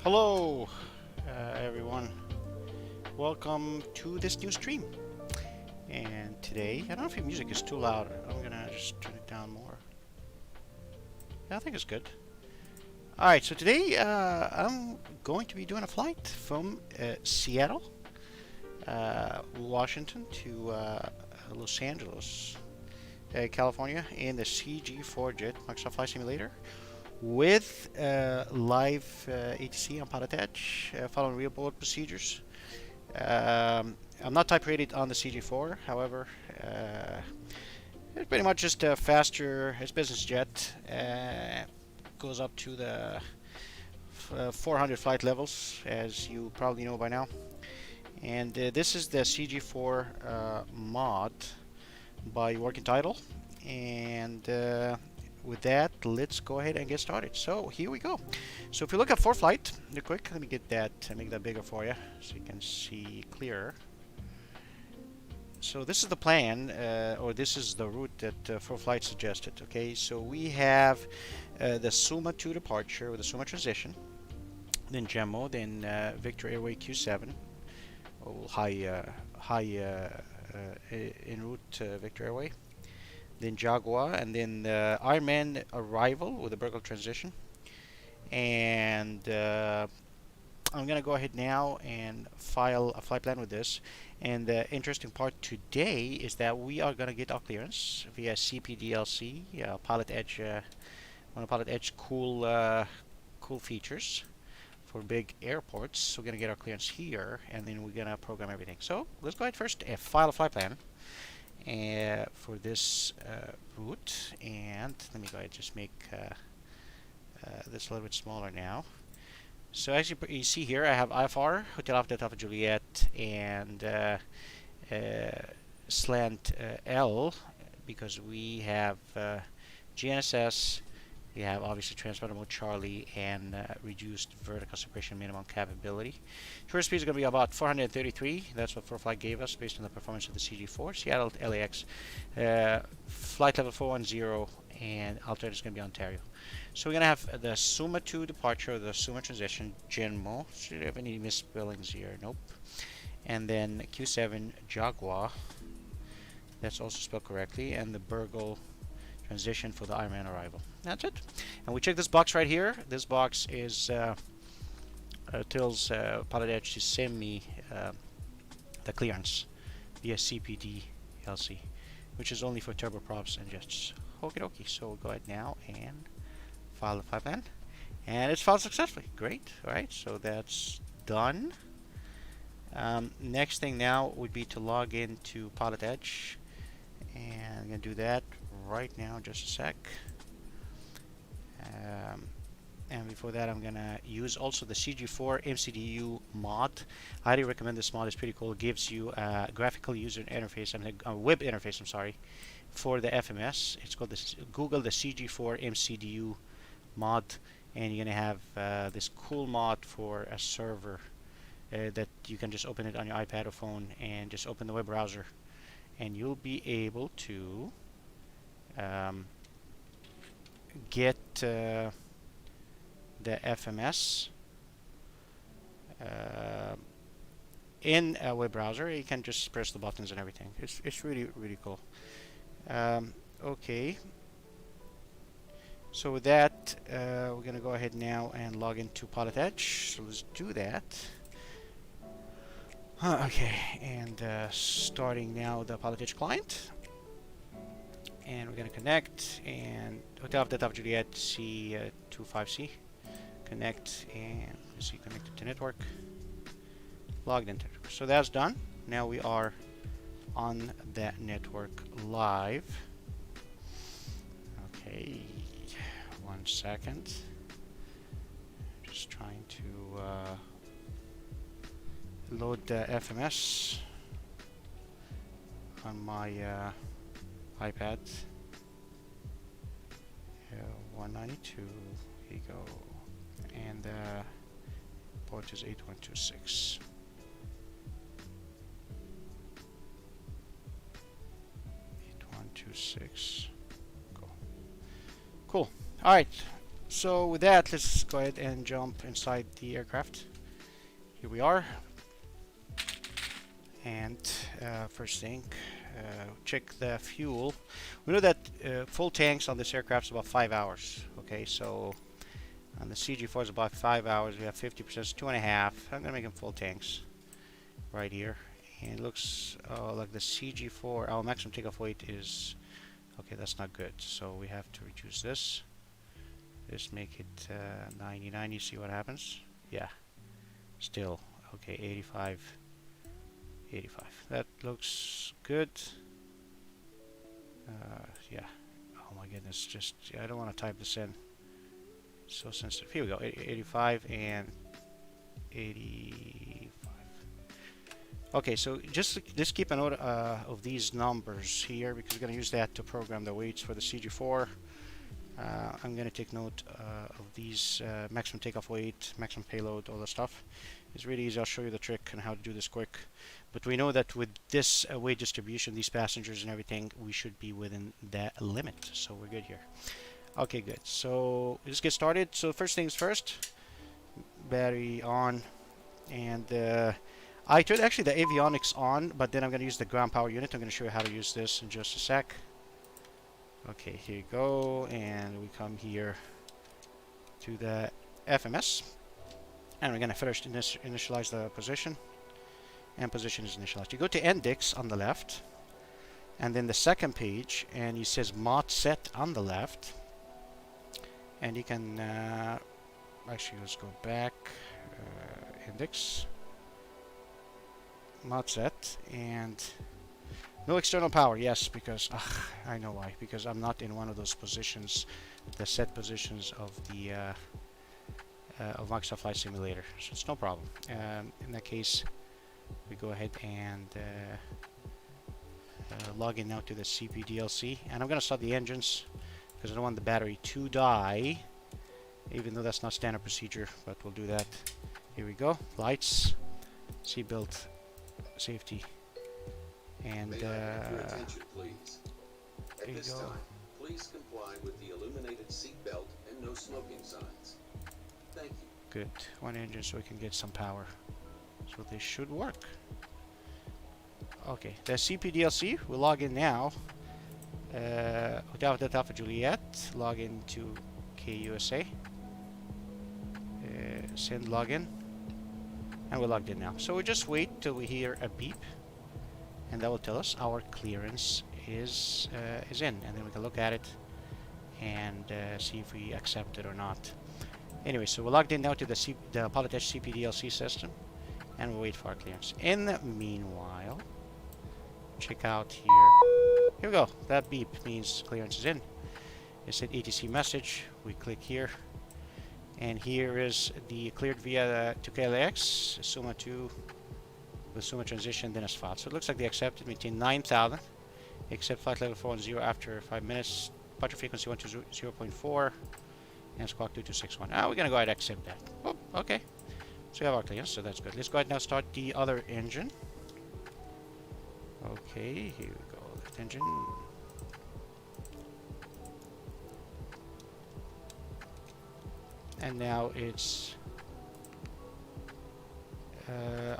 Hello, everyone. Welcome to this new stream. And today, I don't know if your music is too loud. I'm gonna just turn it down more. Yeah, I think it's good. Alright, so today I'm going to be doing a flight from Seattle, Washington to Los Angeles, California in the CJ4 jet, Microsoft Flight Simulator, with live ATC on PilotEdge, following real-world procedures. I'm not type rated on the CJ4, however, it's pretty much just a faster, it's business jet, goes up to the 400 flight levels, as you probably know by now. And this is the CJ4 mod by Working Title. And with that, let's go ahead and get started. So here we go. So if you look at ForeFlight, real quick, let me get that, make that bigger for you so you can see clearer. So this is the plan, or this is the route that ForeFlight suggested. Okay, so we have the SUMA 2 departure with the SUMA transition, then GEMO, then Victor Airway Q7, high en route Victor Airway, then Jaguar, and then the Ironman arrival with the Berkeley transition. And I'm gonna go ahead now and file a flight plan with this. And the interesting part today is that we are gonna get our clearance via CPDLC, PilotEdge, one of PilotEdge cool features for big airports. So we're gonna get our clearance here, and then we're gonna program everything. So let's go ahead first and file a flight plan for this route. And let me go ahead and just make this a little bit smaller now. So as you see here, I have IFR, Hotel Alpha Delta Alpha Juliet, and slant L, because we have GNSS, we have obviously transponder mode Charlie, and reduced vertical separation minimum capability. Tourist speed is going to be about 433. That's what ForeFlight gave us based on the performance of the CJ4. Seattle to LAX, flight level 410, and alternate is going to be Ontario. So we're going to have the SUMA 2 departure, the SUMA transition, GENMO. Should have any misspellings here? Nope. And then Q7 Jaguar. That's also spelled correctly. And the Berkeley transition for the Ironman arrival. That's it. And we check this box right here. This box is tells PilotEdge to send me the clearance via CPD LC, which is only for turboprops and jets. Okie dokie. So we'll go ahead now and file the flight plan, and it's filed successfully. Great. All right, so that's done. Next thing now would be to log into PilotEdge, and I'm gonna do that right now. Just a sec. And before that, I'm gonna use also the CJ4 MCDU mod. I highly recommend this mod. It's pretty cool. It gives you a graphical user interface, a web interface, I'm sorry, for the FMS. It's called Google the CJ4 MCDU mod, and you're gonna have this cool mod for a server that you can just open it on your iPad or phone and just open the web browser, and you'll be able to get the FMS in a web browser. You can just press the buttons and everything. It's really cool. Okay. So with that, we're gonna go ahead now and log into PilotEdge. So let's do that. Okay, and starting now the PilotEdge client, and we're gonna connect, and Hotel Alpha Delta Alpha Juliet C25C, connect, and let's see, connected to network, logged into. So that's done. Now we are on that network live. Okay. 1 second. Just trying to load the FMS on my iPad. 192. Here you go. And the port is 8126. 8126. Cool. All right. So with that, let's go ahead and jump inside the aircraft. Here we are. And first thing, check the fuel. We know that full tanks on this aircraft is about 5 hours. Okay, so on the CJ4 is about 5 hours. We have 50%, 2.5. I'm gonna make them full tanks right here. And it looks like the CJ4. Our maximum takeoff weight is okay. That's not good. So we have to reduce this. Just make it 90. You see what happens? Yeah, still okay. 85. That looks good. Yeah. Oh my goodness. Just I don't want to type this in. So sensitive. Here we go. 85 and 85. Okay, so just keep a note of these numbers here because we're going to use that to program the weights for the CJ4. I'm going to take note of these maximum takeoff weight, maximum payload, all that stuff. It's really easy. I'll show you the trick on how to do this quick. But we know that with this weight distribution, these passengers and everything, we should be within that limit. So we're good here. Okay, good. So let's get started. So first things first, battery on. And I turned actually the avionics on, but then I'm going to use the ground power unit. I'm going to show you how to use this in just a sec. Okay, here you go, and we come here to the FMS, and we're going to first initialize the position, and position is initialized. You go to index on the left, and then the second page, and it says mod set on the left, and you can actually let's go back, index, mod set, and no external power, yes, because I know why. Because I'm not in one of those positions, the set positions of the of Microsoft Flight Simulator, so it's no problem. In that case, we go ahead and log in now to the CPDLC, and I'm going to start the engines because I don't want the battery to die, even though that's not standard procedure. But we'll do that. Here we go. Lights, seatbelt, safety. And may I have your attention, please? At this go. time, please comply with the illuminated seatbelt and no smoking signs. Thank you. Good. One engine so we can get some power. So this should work. Okay, the CPDLC, we'll log in now. Hotel Delta Alpha Juliet, log in to KUSA. Send login. And we're logged in now. So we just wait till we hear a beep. And that will tell us our clearance is in, and then we can look at it and see if we accept it or not. Anyway, so we're logged in now to the PilotEdge CPDLC system, and we'll wait for our clearance. In the meanwhile, check out here. Here we go. That beep means clearance is in. It said ATC message. We click here, and here is the cleared via to KLAX, Suma 2. With Suma transition, then as filed. So it looks like they accepted, maintain 9,000. Accept flight level 410 after 5 minutes. Departure frequency 120.4. And squawk 2261. We're going to go ahead and accept that. Oh, okay. So we have our clearance, so that's good. Let's go ahead now start the other engine. Okay, here we go. Left engine. And now it's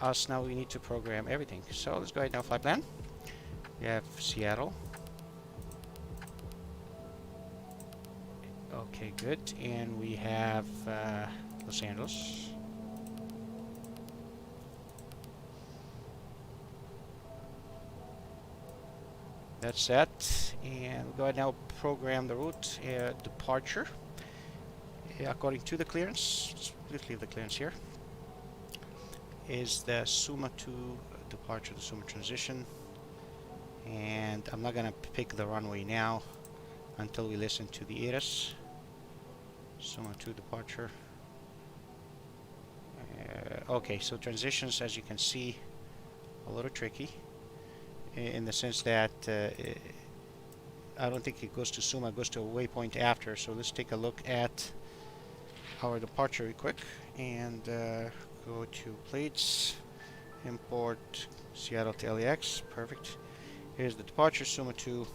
us. Now we need to program everything. So let's go ahead now. Flight plan. We have Seattle. Okay, good. And we have Los Angeles. That's set. And we'll go ahead now program the route departure according to the clearance. Let's leave the clearance here. Is the Suma 2 departure, the Suma transition, and I'm not gonna pick the runway now until we listen to the ATC. Suma 2 departure. Okay, so transitions, as you can see, a little tricky in the sense that I don't think it goes to Suma, it goes to a waypoint after. So let's take a look at our departure real quick and go to plates, import Seattle to LAX. Perfect. Here's the departure, Suma 2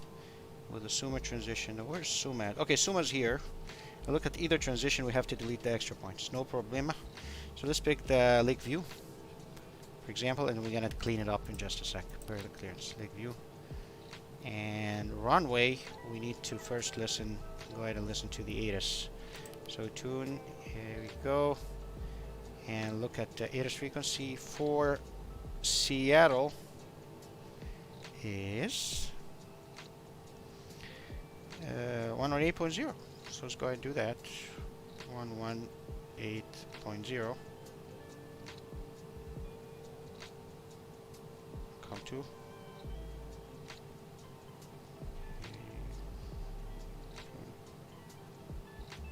with the Suma transition. Where's Suma at? Okay, Suma's here. look at either transition, we have to delete the extra points. No problema. So let's pick the lake view, for example, and we're gonna clean it up in just a sec. Per the clearance, lake view. And runway, we need to first listen, go ahead and listen to the ATC. So tune, here we go. And look at the ATC frequency for Seattle is 118.0. So let's go ahead and do that. 118.0. Come to.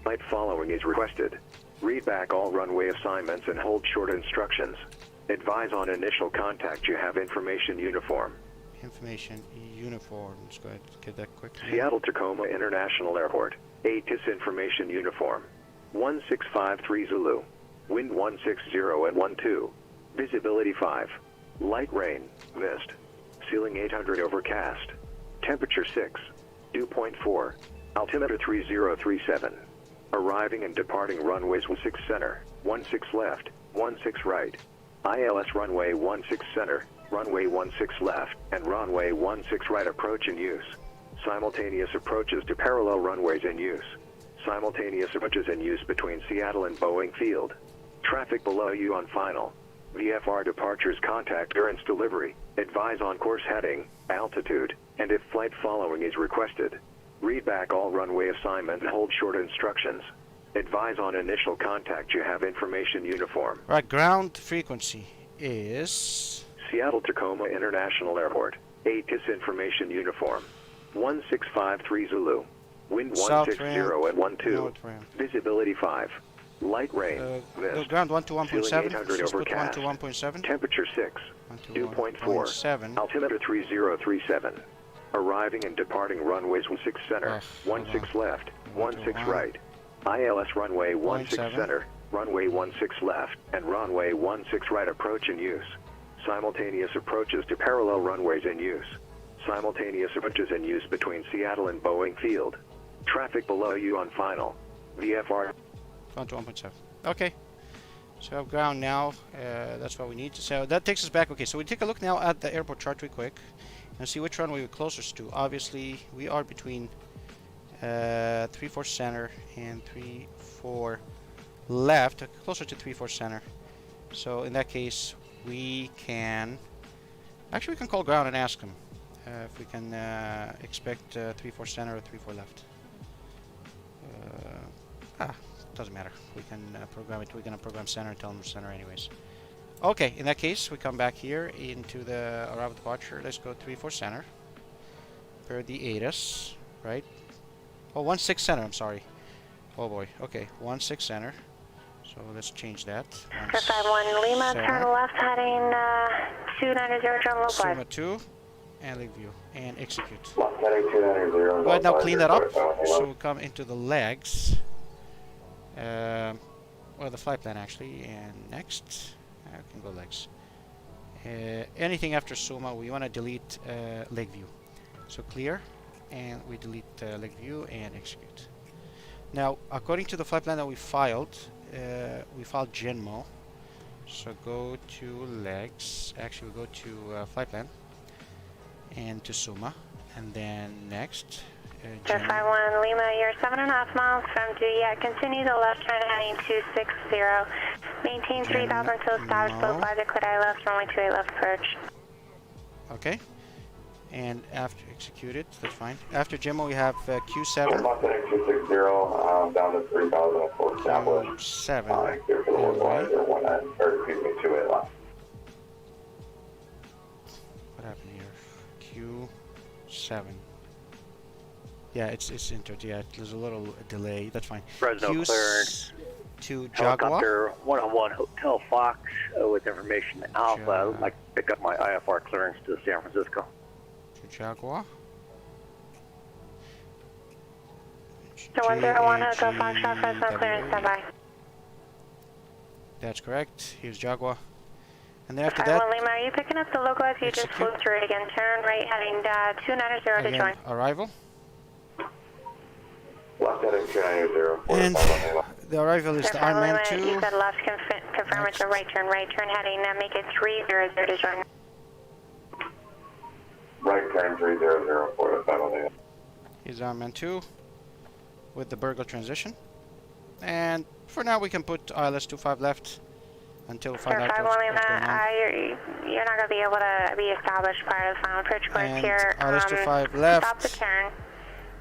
Flight following is requested. Read back all runway assignments and hold short instructions. Advise on initial contact you have information uniform. Information uniform. Let's go ahead and get that quickly. Seattle Tacoma International Airport. ATIS information uniform. 1653 Zulu. Wind 160 at 12. Visibility 5. Light rain, mist. Ceiling 800 overcast. Temperature 6. Dew point 4. Altimeter 3037. Arriving and departing runways 16 center, 16 left, 16 right. ILS runway 16 center, runway 16 left, and runway 16 right approach in use. Simultaneous approaches to parallel runways in use. Simultaneous approaches in use between Seattle and Boeing Field. Traffic below you on final. VFR departures contact clearance delivery. Advise on course heading, altitude, and if flight following is requested. Read back all runway assignments and hold short instructions. Advise on initial contact you have information uniform. Right, ground frequency is Seattle Tacoma International Airport. ATIS information uniform. 1653 Zulu. Wind 160 at 12. Visibility 5. Light rain. Mist. Ground 1 to 1.7. 800 Let's put 1 overcast. to 1.7. Temperature 6. Dew point 4. 1.7. Altimeter 3037. Arriving and departing runways 16 center, 16 left, 16 right. ILS runway 16 center, runway 16 left, and runway 16 right approach in use. Simultaneous approaches to parallel runways in use. Simultaneous approaches in use between Seattle and Boeing Field. Traffic below you on final. VFR. 1 to 1.7. Okay. So we have ground now. That's what we need. So that takes us back. Okay, so we take a look now at the airport chart real quick and see which runway we're closest to. Obviously, we are between 3-4 center and 3-4 left, closer to 3-4 center. So in that case, we can actually we can call ground and ask them if we can expect 3-4 center or 3-4 left. Doesn't matter. We can program it. We're gonna program center and tell them center anyways. Okay, in that case, we come back here into the arrival departure. Let's go 3-4 center. Per the ATIS, right? Oh, 16 center. I'm sorry. Oh boy. Okay, 16 center. So let's change that. 51 Lima, turn left heading 290 drum low bar. Suma 2 and lake view and execute. Heading 290. Go ahead now, clean that up. So we come into the legs. Well, the flight plan actually, and next I can go legs. Anything after Suma, we want to delete lake view. So clear, and we delete lake view and execute. Now, according to the flight plan that we filed Genmo. So go to legs. Actually, we go to flight plan and to Suma, and then next. 51 Lima, you're 7.5 miles from Duyet. Continue the left turn heading 260. Maintain 3000 until established slope by the Cladai left, runway 28 left approach. Okay. And after executed, that's fine. After Gemmo, we have Q7. Heading 260, down to 3000 full established. 7. Clear for the line, or 28 left. What happened here? Q7. Yeah, it's entered. Yeah, there's a little delay. That's fine. Fresno clearance. To Jaguar. Helicopter 101 Hotel Fox with information Alpha. I would like to pick up my IFR clearance to San Francisco. To Jaguar. So 101 Hotel Fox, Fresno clearance, standby. That's correct. Here's Jaguar. And then after that, Lima, are you picking up the local as you just flew through it again? Turn right heading 290 to join. arrival. Left heading 290, And 45 on the arrival is the Ironman 2. You said left, confirm it's a right turn heading, make it 300 to join. Right turn 300, 45 on the Here's Ironman 2 with the burgle transition. And for now we can put ILS 25 left until we find out what's going on. You're not going to be able to be established prior to the final approach course And here. ILS 25 left. Stop the turn.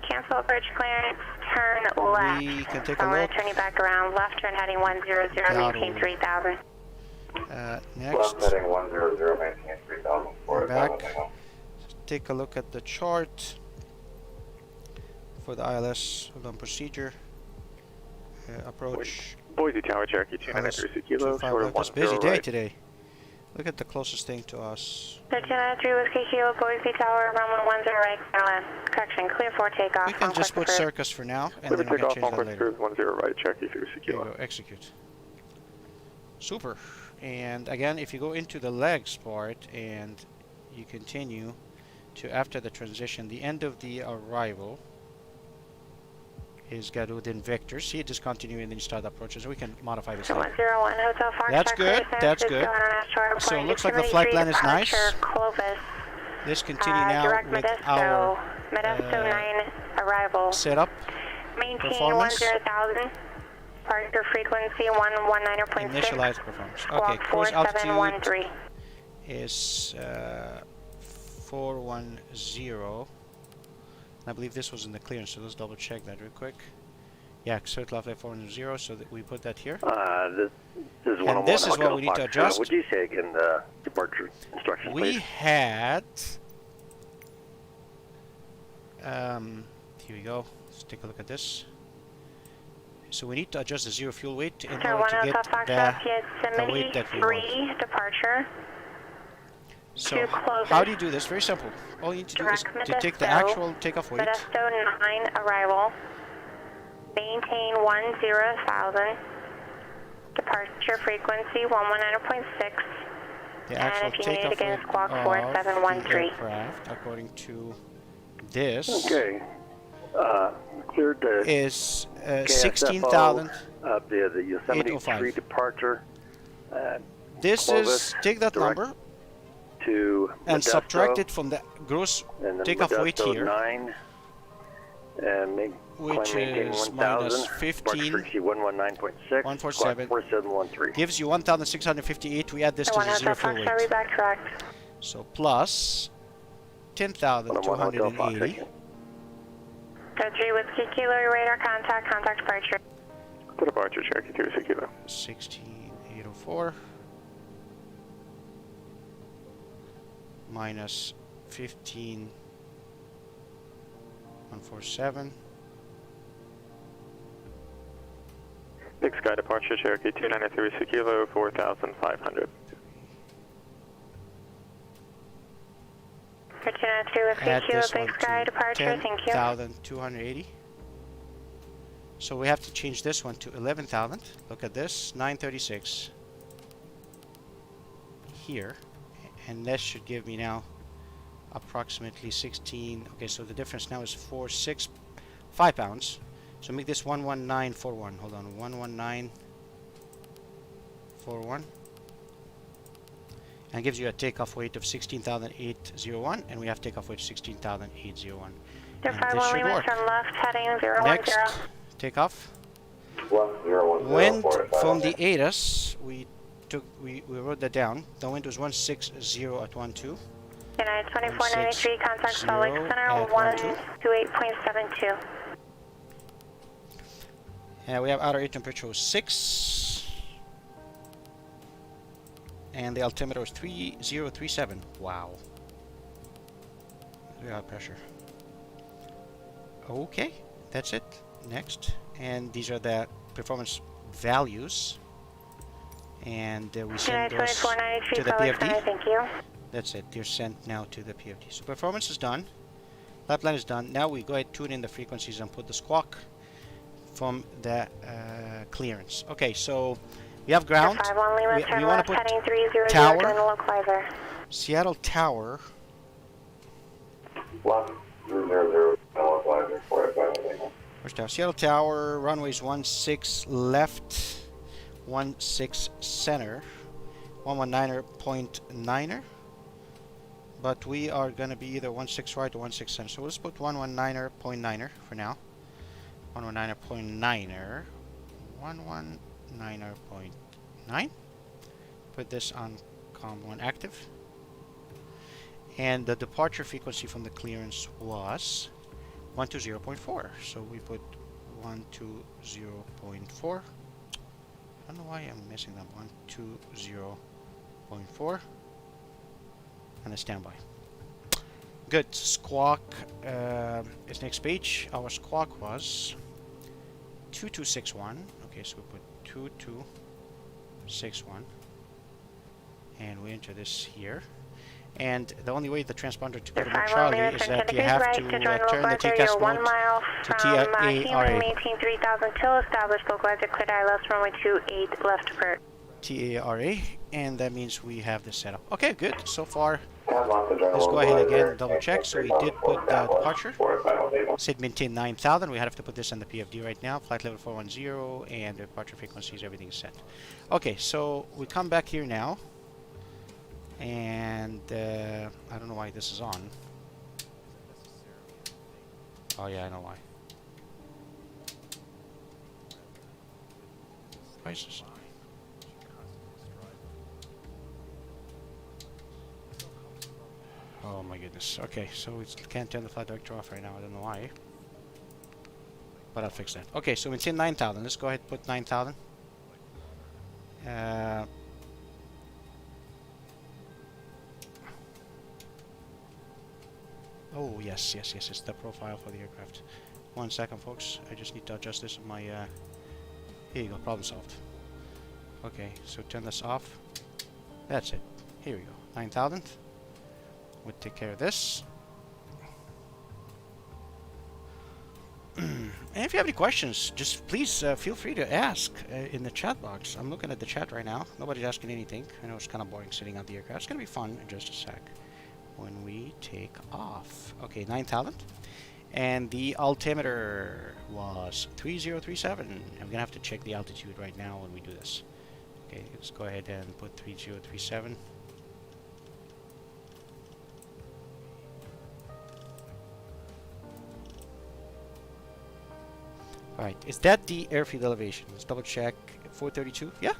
Cancel approach clearance. Turn left. We can take a I'm going look. to turn you back around. Left turn heading 100, maintain 3000. Next, Left heading 100, maintain 3000, 45 back. Take a look at the chart for the ILS. Hold on, procedure. Approach. Boise Tower, Cherokee ILS 293 Kilo, 25 short left. of It's a busy 10 day right. today. Look at the closest thing to us. 1393 Whiskey Kilo, Boise Tower, runway 10 right, Carolina. Correction, clear for takeoff. We can just put approved. circus for now, and Clear then for we can takeoff, change that Conquest later. Cruise 10 right, Cherokee 3 There you Kilo. go, execute. Super. And again, if you go into the legs part and you continue to after the transition, the end of the arrival is got within vectors. See, discontinue and then you start the approaches. We can modify this later. 101 Hotel Fox. That's good, that's good. So it looks like the flight plan is nice. Clovis. Let's continue now direct with Modesto, our Modesto 9 arrival. setup. Maintain performance. 10,000. Departure frequency 119.6. Initialize performance. Okay, Squawk cruise altitude 4713. is 410. I believe this was in the clearance, so let's double check that real quick. Yeah, cert level 410, so that we put that here. This is 101 And this is what Hotel we need to Fox. adjust. Would you say again the departure instructions, We please? had here we go. Let's take a look at this. So we need to adjust the zero fuel weight in Sir, order 1 to Hotel get Fox, the weight that we want. free departure. So to Clovis. how do you do this? Very simple. All you need to do is Direct to take the Modesto, actual takeoff weight. Modesto 9 arrival. Maintain 10,000. Departure frequency 119.6. The actual if you need it takeoff again, weight squawk of the 4713. aircraft, according to this, Okay. Cleared the is KSFO 16,000. of the Yosemite 805. Tree departure This Clovis, is, take that direct number to and Modesto, subtract it from the gross and then takeoff weight Modesto here, 9, and which maintain is 1,000, minus departure 15, frequency 119.6, 147. 4713. gives you 1,658. We add this to Sir, 1 the Hotel zero fuel Fox, shall we weight. backtrack? So plus 10,280. 3 Whiskey Kilo, radar contact departure. To departure, Cherokee 3 Kilo. 16,804 minus 15,147. Big Sky departure, Cherokee 293 Kilo, 4,500. 293 Whiskey Add Kilo, this one Big Sky to departure, thank you. 10,280. So we have to change this one to 11,000. Look at this, 936 here, and this should give me now approximately 16. Okay, so the difference now is 5 pounds. So make this 11941. Hold on, 11941, and gives you a takeoff weight of 16,801, and we have takeoff weight of 16,801. Sir, And 51 this should Lima, work. turn left, heading 010. Next, takeoff. 1010, Wind 45 from on the ATC, we wrote that down. The wind was 160 at 12. United 2493, contact Salt Lake 0 Center, at 128.72. And we have outer air temperature was 6. And the altimeter was 3037. Wow. We have pressure. Okay, that's it. Next. And these are the performance values. And we send United those 2493, to the Salt Lake Center, PFD. thank you. That's it. They're sent now to the PFD. So performance is done. Lap line is done. Now we go ahead, tune in the frequencies and put the squawk from the clearance. Okay, so we have ground. 51 Lima, We turn want left, to put heading 300, tower. join the localizer. Seattle Tower. 1300, localizer 45 on Where's Tower? Seattle Tower, runways 16 left, 16 center, 119.9er. But we are going to be either 16 right or 16 center. So let's put 119.9er for now. 119.9er. 119.9. Put this on COM1 active. And the departure frequency from the clearance was 120.4. So we put 120.4. I don't know why I'm missing that. 120.4. And a standby. Good. Squawk is next page. Our squawk was 2261. Okay, so we put 2261. And we enter this here. And the only way the transponder to go to Charlie is that you have to turn the TCAS mode to TARA. Maintain 3000 till established localizer cleared ILS runway 28 left approach. TARA, and that means we have this set up. Okay, good. So far, let's go ahead again and double check. So we did put the departure. Said maintain 9000. We have to put this on the PFD right now. Flight level 410 and the departure frequencies, everything is set. Okay, so we come back here now. And I don't know why this is on. Oh yeah, I know why. Why is this on? Oh my goodness. Okay, so we can't turn the flight director off right now. I don't know why. But I'll fix that. Okay, so it's in 9000. Let's go ahead and put 9000. Oh, yes, it's the profile for the aircraft. 1 second, folks. I just need to adjust this on my, here you go, problem solved. Okay, so turn this off. That's it. Here we go, 9000. We'll take care of this. And if you have any questions, just please feel free to ask in the chat box. I'm looking at the chat right now. Nobody's asking anything. I know it's kind of boring sitting on the aircraft. It's going to be fun in just a sec when we take off. Okay, 9000. And the altimeter was 3037. I'm gonna have to check the altitude right now when we do this. Okay, let's go ahead and put 3037. Alright, is that the airfield elevation? Let's double check. 432? Yeah,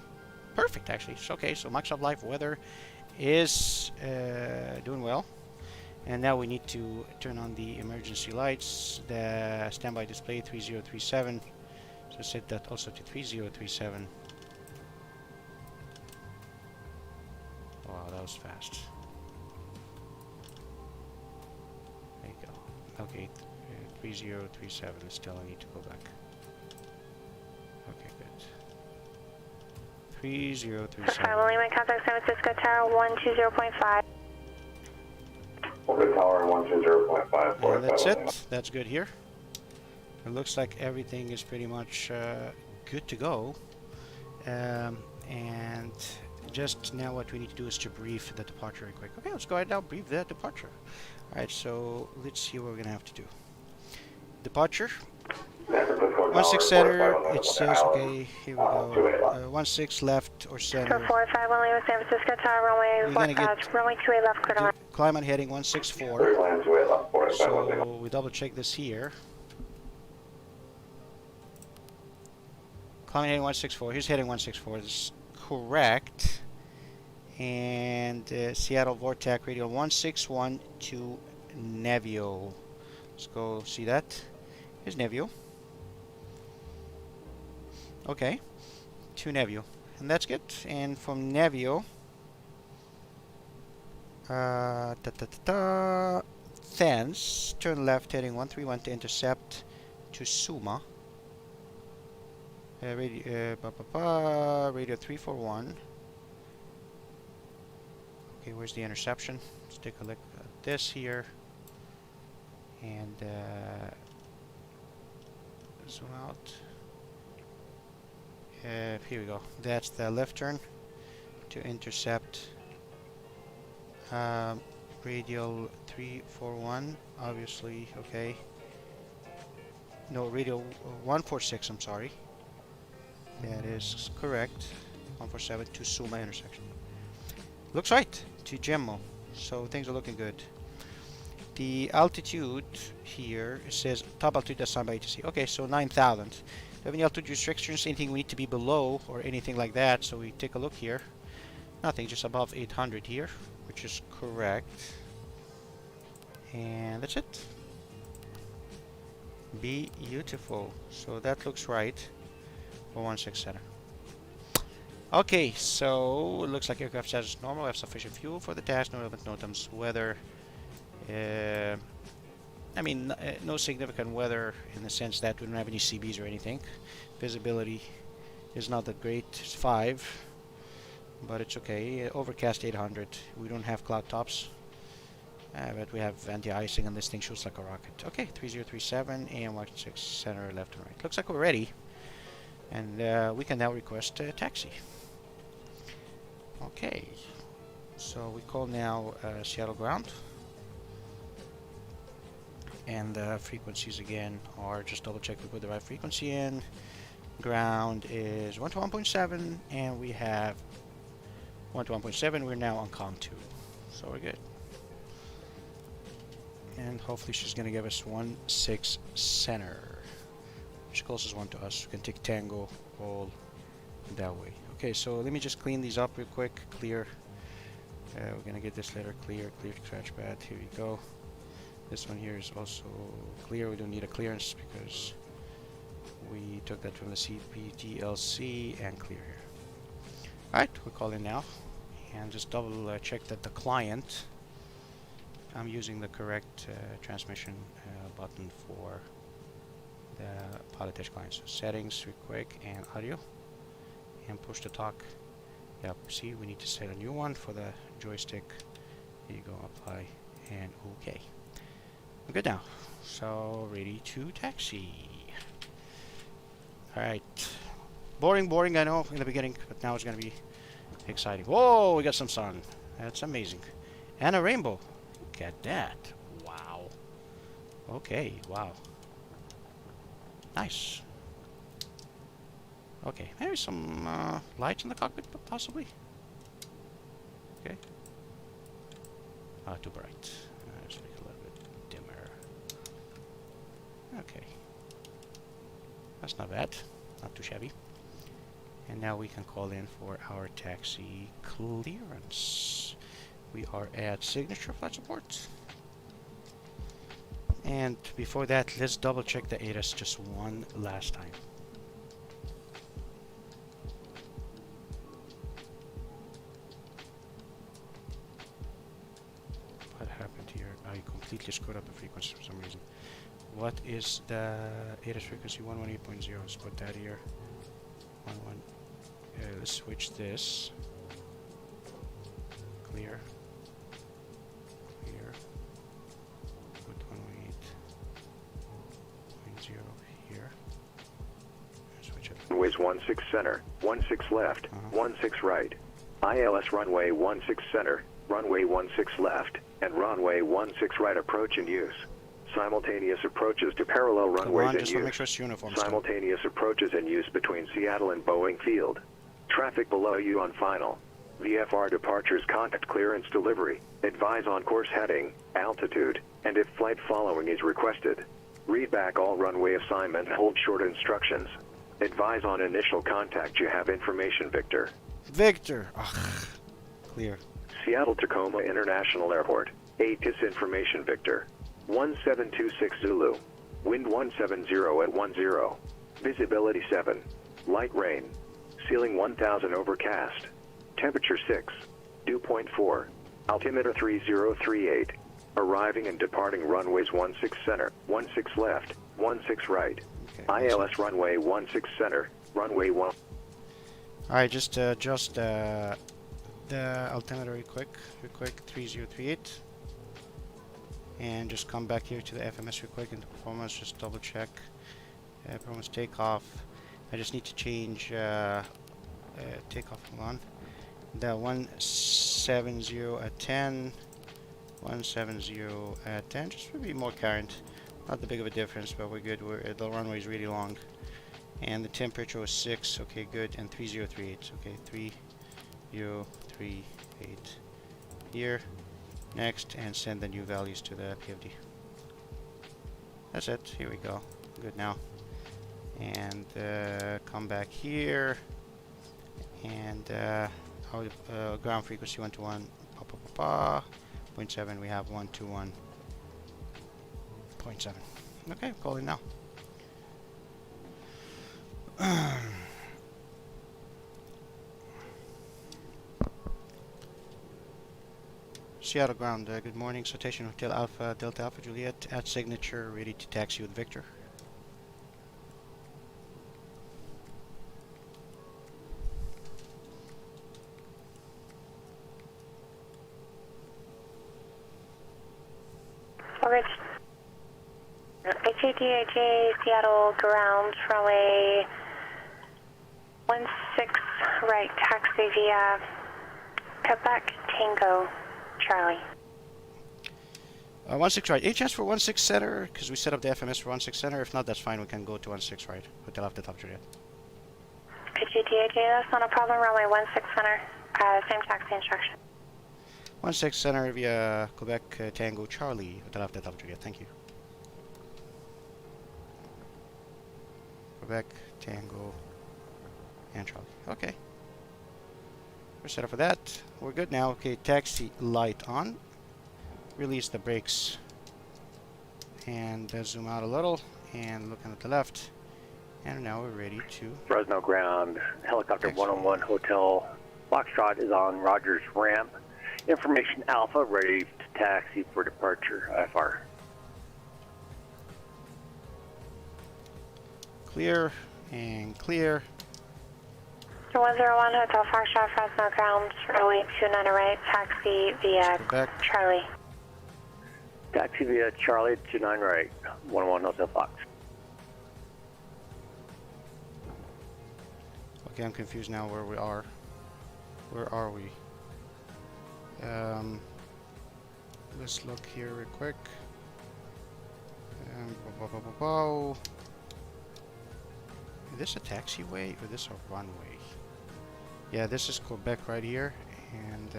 perfect actually. It's okay, so Microsoft Live weather is doing well. And now we need to turn on the emergency lights. The standby display 3037. So set that also to 3037. Wow, that was fast. There you go. Okay, 3037. Still, I need to go back. Okay, good. 3037. Lima, contact San Francisco Tower 120.5. Over Tower 120.5. And that's it. That's good here. It looks like everything is pretty much good to go. And just now what we need to do is to brief the departure real quick. Okay, let's go ahead now brief the departure. Alright, so let's see what we're going to have to do. Departure. 16 center, it says, okay, here we go. 16 left or center. 451 Lima, San Francisco Tower, runway 28 left, clear to land. Climate heading 164. So we double check this here. Climate heading 164. Here's heading 164. This is correct. And Seattle Vortac radial 161 to Nevio. Let's go see that. Here's Nevio. Okay, to Nevio, and that's good. And from Nevio, thence turn left heading 131 to intercept to Suma. Radio 341. Okay, where's the interception? Let's take a look at this here, and zoom out. Here we go. That's the left turn to intercept radial 341. Obviously, okay. No, radio 146, I'm sorry. That is correct. 147 to Suma intersection. Looks right to Gemmo. So things are looking good. The altitude here, it says top altitude assigned by ATC. Okay, so 9,000. Do you have any altitude restrictions? Anything we need to be below or anything like that? So we take a look here. Nothing, just above 800 here, which is correct. And that's it. Beautiful. So that looks right for 16 center. Okay, so it looks like aircraft status is normal. We have sufficient fuel for the task. No relevant NOTAMs. Weather. I mean, no significant weather in the sense that we don't have any CBs or anything. Visibility is not that great. It's 5, but it's okay. Overcast 800. We don't have cloud tops, but we have anti-icing, and this thing shoots like a rocket. Okay, 3037 AM 16 center, left and right. Looks like we're ready, and we can now request a taxi. Okay, so we call now Seattle ground. And the frequencies again are, just double check we put the right frequency in. Ground is 1 to 1.7, and we have 1 to 1.7. We're now on COM 2, so we're good. And hopefully she's going to give us 16 center, which closest one to us. We can take Tango all that way. Okay, so let me just clean these up real quick. Clear. We're going to get this letter clear. Clear to scratch pad. Here we go. This one here is also clear. We don't need a clearance because we took that from the CPTLC, and clear here. Alright, we're calling now. And just double check that the client, I'm using the correct transmission button for the PilotEdge client. So settings real quick, and audio, and push to talk. Yep, see, we need to set a new one for the joystick. Here you go, apply, and okay. I'm good now. So, ready to taxi. Alright. Boring, I know, in the beginning, but now it's gonna be exciting. Whoa, we got some sun. That's amazing. And a rainbow. Look at that. Wow. Okay, wow. Nice. Okay, maybe some lights in the cockpit, possibly. Okay. Too bright. Let's make it a little bit dimmer. Okay. That's not bad. Not too shabby. And now we can call in for our taxi clearance. We are at signature flight support. And before that, let's double check the ATIS just one last time. What happened here? I completely screwed up the frequency for some reason. What is the ATIS frequency? 118.0. Let's put that here. 11. Let's switch this. Clear. Clear. Put 118.0 here. Switch it. Runways 16 center, 16 left, 16 right. ILS runway 16 center, runway 16 left, and runway 16 right approach in use. Simultaneous approaches to parallel runways in use. Make sure it's uniform Simultaneous approaches in use between Seattle and Boeing Field. Traffic below you on final. VFR departures, contact clearance delivery. Advise on course heading, altitude, and if flight following is requested. Read back all runway assignment and hold short instructions. Advise on initial contact. You have information, Victor. Victor. Ugh. Clear. Seattle Tacoma International Airport. ATIS information, Victor. 1726 Zulu. Wind 170 at 10. Visibility 7. Light rain. Ceiling 1000 overcast. Temperature 6. Dew point 4. Altimeter 3038. Arriving and departing runways 16 center, 16 left, 16 right. Okay, ILS runway 16 center, runway 1. Alright, just adjust the altimeter real quick, 3038. And just come back here to the FMS real quick into performance, just double check. Performance takeoff. I just need to change takeoff, hold on. The 170 at 10. 170 at 10, just to be more current. Not the big of a difference, but we're good. The runway is really long. And the temperature was 6. Okay, good. And 3038. Okay, 3038 here. Next, and send the new values to the PFD. That's it. Here we go. Good now. And come back here. And ground frequency 121. 0.7. We have 121.7. Okay, call it now. Seattle ground, good morning. Citation Hotel Alpha Delta Alpha Juliet at signature, ready to taxi with Victor. Rich. HADAJ Seattle ground, runway 16 right, taxi via Quebec Tango Charlie. 16 right. HS for 16 center, because we set up the FMS for 16 center. If not, that's fine. We can go to 16 right. Hotel Alpha Delta Juliet. HADAJ, that's not a problem. Runway 16 center. Same taxi instruction. 16 center via Quebec Tango Charlie. Hotel Alpha Delta Juliet. Thank you. Quebec Tango and Charlie. Okay. We're set up for that. We're good now. Okay, taxi light on. Release the brakes. And zoom out a little. And looking at the left. And now we're ready to... Fresno ground, helicopter 101 Hotel Foxtrot is on Rogers ramp. Information Alpha ready to taxi for departure, IFR. Clear and clear. 101 Hotel Foxtrot, Fresno ground, runway 29 right, taxi via Quebec. Charlie. Taxi via Charlie 29 right, 101 Hotel Fox. Okay, I'm confused now where we are. Where are we? Let's look here real quick. Is this a taxiway or this a runway? Yeah, this is Quebec right here, and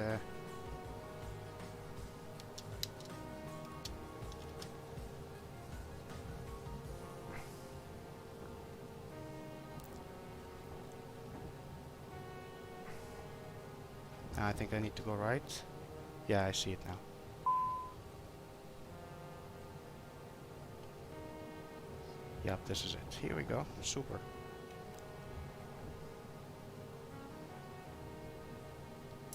I think I need to go right. Yeah, I see it now. Yep, this is it. Here we go. Super.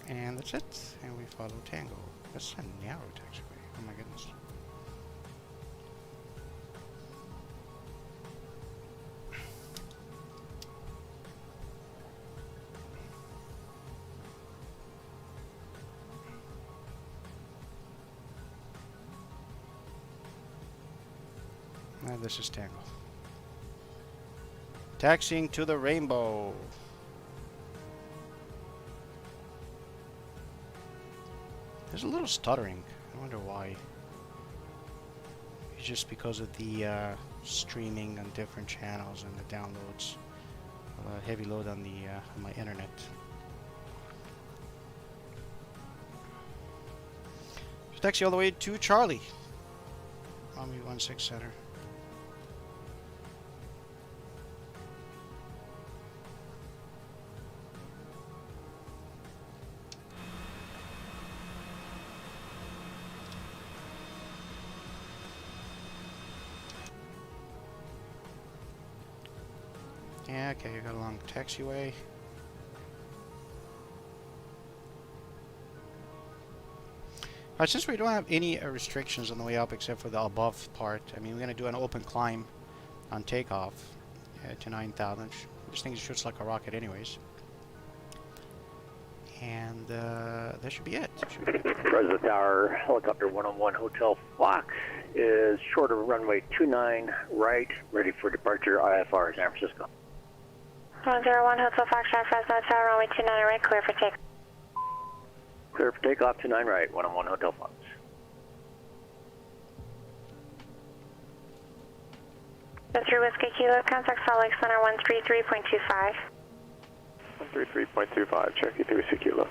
And that's it. And we follow Tango. That's a narrow taxiway. Oh my goodness. And this is Tango. Taxiing to the rainbow. There's a little stuttering. I wonder why. It's just because of the streaming on different channels and the downloads. Heavy load on the on my internet. So taxi all the way to Charlie. Army 16 Center. Yeah, okay, you got a long taxiway. Alright, since we don't have any restrictions on the way up except for the above part, I mean, we're going to do an open climb on takeoff to 9,000. This thing shoots like a rocket anyways. And that should be it. Fresno Tower, helicopter 101 Hotel Fox is short of runway 29 right, ready for departure, IFR, San Francisco. 101 Hotel Foxtrot, Fresno Tower, runway 29 right, clear for takeoff. Clear for takeoff, 29 right, 101 Hotel Fox. 3 Whiskey Kilo, contact Salt Lake Center 133.25. 133.25, Cherokee 3 Kilo.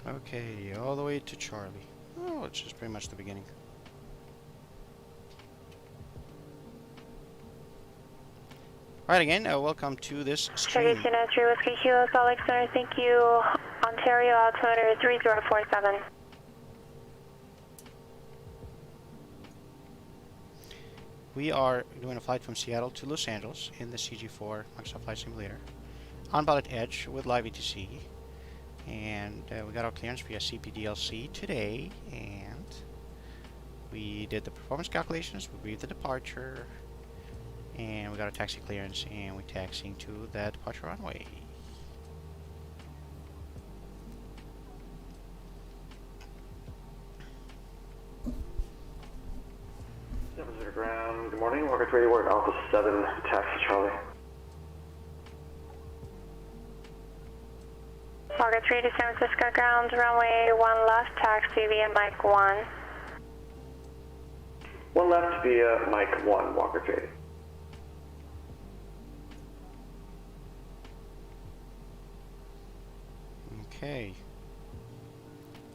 Okay, all the way to Charlie. Oh, it's just pretty much the beginning. Right again, welcome to this stream. Cherokee 3 Whiskey Kilo, Salt Lake Center, thank you. Ontario altimeter 3047. We are doing a flight from Seattle to Los Angeles in the CJ4 Microsoft Flight Simulator on PilotEdge with live ATC. And we got our clearance via CPDLC today, and we did the performance calculations, we briefed the departure, and we got our taxi clearance, and we're taxiing to the departure runway. Ground, good morning, Walker 3, we're at Alpha 7, taxi Charlie. Walker 3 to San Francisco ground, runway 1 left, taxi via Mike 1. 1 left via Mike 1, Walker 3. Okay.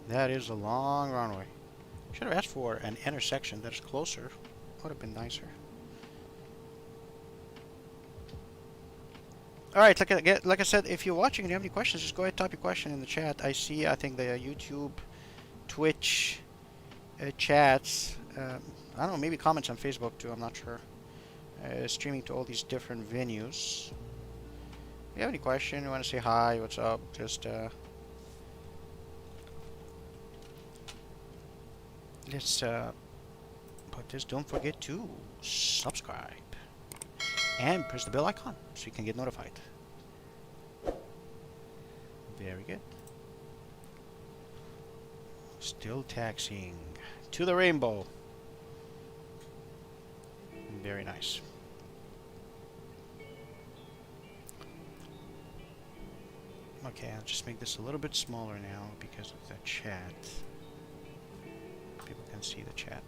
That is a long runway. Should have asked for an intersection that's closer. Would have been nicer. Alright, like I said, if you're watching and you have any questions, just go ahead and type your question in the chat. I see, I think, the YouTube, Twitch chats. I don't know, maybe comments on Facebook too, I'm not sure. Streaming to all these different venues. If you have any question, you want to say hi, what's up, just let's but just don't forget to subscribe and press the bell icon so you can get notified. Very good. Still taxiing to the rainbow. Very nice. Okay, I'll just make this a little bit smaller now because of the chat. People can see the chat.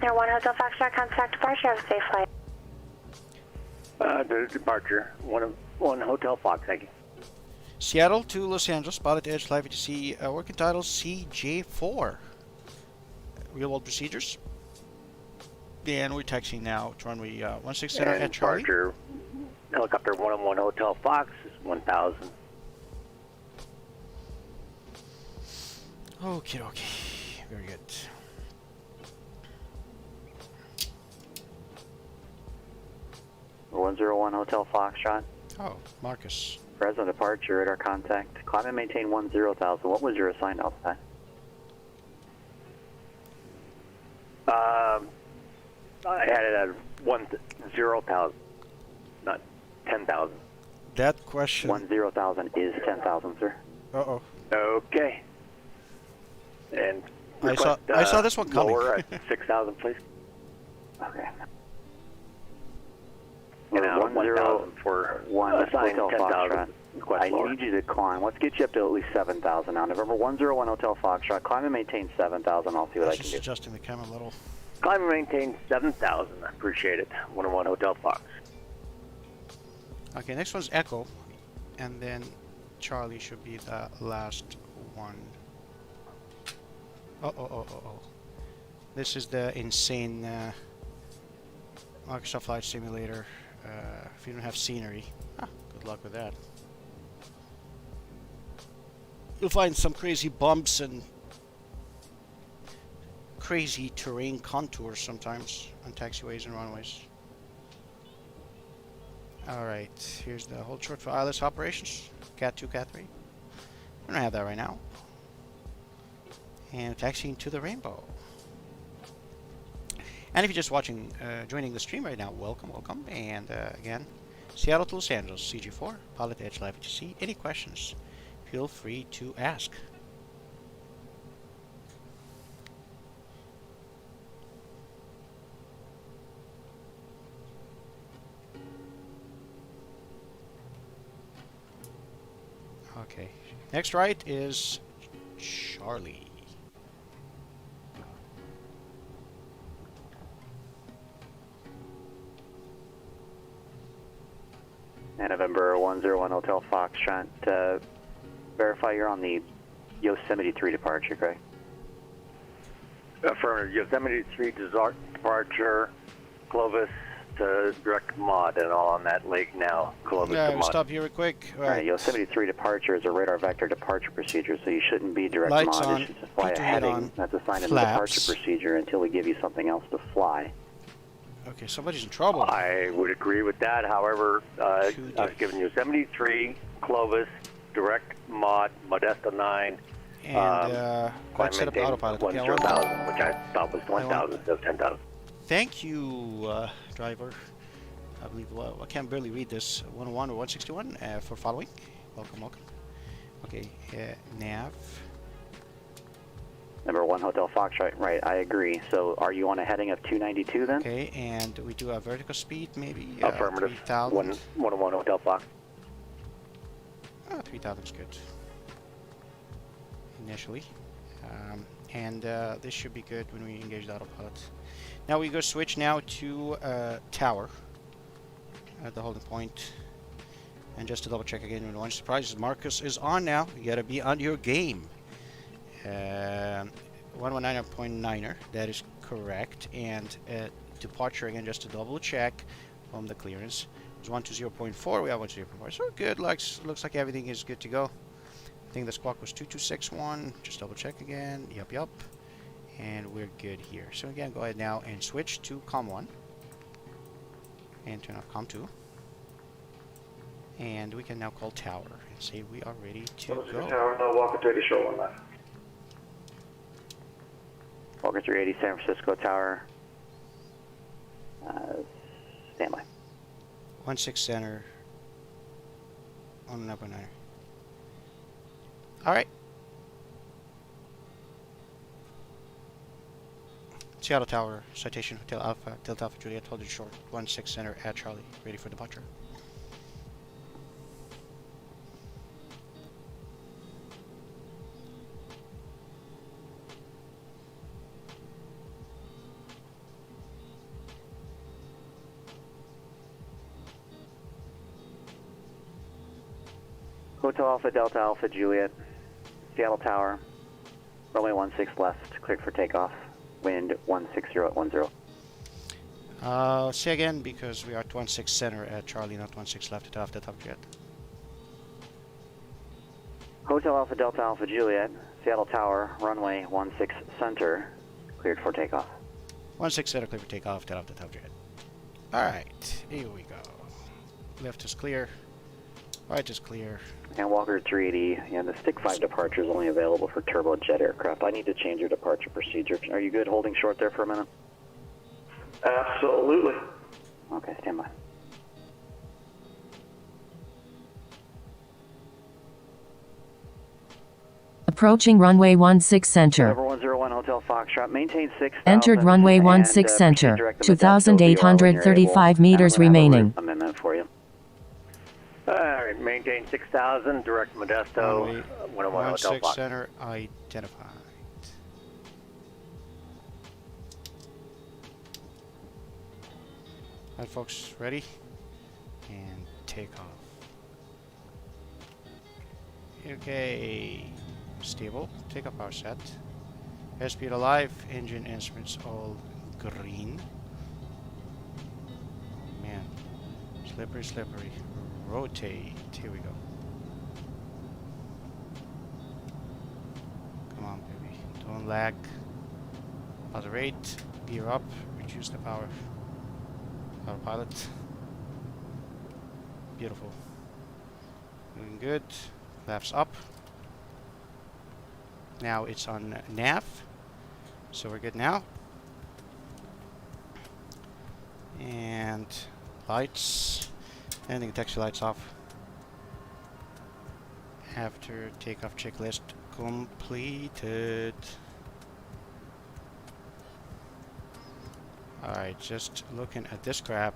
Air 1 Hotel Foxtrot, contact departure, have a safe flight. The departure, one Hotel Fox, thank you. Seattle to Los Angeles, PilotEdge live ATC, working title CJ4. Real world procedures. And we're taxiing now to runway 16 center at Charlie. Departure, helicopter 101 Hotel Fox is 1000. Okay, okay. Very good. We're 101 Hotel Foxtrot. Oh, Marcus. Fresno departure, radar contact. Climb and maintain 10,000. What was your assigned altitude? I had it at 10,000, not 10,000. That question. 10,000 is 10,000, sir. Uh-oh. Okay. And I saw this one coming. Lower at 6,000, please. Okay. And out of 1,000 for assigned Hotel 10,000. Foxtrot. I need you to climb. Let's get you up to at least 7,000 now. November 101 Hotel Foxtrot. Climb and maintain 7,000. I'll see what I can Just do. adjusting the camera a little. Climb and maintain 7,000. I appreciate it. 101 Hotel Fox. Okay, next one's Echo. And then Charlie should be the last one. Oh. This is the insane Microsoft Flight Simulator. If you don't have scenery, good luck with that. You'll find some crazy bumps and crazy terrain contours sometimes on taxiways and runways. Alright, here's the hold short for ILS operations. Cat 2, Cat 3. We don't have that right now. And taxiing to the rainbow. And if you're just watching, joining the stream right now, welcome. And again, Seattle to Los Angeles, CJ4, PilotEdge live ATC. Any questions? feel free to ask. Okay, next right is Charlie. And November 101 Hotel Foxtrot, verify you're on the Yosemite 3 departure, correct? Affirmative. Yosemite 3 departure, Clovis to direct mod and all on that lake now. Clovis to mod. Stop here real quick. Right, Yosemite 3 departure is a radar vector departure procedure, so you shouldn't be direct Lights mod. on, It's just fly a P2 heading on, that's assigned in the flaps. departure procedure until we give you something else to fly. Okay, somebody's in trouble. I would agree with that. However, I was given Yosemite 3, Clovis, direct mod, Modesto 9. And let's set up the autopilot. Okay, 10,000, which I thought was 1,000 instead of 10,000. Thank you, driver. I believe, well, I can barely read this. 101 or 161 for following. Welcome, welcome. Okay, nav. Number 1 Hotel Foxtrot, right, I agree. So are you on a heading of 292 then? Okay, and we do a vertical speed, maybe Affirmative. 3,000. 101 Hotel Fox. 3,000 is good. Initially. And this should be good when we engage the autopilot. Now we go switch now to tower at the holding point. And just to double check again, when one surprise, Marcus is on now. You gotta be on your game. 119.9er, that is correct. And departure again, just to double check from the clearance. It was 120.4, we have 120.4. So good, looks like everything is good to go. I think the squawk was 2261. Just double check again. Yup. And we're good here. So again, go ahead now and switch to COM1. And turn off COM2. And we can now call tower and say we are ready to go. Tower, no Walker 30, show 1 left. Walker 380 San Francisco Tower. Standby. 16 center. 1.9. Alright. Seattle Tower, citation Hotel Alpha, Delta Alpha Juliet, hold it short. 16 center at Charlie, ready for departure. Hotel Alpha Delta Alpha Juliet, Seattle Tower, runway 16 left, cleared for takeoff, wind 160 at 10. Say again, because we are at 16 center at Charlie, not 16 left at the top jet. Hotel Alpha Delta Alpha Juliet, Seattle Tower, runway 16 center, cleared for takeoff. 16 center, clear for takeoff, dead off the top jet. Alright, here we go. Left is clear, right is clear. And Walker 380, and the Stick 5 departure is only available for turbojet aircraft. I need to change your departure procedure. Are you good holding short there for a minute? Absolutely. Okay, stand by. Approaching runway 16 center. Number 101 Hotel Foxtrot, maintain 6,000. Entered runway 16 center. 2,835 meters remaining. Amendment for you. All right, maintain 6,000, direct Modesto, 101 Hotel 16 Fox. center identified. Alright folks, ready? And take off. Okay, stable, take up our set. Airspeed alive, engine instruments all green. Oh man, slippery. Rotate, here we go. Come on baby, don't lag. Other rate, gear up, reduce the power. Autopilot. Beautiful. Doing good. Flaps up. Now it's on nav. So we're good now. And lights. Landing taxi lights off. after takeoff checklist completed. Alright, just looking at this crap,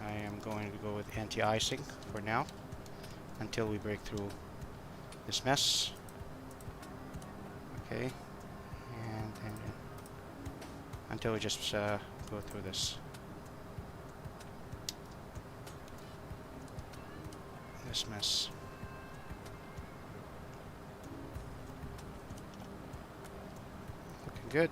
I am going to go with anti-icing for now until we break through this mess. Okay, and until we just go through this mess. Looking good.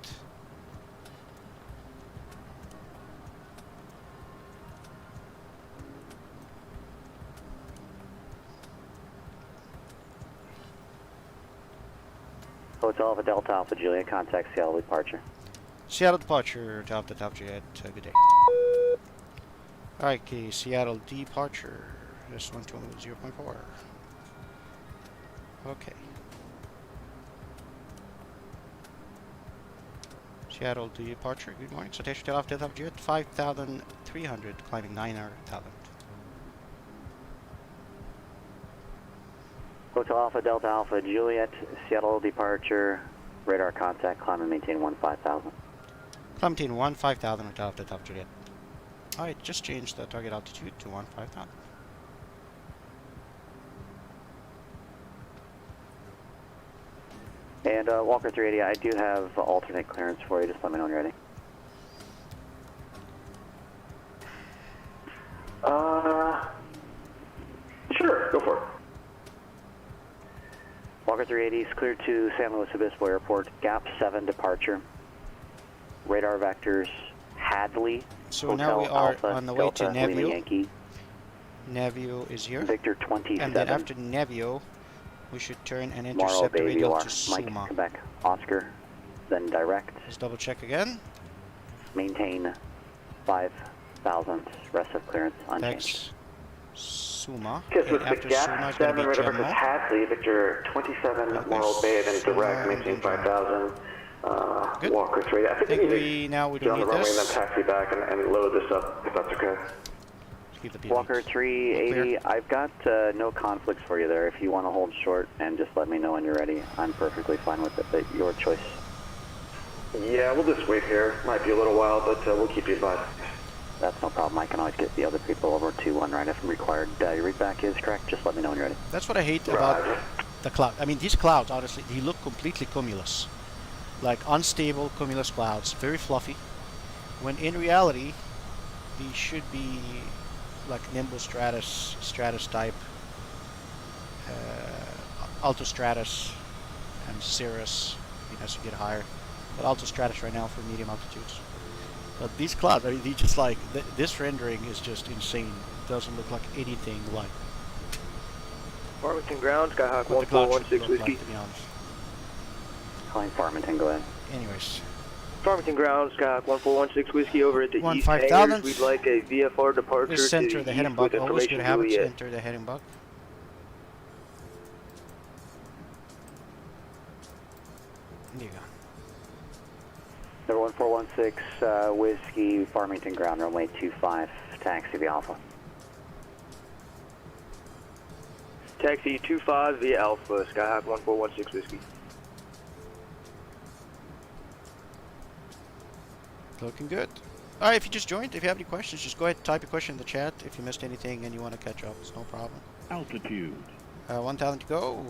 Hotel Alpha Delta Alpha Juliet, contact Seattle departure. Seattle departure, Delta Juliet, good day. Alright, okay, Seattle departure. This one to 0.4. Okay. Seattle departure, good morning. Citation tail off Delta Juliet, 5,300, climbing 9,000. Hotel Alpha Delta Alpha Juliet, Seattle departure, radar contact, climb and maintain 15,000. Climb maintain 15,000 Hotel Alpha Delta Juliet. Alright, just changed the target altitude to 15,000. And Walker 380, I do have alternate clearance for you, just let me know when you're ready. Sure, go for it. Walker 380 is cleared to San Luis Obispo Airport, gap 7 departure. Radar vectors, Hadley. So Hotel now we are Alpha, on the way to Delta, Lima Nevio. Yankee. Nevio is here. Victor 27. And then after Nevio, we should turn and Morrow intercept the Bay, radial VOR, to Mike, Suma. Quebec, Oscar, then direct. Let's double check again. Maintain 5,000, rest of clearance unchanged. Thanks. Suma. Yes, And with the after Suma gap is going 7, to be radar vectors General. Hadley, Victor 27, Okay, Morro Bay, then Suma direct, and maintain then 5,000. Good. Walker 380. I think we now we get on don't the need runway and then this. taxi back and load this up, if that's okay. Keep the Walker PV. 380, I've got no conflicts for you there. If you want to hold short and just let me know when you're ready, I'm perfectly fine with it, but your choice. Yeah, we'll just wait here. Might be a little while, but we'll keep you advised. That's no problem. I can always get the other people over to one right if required. Your read back is correct. Just let me know when you're ready. That's what I hate about the cloud. I mean, these clouds, honestly, they look completely cumulus. Like unstable cumulus clouds, very fluffy. When in reality, they should be like nimbostratus, stratus type, altostratus, and cirrus, as you get higher. But altostratus right now for medium altitudes. But these clouds, I mean, they just like, this rendering is just insane. It doesn't look like anything like Farmington Ground, Skyhawk what the cloud should 1416 look Whiskey. like, to be honest. Calling Farmington, go ahead. Anyways. Farmington Ground, Skyhawk 1416 Whiskey over at the East 15,000. Hangars. We'd like a VFR departure Just to enter the the heading east bug. with Always good information habits. Juliet. Enter the heading bug. There you go. Number 1416, Whiskey, Farmington Ground, runway 25, taxi via Alpha. Taxi 25 via Alpha, Skyhawk 1416 Whiskey. Looking good. Alright, if you just joined, if you have any questions, just go ahead and type your question in the chat. If you missed anything and you want to catch up, it's no problem. Altitude. 1,000 to go.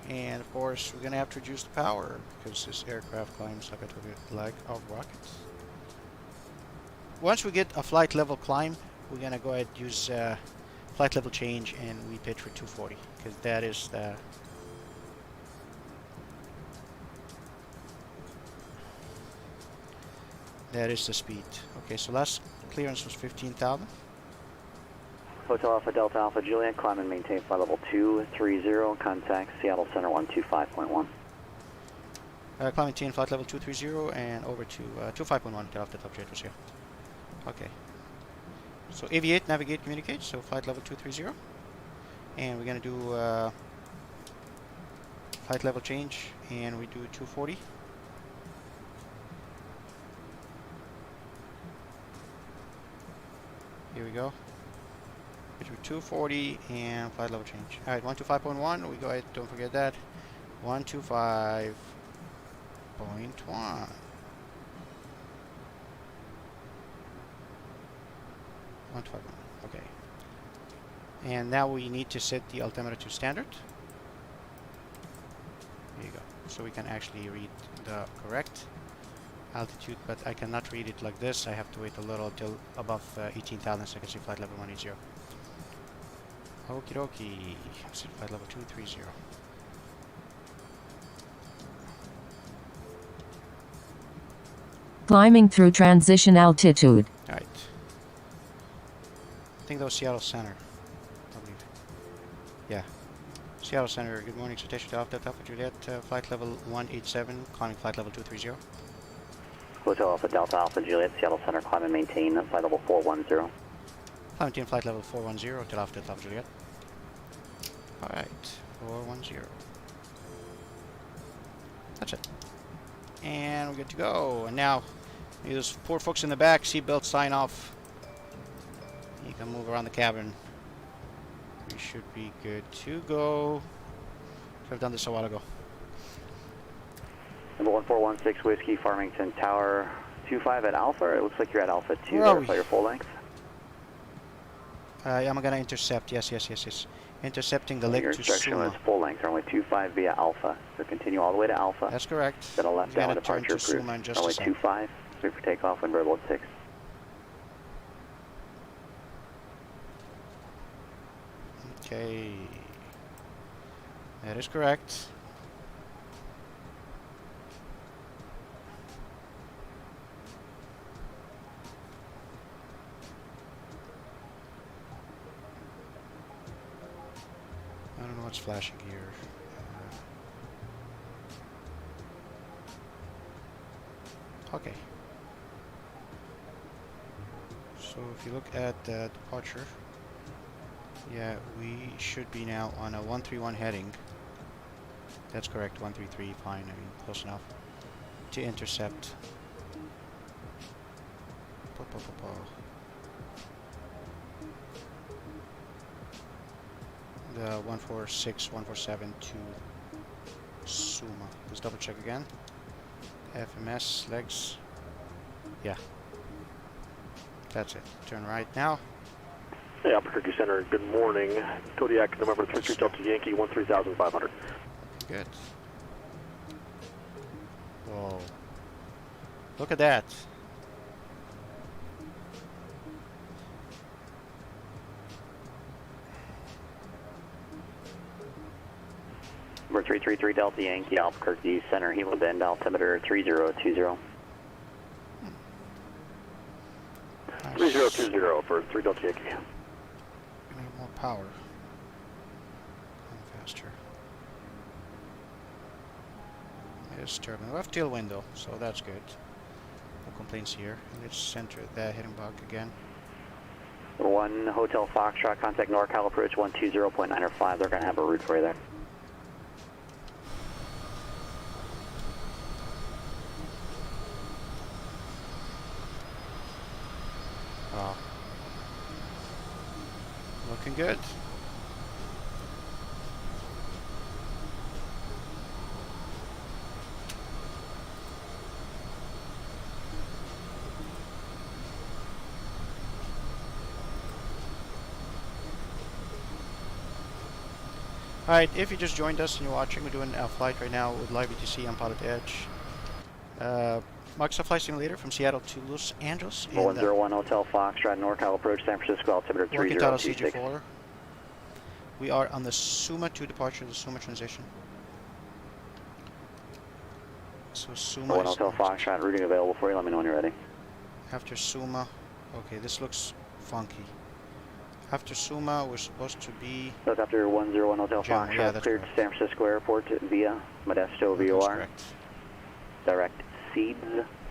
And of course, we're going to have to reduce the power because this aircraft climbs, like I told you, like a rocket. Once we get a flight level climb, we're going to go ahead and use flight level change and we pitch for 240 because that is the speed. Okay, so last clearance was 15,000. Hotel Alpha Delta Alpha Juliet, climb and maintain flight level 230, contact Seattle Center 125.1. Climb maintain flight level 230 and over to 25.1, get off the top jet was here. Okay. So aviate, navigate, communicate, so flight level 230. And we're going to do flight level change and we do 240. Here we go. between 240 and flight level change. Alright, 125.1, we go ahead, don't forget that. 125.1. 125.1, okay. And now we need to set the altimeter to standard. There you go. So we can actually read the correct altitude, but I cannot read it like this. I have to wait a little till above 18,000 so I can see flight level 180. Okie dokie. See flight level 230. Climbing through transition altitude. Alright. I think that was Seattle Center. I believe. Yeah. Seattle Center, good morning. Citation to Alpha Juliet, flight level 187, climbing flight level 230. Hotel Alpha Delta Alpha Juliet, Seattle Center, climb and maintain flight level 410. Maintain flight level 410 to Alpha Delta Alpha Juliet. Alright, 410. That's it. And we're good to go. And now, those poor folks in the back, seatbelt sign off. You can move around the cabin. We should be good to go. I've done this a while ago. Number 1416 Whiskey, Farmington Tower 25 at Alpha. It looks like you're at Alpha 2. Where are Verify we? your full length. I'm gonna intercept. Yes. Intercepting the leg Your to instruction was Suma. full length, runway 25 via Alpha. So continue all the way to Alpha. That's correct. Then a left We're down gonna turn departure to Suma in approved. just a Runway sec. 25, clear for takeoff, wind verbal 6. Okay. That is correct. I don't know what's flashing here. Okay. So if you look at the departure, yeah, we should be now on a 131 heading. That's correct, 133, fine, I mean, close enough. To intercept. The 146, 147 to Suma. Let's double check again. FMS, legs. Yeah. That's it. Turn right now. Hey, Albuquerque Center, good morning. Kodiak, November 33 Delta Yankee, 13,500. Good. Whoa. Look at that. Number 333 Delta Yankee, Albuquerque Center, Hilo Bend, altimeter 3020. 3020 for 3 Delta Yankee. Gonna have more power. Going faster. It is turbine. We have tailwind though, so that's good. No complaints here. Let's center the heading bug again. 1 Hotel Foxtrot, contact NorCal approach 120.905. They're going to have a route for you there. Wow. Looking good. Alright, if you just joined us and you're watching, we're doing a flight right now with live ATC on PilotEdge. Microsoft Flight Simulator from Seattle to Los Angeles. 101 Hotel Foxtrot, NorCal approach San Francisco, altimeter Working title 3026. CJ4. We are on the Suma 2 departure, the Suma transition. So Suma 1 is Hotel next. Foxtrot, routing available for you. Let me know when you're ready. After Suma, okay, this looks funky. After Suma, we're supposed to be... Helicopter 101 Hotel General, Foxtrot, yeah, that's cleared correct. to San Francisco Airport via Modesto That's VOR. correct. Direct Seeds,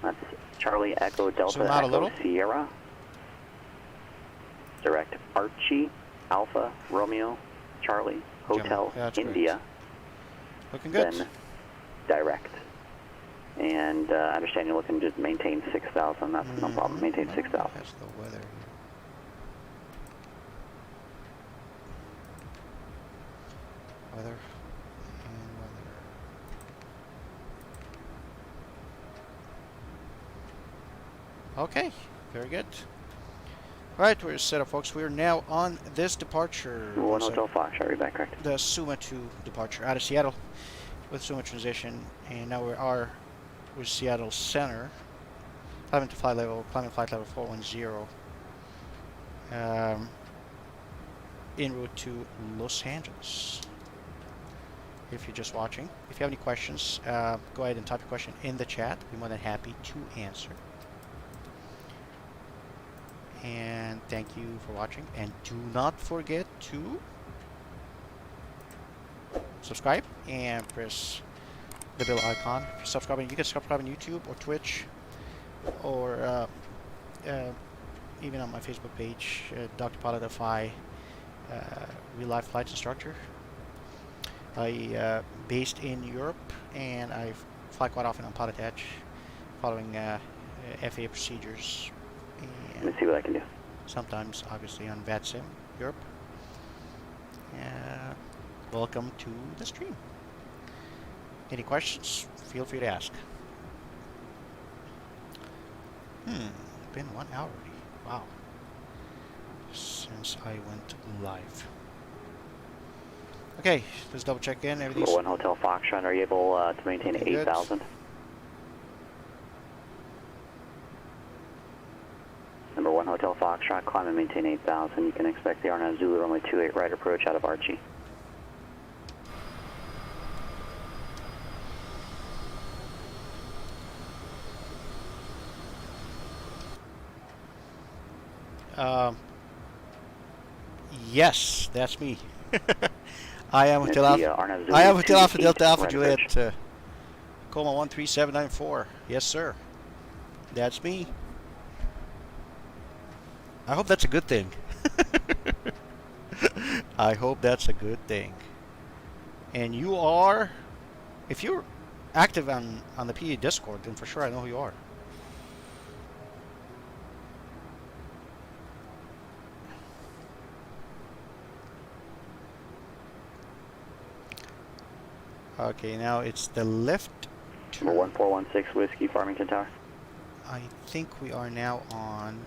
that's Charlie Echo Delta Zoom out a Echo little. Sierra. Direct Archie Alpha Romeo Charlie Hotel General, yeah, that's India. Looking good. Then direct. And I understand you're looking to maintain 6,000. That's no problem. Maintain 6,000. That's the weather here. weather and weather. Okay, very good. Right, we're set up, folks. We're now on this departure. 1 Hotel Fox, are you back correct? The Suma 2 departure out of Seattle with Suma transition, and now we are with Seattle Center. Climbing flight level 410. En route to Los Angeles. If you're just watching, if you have any questions, go ahead and type your question in the chat. I'll be more than happy to answer. And thank you for watching. And do not forget to subscribe and press the bell icon. If you're subscribing, you can subscribe on YouTube or Twitch or even on my Facebook page, Dr. PilotFI, real life flight instructor. I based in Europe, and I fly quite often on PilotEdge, following FAA procedures. Let me see what I can do. Sometimes, obviously, on VATSIM Europe. Welcome to the stream. Any questions? Feel free to ask. Been 1 hour already. Wow. Since I went live. Okay, let's double check in. Everything's 1 Hotel Foxtrot, are you able to maintain 8,000? Number 1 Hotel Foxtrot, climb and maintain 8,000. You can expect the R9 Zulu runway 28 right approach out of Archie. Yes, that's me. I am Hotel Alpha Delta Alpha Juliet, Coma 13794. Yes, sir. That's me. I hope that's a good thing. I hope that's a good thing. And you are, if you're active on the PE Discord, then for sure I know who you are. Okay, now it's the lift to... 1416 Whiskey, Farmington Tower. I think we are now on...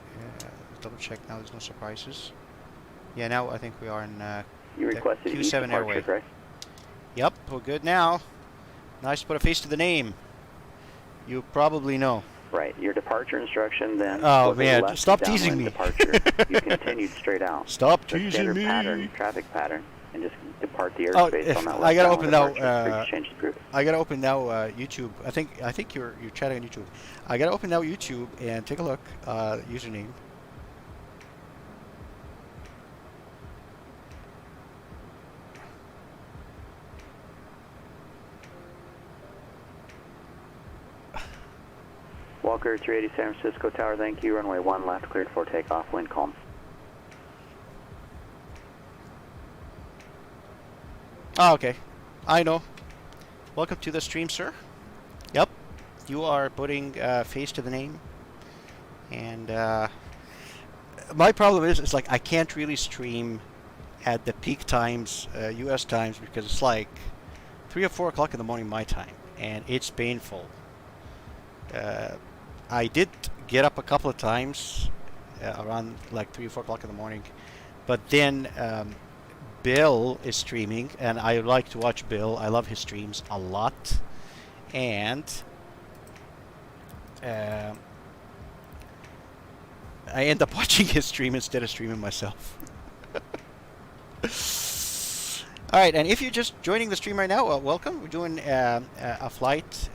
double check now, there's no surprises. Yeah, now I think we are in you requested Q7 airway. Right? Yep, we're good now. Nice to put a face to the name. You probably know. Right, your departure instruction then... Oh man, stop teasing me. Departure. You continued straight out. Stop teasing me. Traffic pattern, and just depart the airspace on that left. I gotta open now. I gotta open now YouTube. I think you're chatting on YouTube. I gotta open now YouTube and take a look. Username. Walker 380 San Francisco Tower, thank you. Runway 1 left, cleared for takeoff, wind calm. Oh, okay. I know. Welcome to the stream, sir. Yep. You are putting face to the name. And my problem is, it's like I can't really stream at the peak times, US times, because it's like 3 or 4 o'clock in the morning my time. And it's painful. I did get up a couple of times around like 3 or 4 o'clock in the morning, but then Bill is streaming, and I like to watch Bill. I love his streams a lot, and I end up watching his stream instead of streaming myself. All right, and if you're just joining the stream right now, welcome. We're doing a flight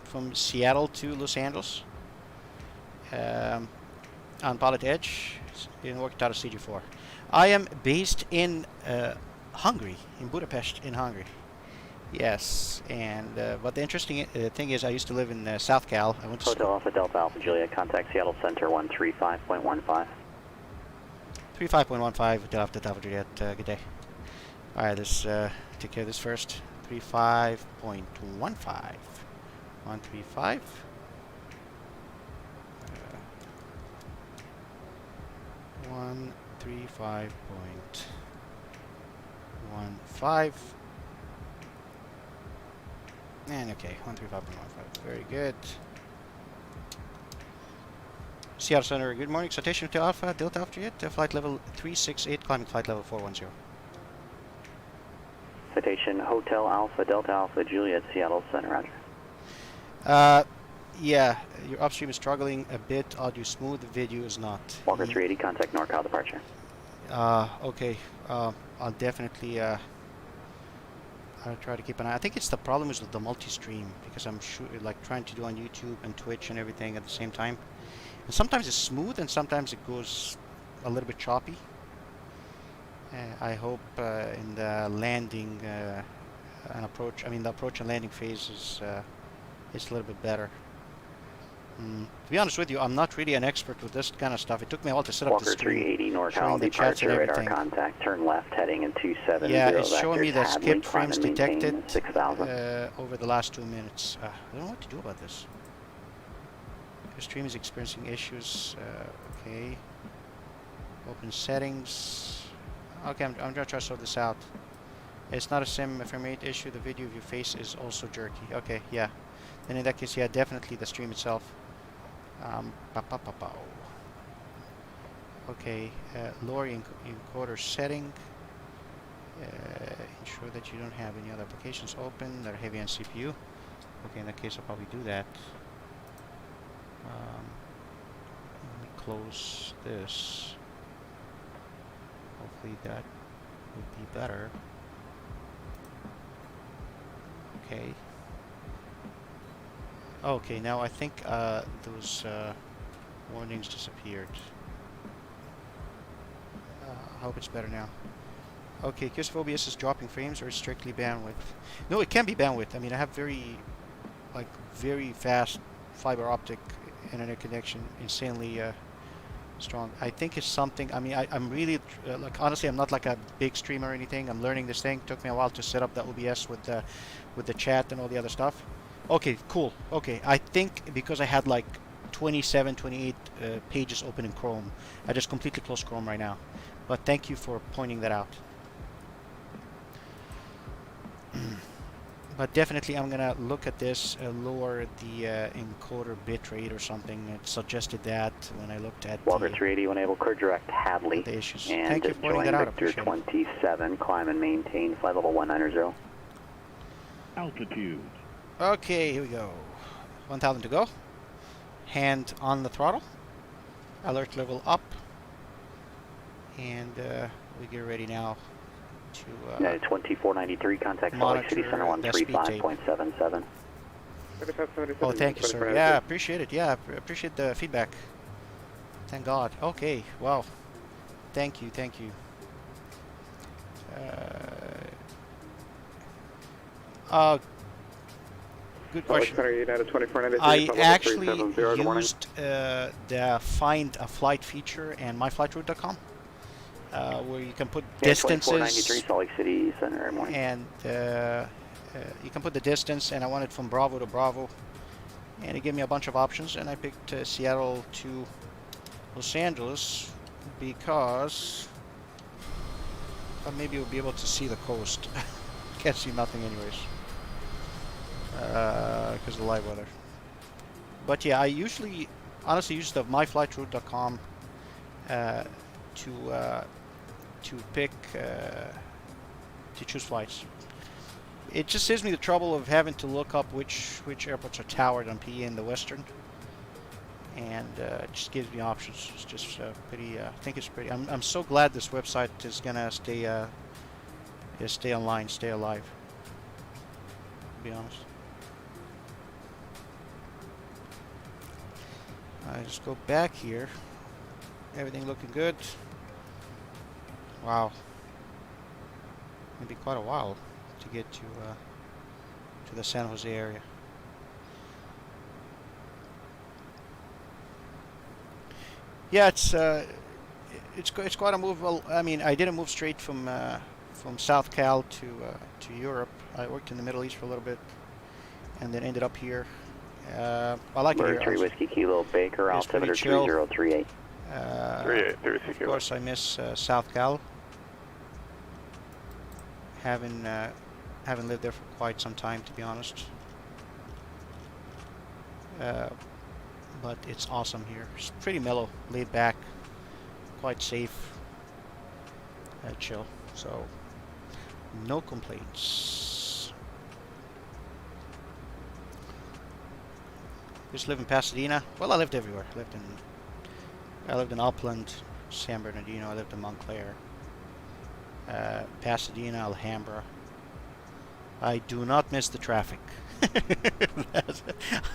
from Seattle to Los Angeles on PilotEdge in working out of CJ4. I am based in Hungary, in Budapest, in Hungary. Yes, and but the interesting thing is, I used to live in South Cal. I went to Hotel Alpha Delta Alpha Juliet, contact Seattle Center 135.15. 35.15, Hotel Alpha Delta Alpha Juliet. Good day. All right, let's take care of this first. 35.15. 135. 135.15. 135. And okay, 135.15. Very good. Seattle Center, good morning. Citation to Alpha, Delta Alpha Jet, flight level 368, climbing flight level 410. Citation Hotel Alpha Delta Alpha Juliet Seattle Center, roger. Yeah, your upstream is struggling a bit. Audio smooth, the video is not. Walker 380, contact NorCal departure. Okay. I'll definitely I'll try to keep an eye. I think it's the problem is with the multi-stream because I'm like trying to do on YouTube and Twitch and everything at the same time. And sometimes it's smooth and sometimes it goes a little bit choppy. I hope in the landing and approach, the approach and landing phase is a little bit better. To be honest with you, I'm not really an expert with this kind of stuff. It took me a while to set up the Walker screen. 380 showing NorCal the chats and departure, radar everything. contact, turn left heading in 270. Yeah, it's showing me the Hadley, skipped climb frames and maintain detected 6,000. over the last 2 minutes. I don't know what to do about this. The stream is experiencing issues. Okay. Open settings. Okay, I'm going to try to sort this out. It's not a sim frame rate issue. The video of your face is also jerky. Okay, yeah. Then in that case, yeah, definitely the stream itself. Okay, lower encoder setting. Ensure that you don't have any other applications open that are heavy on CPU. Okay, in that case, I'll probably do that. Let me close this. Hopefully that would be better. Okay. Okay, now I think those warnings disappeared. I hope it's better now. Okay, QSF OBS is dropping frames or strictly bandwidth? No, it can be bandwidth. I mean, I have very fast fiber optic internet connection, insanely strong. I think it's something. I mean, I'm really like honestly, I'm not like a big streamer or anything. I'm learning this thing. Took me a while to set up the OBS with the chat and all the other stuff. Okay, cool. Okay, I think because I had like 27, 28 pages open in Chrome, I just completely closed Chrome right now. But thank you for pointing that out. But definitely I'm gonna look at this, lower the encoder bitrate or something. It suggested that when I looked at Walker 380, when able, clear direct Hadley. The issues. And thank you for pointing that out. Victor 27, climb and maintain flight level 190. Altitude. Okay, here we go. 1,000 to go. Hand on the throttle. Alert level up. And we get ready now to 2493, contact Salt Lake City Center 135.77. Oh, thank you, sir. Yeah, appreciate it. Yeah, appreciate the feedback. Thank God. Okay, wow. Thank you, thank you. Good question. I actually used the Find a Flight feature and myflightroute.com, where you can put distances. Salt Lake City Center, morning. And you can put the distance, and I want it from Bravo to Bravo, and it gave me a bunch of options, and I picked Seattle to Los Angeles because maybe we'll be able to see the coast. Can't see nothing anyways. Because of the live weather. But yeah, I usually honestly use the myflightroute.com to pick to choose flights. It just saves me the trouble of having to look up which airports are towered on PE in the Western, and it just gives me options. It's just pretty. I think it's pretty. I'm so glad this website is gonna stay online, stay alive. To be honest. I just go back here. Everything looking good. Wow. It'll be quite a while to get to the San Jose area. Yeah, it's quite a move. Well, I mean, I didn't move straight from South Cal to Europe. I worked in the Middle East for a little bit, and then ended up here. I like it here. 3 Whiskey Kilo Baker, altimeter 3038. 38, of course, I miss South Cal. Haven't lived there for quite some time, to be honest. But it's awesome here. It's pretty mellow, laid back, quite safe, chill. So no complaints. Just live in Pasadena. Well, I lived everywhere. I lived in Upland, San Bernardino. I lived in Montclair, Pasadena, Alhambra. I do not miss the traffic.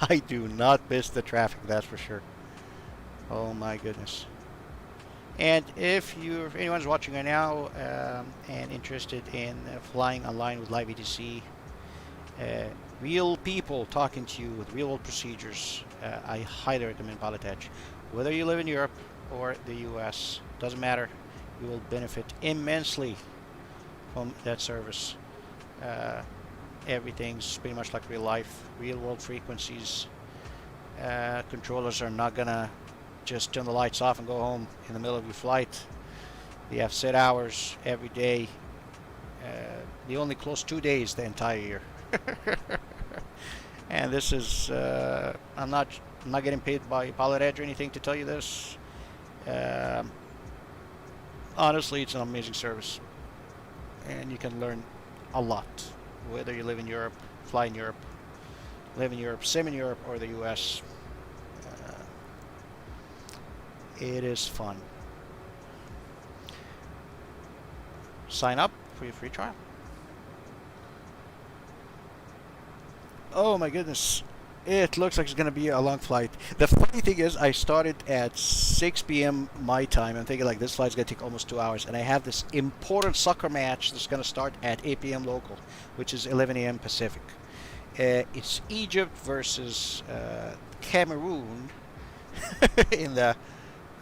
I do not miss the traffic, that's for sure. Oh my goodness. And if anyone's watching right now and interested in flying online with live ATC, real people talking to you with real world procedures, I highly recommend PilotEdge. Whether you live in Europe or the US, doesn't matter. You will benefit immensely from that service. Everything's pretty much like real life, real world frequencies. Controllers are not gonna just turn the lights off and go home in the middle of your flight. They have set hours every day. They only close 2 days the entire year. And this is I'm not getting paid by PilotEdge or anything to tell you this. Honestly, it's an amazing service, and you can learn a lot. Whether you live in Europe, fly in Europe, live in Europe, sim in Europe, or the US, it is fun. Sign up for your free trial. Oh my goodness, it looks like it's gonna be a long flight. The funny thing is, I started at 6 p.m. my time. I'm thinking like this flight's gonna take almost 2 hours, and I have this important soccer match that's gonna start at 8 p.m. local, which is 11 a.m. Pacific. It's Egypt versus Cameroon in the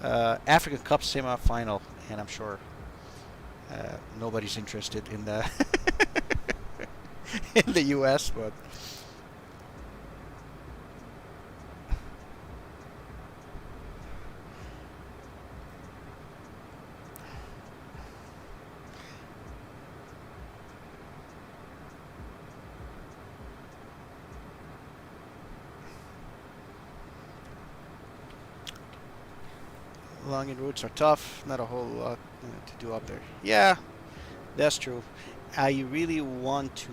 African Cup semi-final, and I'm sure nobody's interested in the in the U.S., but. Long-in routes are tough, not a whole lot to do up there. Yeah, that's true. I really want to,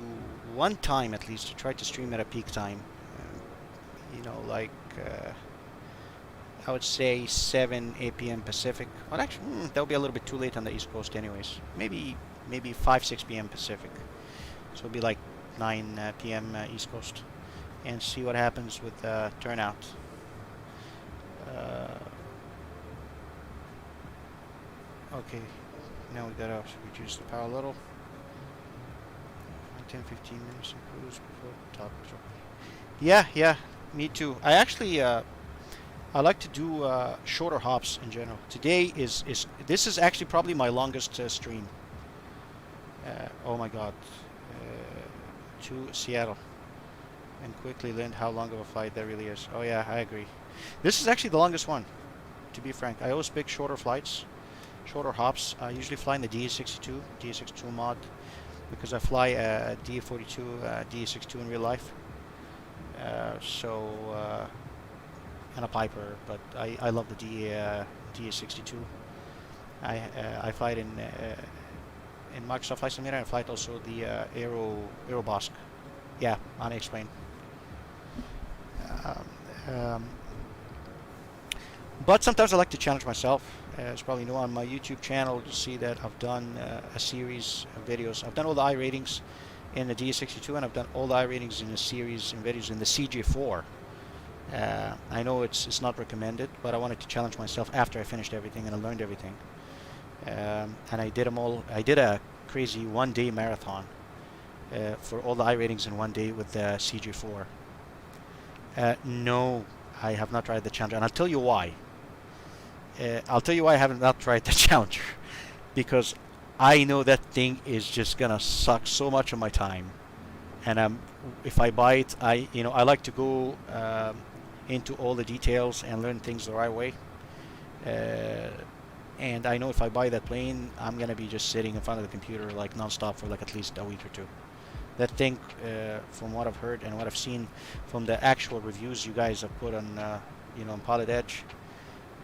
one time at least, to try to stream at a peak time. You know, like, I would say 7, 8 p.m. Pacific. Well, actually, that would be a little bit too late on the East Coast anyways. Maybe 5, 6 p.m. Pacific. So it'd be like 9 p.m. East Coast. And see what happens with turnout. Okay, now we gotta reduce the power a little. 10-15 minutes in cruise before top. Yeah, me too. I actually I like to do shorter hops in general. Today this is actually probably my longest stream. Oh my God, to Seattle, and quickly learned how long of a flight that really is. Oh yeah, I agree. This is actually the longest one, to be frank. I always pick shorter flights. Shorter hops. I usually fly in the DA62 mod, because I fly a DA42, DA62 in real life. And a Piper, but I love the DA62. I fly it in Microsoft Flight Simulator, and I fly it also the Aerobosk. Yeah, unexplained. But sometimes I like to challenge myself. As probably know, on my YouTube channel, you'll see that I've done a series of videos. I've done all the I ratings in the DA62, and I've done all the I ratings in a series of videos in the CJ4. I know it's not recommended, but I wanted to challenge myself after I finished everything and I learned everything. And I did them all. I did a crazy one-day marathon for all the I ratings in one day with the CJ4. No, I have not tried the Challenger, and I'll tell you why. I'll tell you why I have not tried the Challenger, because I know that thing is just gonna suck so much of my time, and if I buy it, I like to go into all the details and learn things the right way, And I know if I buy that plane, I'm gonna be just sitting in front of the computer like non-stop for like at least a week or two. That thing, from what I've heard and what I've seen from the actual reviews you guys have put on, you know, on PilotEdge,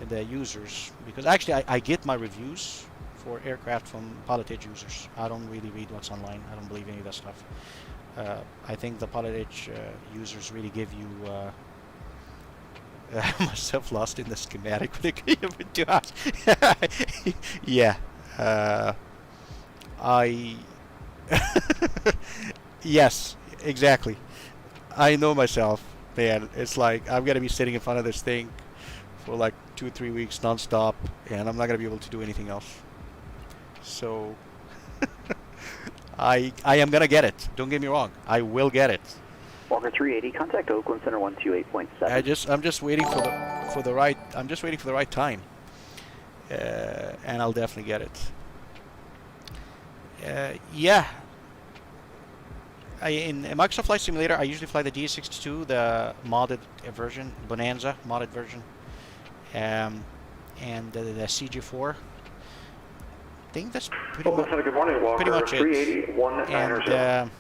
the users, because actually I get my reviews for aircraft from PilotEdge users. I don't really read what's online. I don't believe any of that stuff. I think the PilotEdge users really give you. Myself lost in the schematic when it came to us. Yeah, I. Yes, exactly. I know myself, man. It's like I'm gonna be sitting in front of this thing for like 2 or 3 weeks non-stop, and I'm not gonna be able to do anything else. So I am gonna get it. Don't get me wrong. I will get it. Walker 380, contact Oakland Center 128.7. I'm just waiting for the right time, and I'll definitely get it. Yeah. In Microsoft Flight Simulator, I usually fly the DS62, the modded version, Bonanza modded version, and the CJ4. I think that's pretty much good morning, Walker. pretty much it. 380, And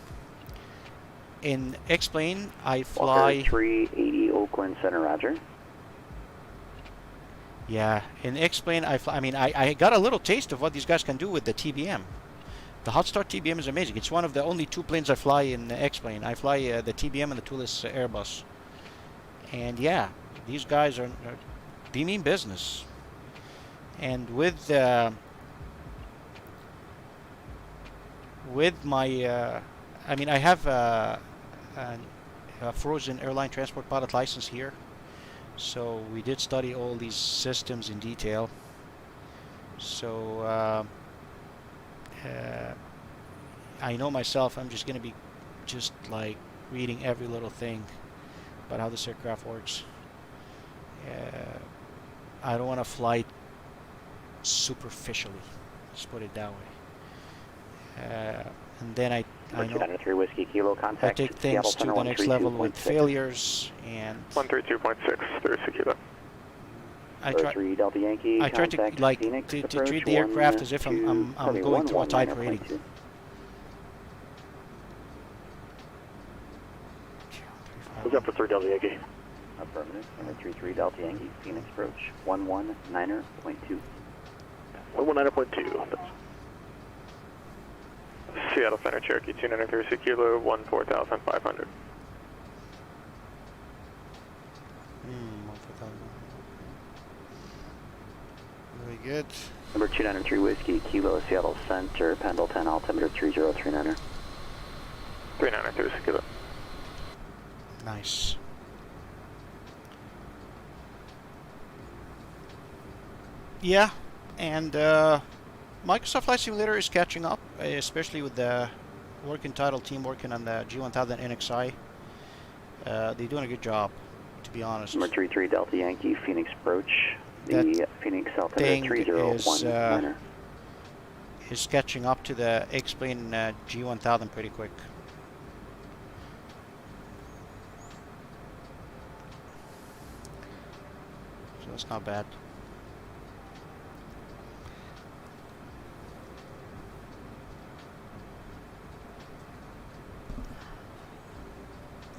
in X-Plane, I fly. Walker 380, Oakland Center, Roger. Yeah, in X-Plane, I fly. I mean, I got a little taste of what these guys can do with the TBM. The Hot Start TBM is amazing. It's one of the only 2 planes I fly in X-Plane. I fly the TBM and the toolless Airbus. And yeah, these guys they mean business. And with my, I mean, I have a frozen airline transport pilot license here. So we did study all these systems in detail. So I know myself, I'm just going to be just like reading every little thing about how this aircraft works. I don't want to fly superficially, let's put it that way. And then I know 3 Whiskey Kilo, I contact take things to the next level with failures, and 132.6, 30 kilo. I try 3 Delta Yankee, to like to treat the aircraft as if I'm going through a type rating. Look up for 3 Delta Yankee. Affirmative. Number 33 Delta Yankee, Phoenix approach 119.2. 119.2. Seattle Center, Cherokee 293 kilo, 14,500. Very good. Number 293 Whiskey Kilo, Seattle Center, Pendleton, altimeter 3039er. 393 kilo. Nice. Yeah, and Microsoft Flight Simulator is catching up, especially with the working title team working on the G1000 NXI. They're doing a good job, to be honest. Number 33 Delta Yankee, Phoenix approach. That The Phoenix altimeter 3019er. Is catching up to the X-Plane G1000 pretty quick. So that's not bad.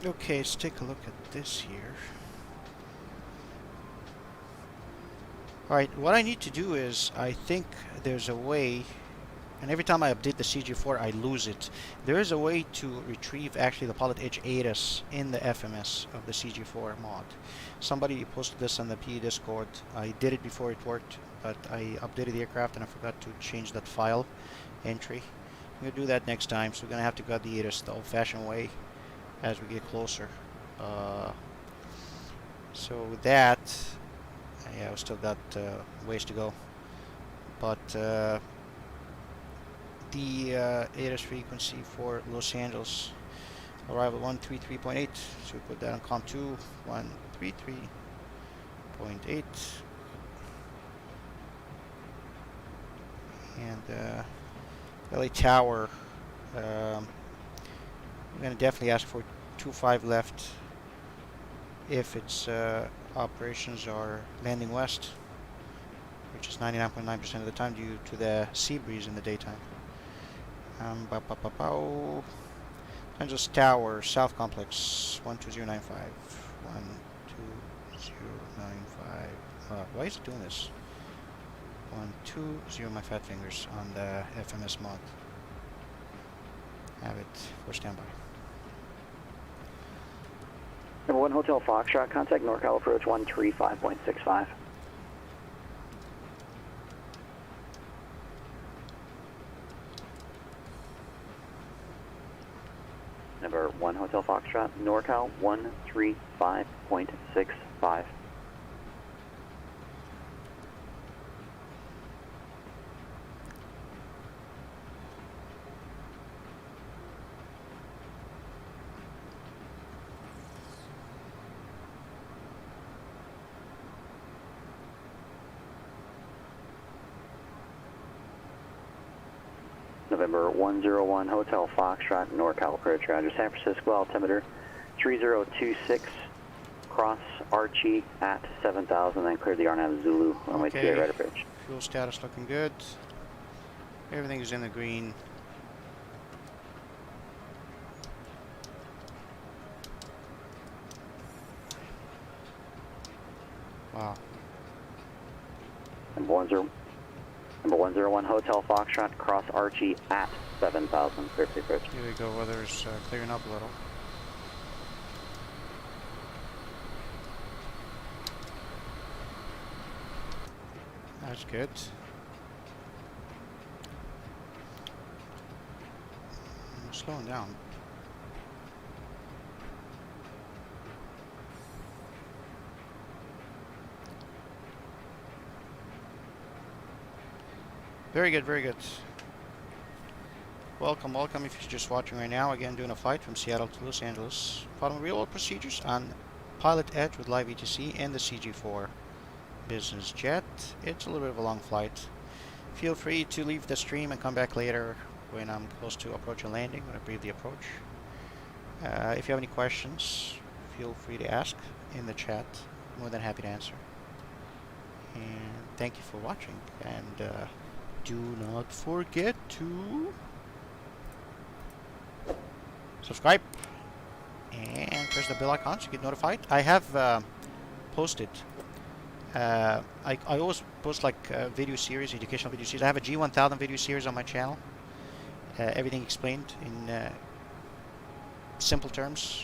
Okay, let's take a look at this here. Alright, what I need to do is, I think there's a way, and every time I update the CJ4 I lose it. There is a way to retrieve actually the PilotEdge ATC in the FMS of the CJ4 mod. Somebody posted this on the PE Discord. I did it before it worked, but I updated the aircraft and I forgot to change that file entry. I'm going to do that next time, so we're going to have to get the ATC the old-fashioned way as we get closer. So with that, yeah, we still got ways to go, but the ATC frequency for Los Angeles arrival 133.8, so we put that on COM 2, 133.8, and LA Tower, I'm going to definitely ask for 25 left if its operations are landing west. which is 99.9% of the time due to the sea breeze in the daytime. Angeles Tower, South Complex, 12095. 12095. Why is it doing this? 120, my fat fingers on the FMS mod. Have it for standby. Number 1 Hotel Foxtrot, contact NorCal approach 135.65. Number 1 Hotel Foxtrot, NorCal 135.65. November 101 Hotel Foxtrot, NorCal approach, Roger. San Francisco altimeter 3026, cross Archie at 7,000, then clear the RNAV Zulu, runway 28 right approach. Fuel status looking good. Everything is in the green. Wow. Number 101 Hotel Foxtrot, cross Archie at 7,000, clear for the approach. Here we go, weather's clearing up a little. That's good. I'm slowing down. Very good, very good. Welcome, welcome if you're just watching right now. Again, doing a flight from Seattle to Los Angeles. Following real-world procedures on PilotEdge with live ATC and the CJ4 business jet. It's a little bit of a long flight. Feel free to leave the stream and come back later when I'm close to approach and landing, when I brief the approach. If you have any questions, feel free to ask in the chat. More than happy to answer. And thank you for watching. And do not forget to subscribe and press the bell icon so you get notified. I have posted I always post like video series, educational video series. I have a G1000 video series on my channel. Everything explained in simple terms.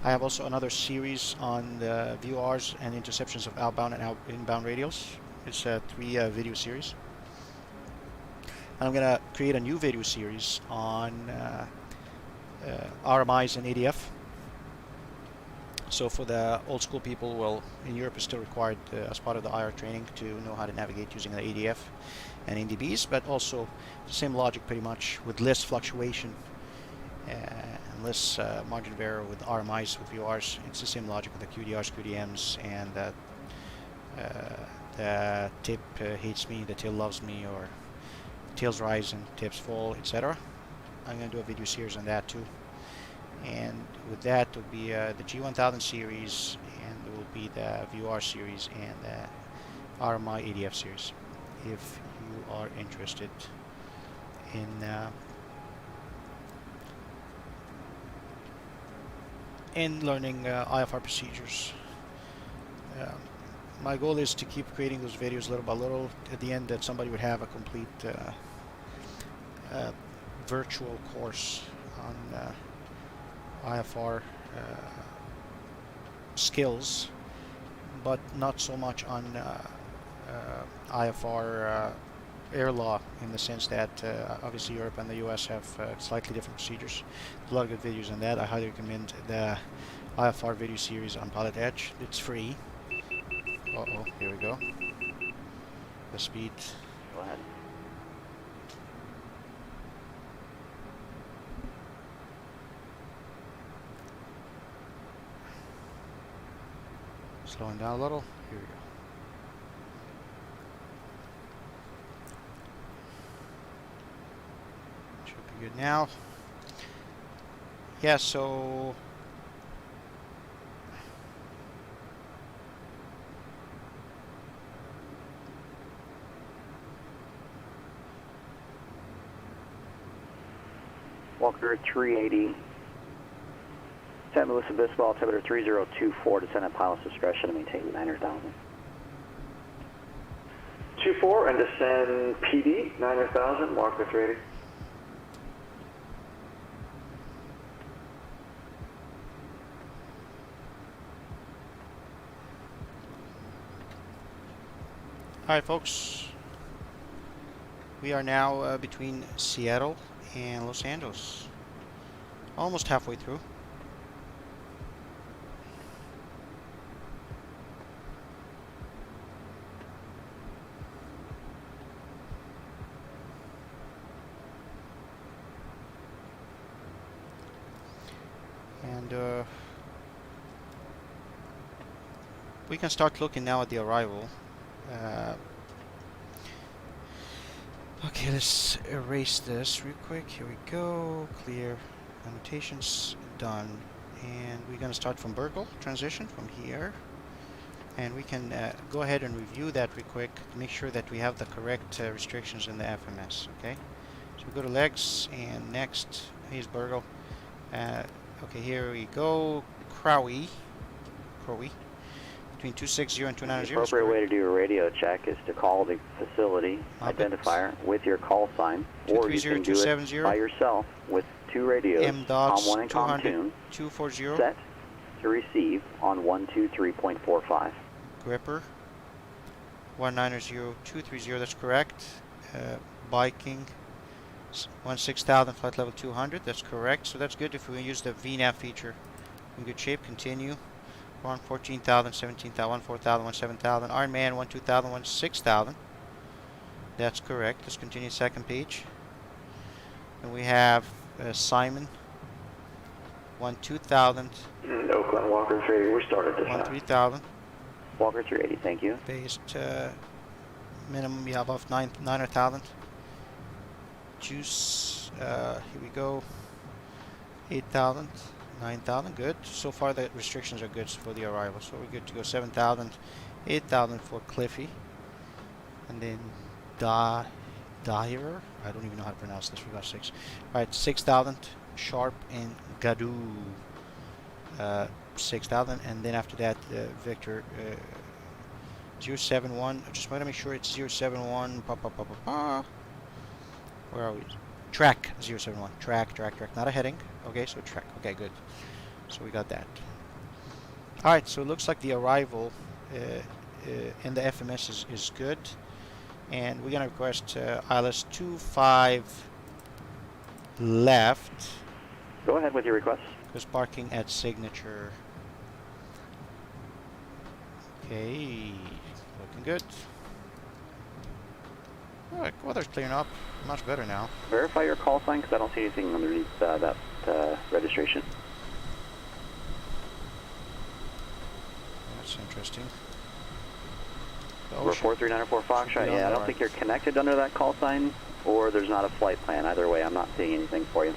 I have also another series on the VORs and interceptions of outbound and inbound radios. It's a 3 video series. I'm gonna create a new video series on RMIs and ADF. So for the old school people, well, in Europe it's still required as part of the IR training to know how to navigate using the ADF and NDBs, but also the same logic pretty much with less fluctuation and less margin of error with RMIs, with VORs. It's the same logic with the QDRs, QDMs, and the tip hates me, the tail loves me, or tails rise and tips fall, etc. I'm going to do a video series on that too. And with that will be the G1000 series, and there will be the VOR series and the RMI ADF series. If you are interested in learning IFR procedures. My goal is to keep creating those videos little by little. At the end, that somebody would have a complete virtual course on IFR skills, but not so much on IFR air law, in the sense that obviously Europe and the US have slightly different procedures. There's a lot of good videos on that. I highly recommend the IFR video series on PilotEdge. It's free. Uh-oh, here we go. The speed. Go ahead. Slowing down a little. Here we go. Should be good now. Yeah, so Walker 380. San Luis Obispo, altimeter 3024, descend at pilot's discretion to maintain 900,000. 24 and descend PD, 900,000, Walker 380. Alright folks, we are now between Seattle and Los Angeles, almost halfway through. And we can start looking now at the arrival. Okay, let's erase this real quick. Here we go. Clear. Annotations done. And we're going to start from Burgle transition from here. And we can go ahead and review that real quick to make sure that we have the correct restrictions in the FMS. Okay. So we go to legs and next. Here's Burgle. Okay, here we go. Crowy. Between 260 and 290. The appropriate way to do a radio check is to call the facility identifier with your call sign, or you can do it by yourself with two radios, COM1 and COM2, 240 set to receive on 123.45. Gripper 190-230, that's correct. Biking 16,000, flight level 200, that's correct. So that's good if we use the VNAV feature. In good shape, continue. 14,000, 17,000, 4,000, 7,000. Ironman 2,000, 6,000. That's correct. Let's continue second page. And we have Simon 2,000. Oakland Walker 380. We started this 3,000. Walker 380. Thank you. Based minimum, yeah, above 900,000. Juice. Here we go. 8,000. 9,000, good. So far the restrictions are good for the arrival, so we're good to go. 7,000, 8,000 for Cliffy, and then Dyer, I don't even know how to pronounce this. We got 6. Right, 6,000 Sharp and Gadu, 6,000, and then after that Victor 071. I just want to make sure it's 071. Where are we? Track 071. Track, not a heading. Okay, so track. Okay, good. So we got that. Alright, so it looks like the arrival in the FMS is good. And we're going to request ILS 25 left. Go ahead with your request. Because parking at signature. Okay, looking good. Alright, weather's clearing up. Much better now. Verify your call sign because I don't see anything underneath that registration. That's interesting. We're 43904 Foxtrot. Yeah, I don't think you're connected under that call sign, or there's not a flight plan. Either way, I'm not seeing anything for you.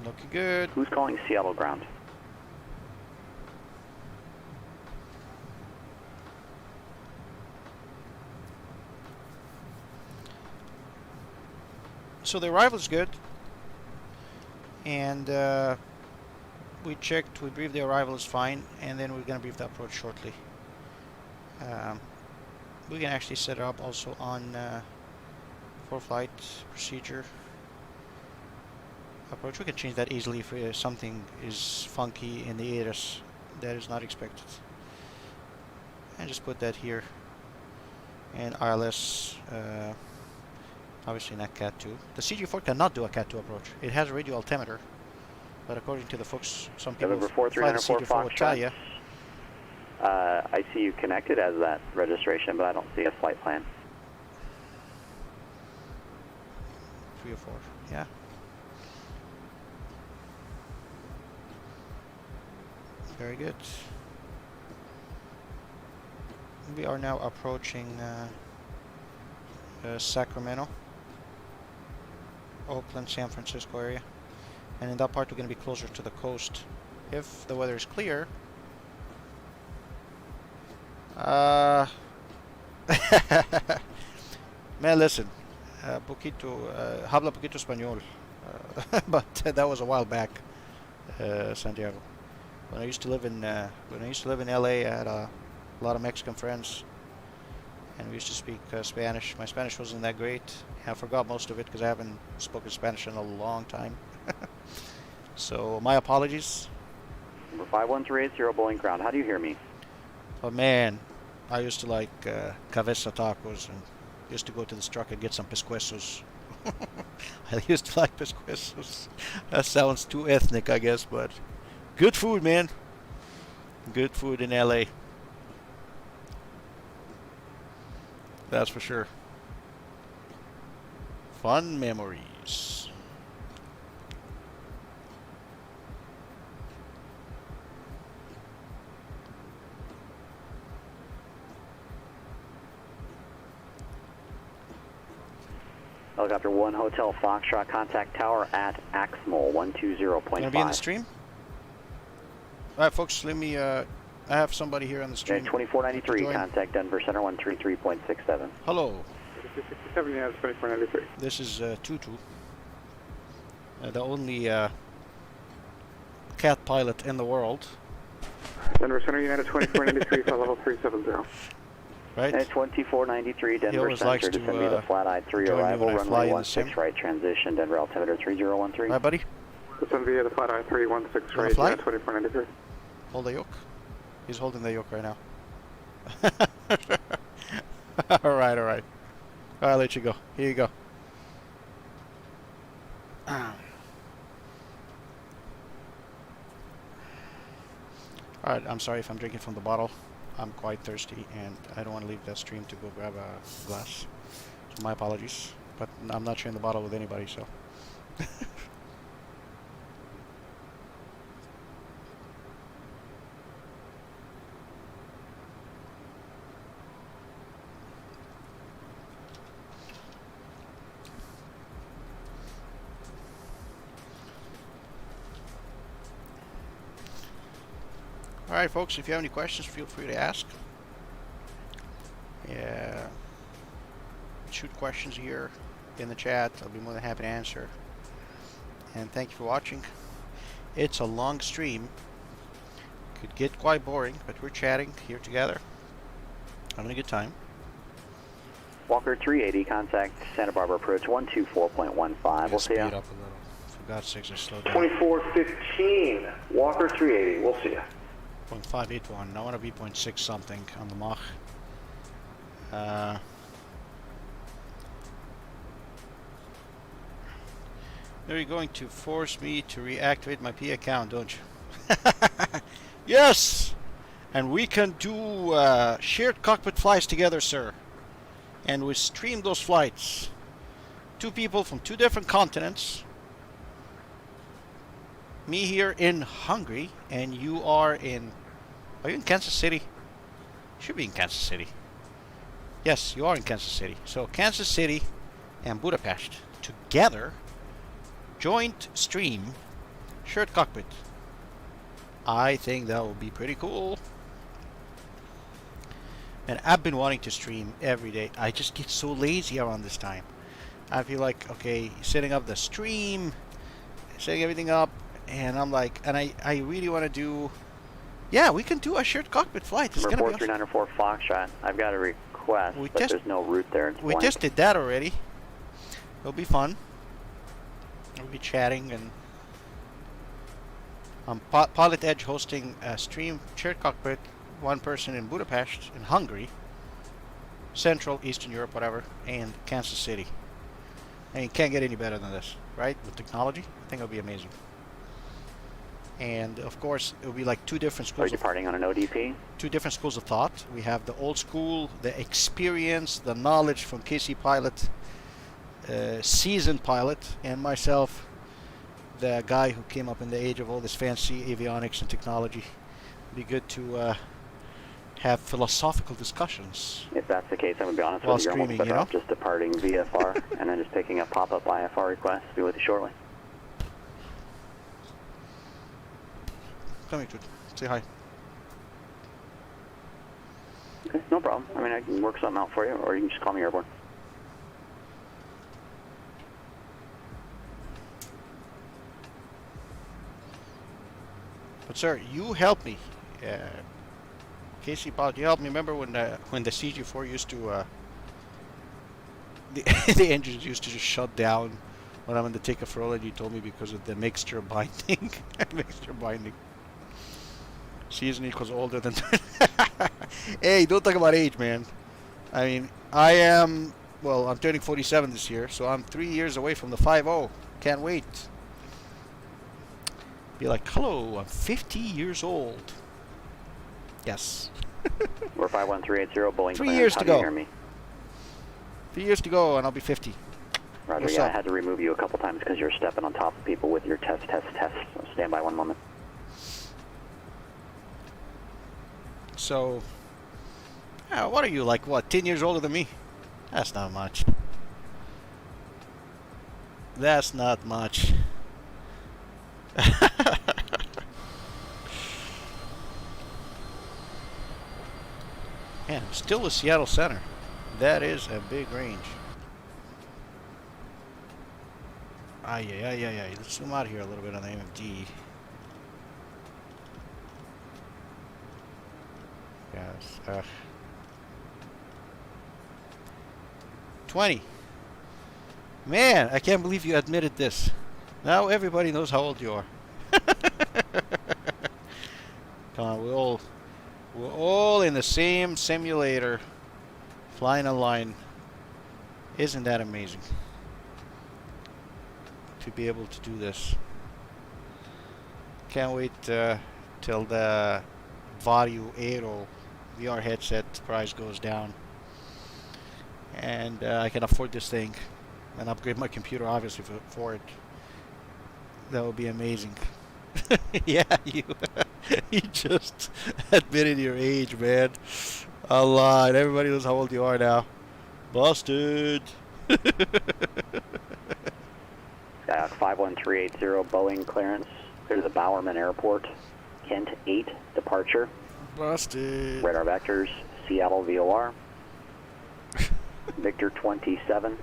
Looking good. Who's calling Seattle ground? So the arrival is good, and we checked, we briefed the arrival is fine, and then we're going to brief the approach shortly. We can actually set it up also on for flight procedure approach. We can change that easily if something is funky in the ATC that is not expected. And just put that here. And ILS, obviously not Cat 2. The CJ4 cannot do a Cat 2 approach. It has a radio altimeter, but according to the folks, some people fly the CJ4 will tell you. I see you connected as that registration, but I don't see a flight plan. 3 or 4, yeah. Very good. We are now approaching Sacramento, Oakland, San Francisco area, and in that part we're going to be closer to the coast. If the weather is clear, Man, listen, habla poquito español, but that was a while back, Santiago. When I used to live in LA, I had a lot of Mexican friends, and we used to speak Spanish. My Spanish wasn't that great. I forgot most of it because I haven't spoken Spanish in a long time. So my apologies. Number 51380 Bowling Ground. How do you hear me? But man, I used to like cabeza tacos and used to go to the truck and get some pescuezos. I used to like pescuezos. That sounds too ethnic, I guess, but good food, man. Good food in LA. That's for sure. Fun memories. Helicopter 1 Hotel Foxtrot, contact tower at Axmol 120.5. Gonna be in the stream? Alright folks, let me I have somebody here on the stream. 2493, contact Denver Center 133.67. Hello. 67, yeah, 2493. This is Tutu. The only cat pilot in the world. Denver Center United 2493 for level 370. Right? 2493, Denver Center, descend me the flat-eyed 3 arrival, runway 16 right, transition, Denver altimeter 3013. Hi, buddy. Descend via the flat-eyed 316 right, 2493. Hold the yoke. He's holding the yoke right now. Alright, alright. I'll let you go. Here you go. Alright, I'm sorry if I'm drinking from the bottle. I'm quite thirsty and I don't want to leave the stream to go grab a glass. So my apologies. But I'm not sharing the bottle with anybody, so. Alright folks, if you have any questions, feel free to ask. Yeah, shoot questions here in the chat. I'll be more than happy to answer. And thank you for watching. It's a long stream. Could get quite boring, but we're chatting here together. Having a good time. Walker 380, contact Santa Barbara approach 124.15. We'll see you. Speed up a little. For God's sakes, just slow down. 2415, Walker 380, we'll see you. 0.581. I want to be 0.6 something on the Mach. You're going to force me to reactivate my P account, don't you? Yes! And we can do shared cockpit flights together, sir. And we stream those flights. 2 people from 2 different continents. Me here in Hungary, and you are in... Are you in Kansas City? You should be in Kansas City. Yes, you are in Kansas City. So Kansas City and Budapest together, joint stream, shared cockpit. I think that would be pretty cool. And I've been wanting to stream every day. I just get so lazy around this time. I feel like, okay, setting up the stream, setting everything up, and I'm like, and I really want to do, yeah, we can do a shared cockpit flight. It's Number gonna be awesome. 4394 Foxtrot. I've got a request, but there's no route there. It's we blank. just did that already. It'll be fun. We'll be chatting and PilotEdge hosting a stream shared cockpit, 1 person in Budapest, in Hungary, Central, Eastern Europe, whatever, and Kansas City. And you can't get any better than this, right? With technology, I think it'll be amazing. And of course, it'll be like 2 different schools. Are you departing on an ODP? 2 different schools of thought. We have the old school, the experience, the knowledge from KC Pilot, seasoned pilot, and myself, the guy who came up in the age of all this fancy avionics and technology. It'd be good to have philosophical discussions. If that's the case, I'm going to be honest while with you. You're almost streaming, better off just departing VFR and then just picking up pop-up IFR requests. Be with you shortly. Come here, dude. Say hi. Okay, no problem. I mean, I can work something out for you, or you can just call me airborne. But sir, you helped me. KC Pilot, you helped me. Remember when the CJ4 used to the engines used to just shut down when I'm in the takeoff roll, and you told me because of the mixture binding. Mixture binding. Season equals older than. Hey, don't talk about age, man. I mean, I am. Well, I'm turning 47 this year, so I'm 3 years away from the 50. Can't wait. Be like, hello, I'm 50 years old. Yes. We're 51380, Boeing 3 clearance. years How to do you go. hear me? 3 years to go, and I'll be 50. Roger, What's yeah, up? I had to remove you a couple times because you're stepping on top of people with your test. So stand by one moment. So, what are you, like, what, 10 years older than me? That's not much. That's not much. Man, still the Seattle Center. That is a big range. Yeah. Let's zoom out here a little bit on the MFD. Yes. 20. Man, I can't believe you admitted this. Now everybody knows how old you are. Come on, we're all in the same simulator, flying a line. Isn't that amazing? To be able to do this. Can't wait till the Vario Aero VR headset price goes down, and I can afford this thing and upgrade my computer, obviously, for it. That would be amazing. Yeah, you just admitted your age, man. I lied. Everybody knows how old you are now. Busted. Skyhawk 51380, Boeing clearance. Clear the Bowerman Airport. Kent 8, departure. Busted. Radar vectors, Seattle VOR. Victor 27.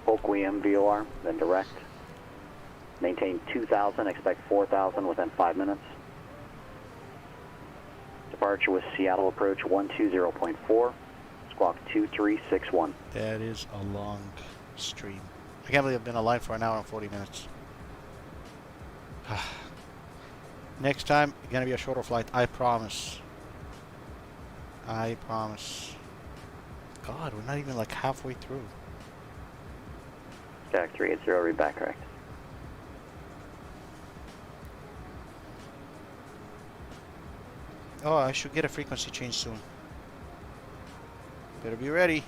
Oakwiem VOR, then direct. Maintain 2,000, expect 4,000 within 5 minutes. Departure with Seattle approach 120.4, squawk 2361. That is a long stream. I can't believe I've been alive for an hour and 40 minutes. Next time, it's gonna be a shorter flight, I promise. I promise. God, we're not even like halfway through. Skyhawk 380, read back correct. Oh, I should get a frequency change soon. Better be ready.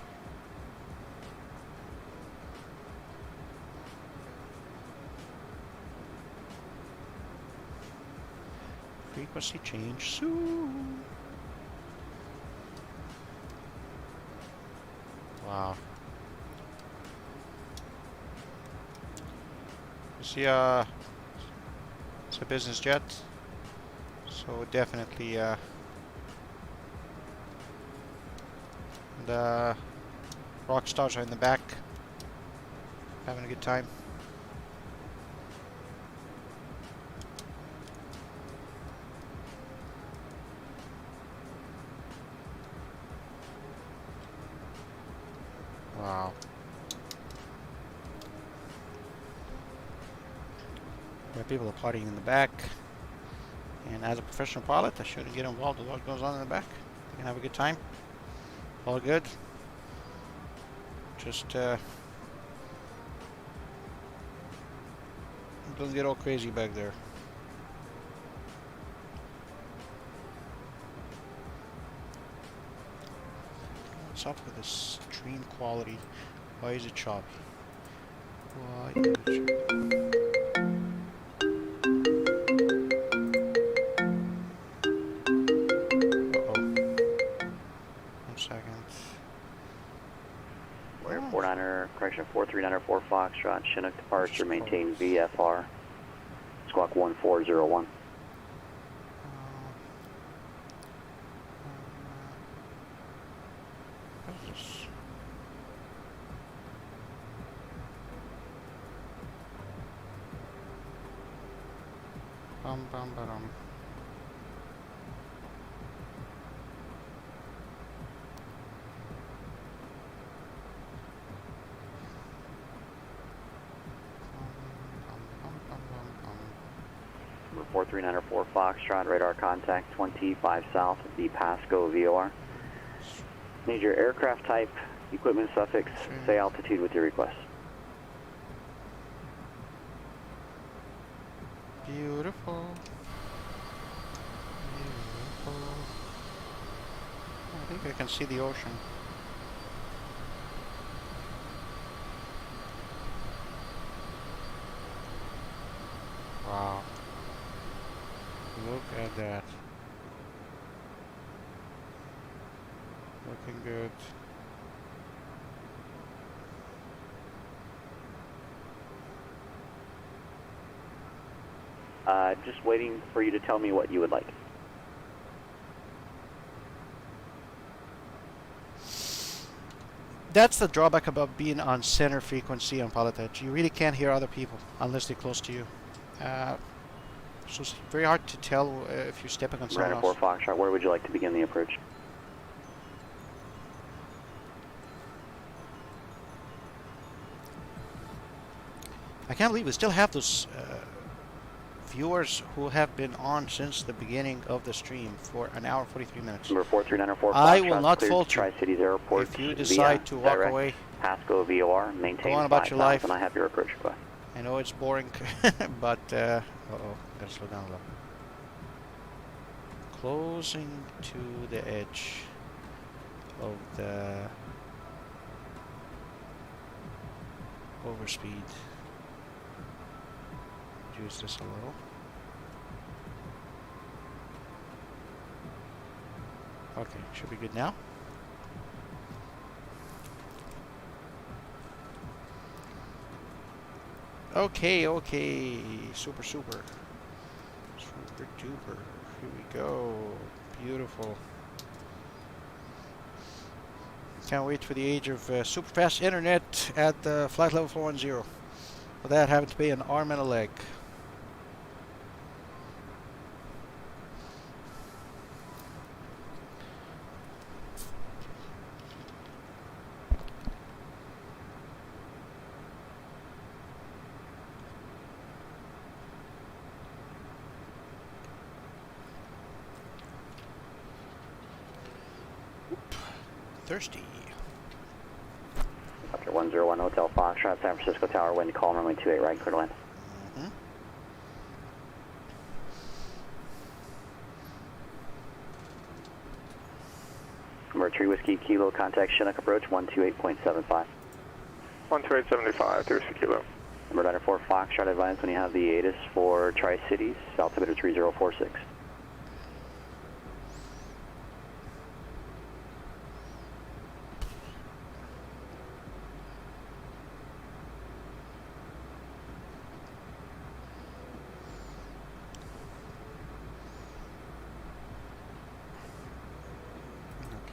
Frequency change soon. Wow. You see, it's a business jet. So definitely the rock stars are in the back, having a good time. Wow. There are people are partying in the back. And as a professional pilot, I shouldn't get involved with what goes on in the back. You can have a good time. All good. Just don't get all crazy back there. What's up with this stream quality? Why is it choppy? Why is it choppy? Correction, 4394 Foxtrot, Chinook departure, maintain VFR, squawk 1401. Bum, bum, ba-dum. Number 43904 Foxtrot, radar contact 25 south, the Pasco VOR. Need your aircraft type, equipment suffix, say altitude with your request. Beautiful. Beautiful. I think I can see the ocean. Wow. Look at that. Looking good. Just waiting for you to tell me what you would like. That's the drawback about being on center frequency on PilotEdge. You really can't hear other people unless they're close to you. So it's very hard to tell if you're stepping on someone else. 4 Foxtrot, where would you like to begin the approach? I can't believe we still have those viewers who have been on since the beginning of the stream for an hour and 43 minutes. Number 43904 Foxtrot, I will not fault you Tri-Cities Airport. if you decide to walk away. Pasco VOR, maintain go on about your life. And I have your approach request. I know it's boring, but uh-oh, gotta slow down a little. Closing to the edge of the overspeed. Reduce this a little. Okay, should be good now. Okay, okay, super duper. Here we go. Beautiful. Can't wait for the age of super fast internet at flight level 410. Without having to pay an arm and a leg. Thirsty. After 101 Hotel Foxtrot, San Francisco Tower, wind call runway 28 right, clear to land. Number 3 Whiskey Kilo, contact Chinook approach 128.75. 128.75, 3 Whiskey Kilo. Number 94 Foxtrot, advise when you have the ATIS for Tri-Cities, altimeter 3046.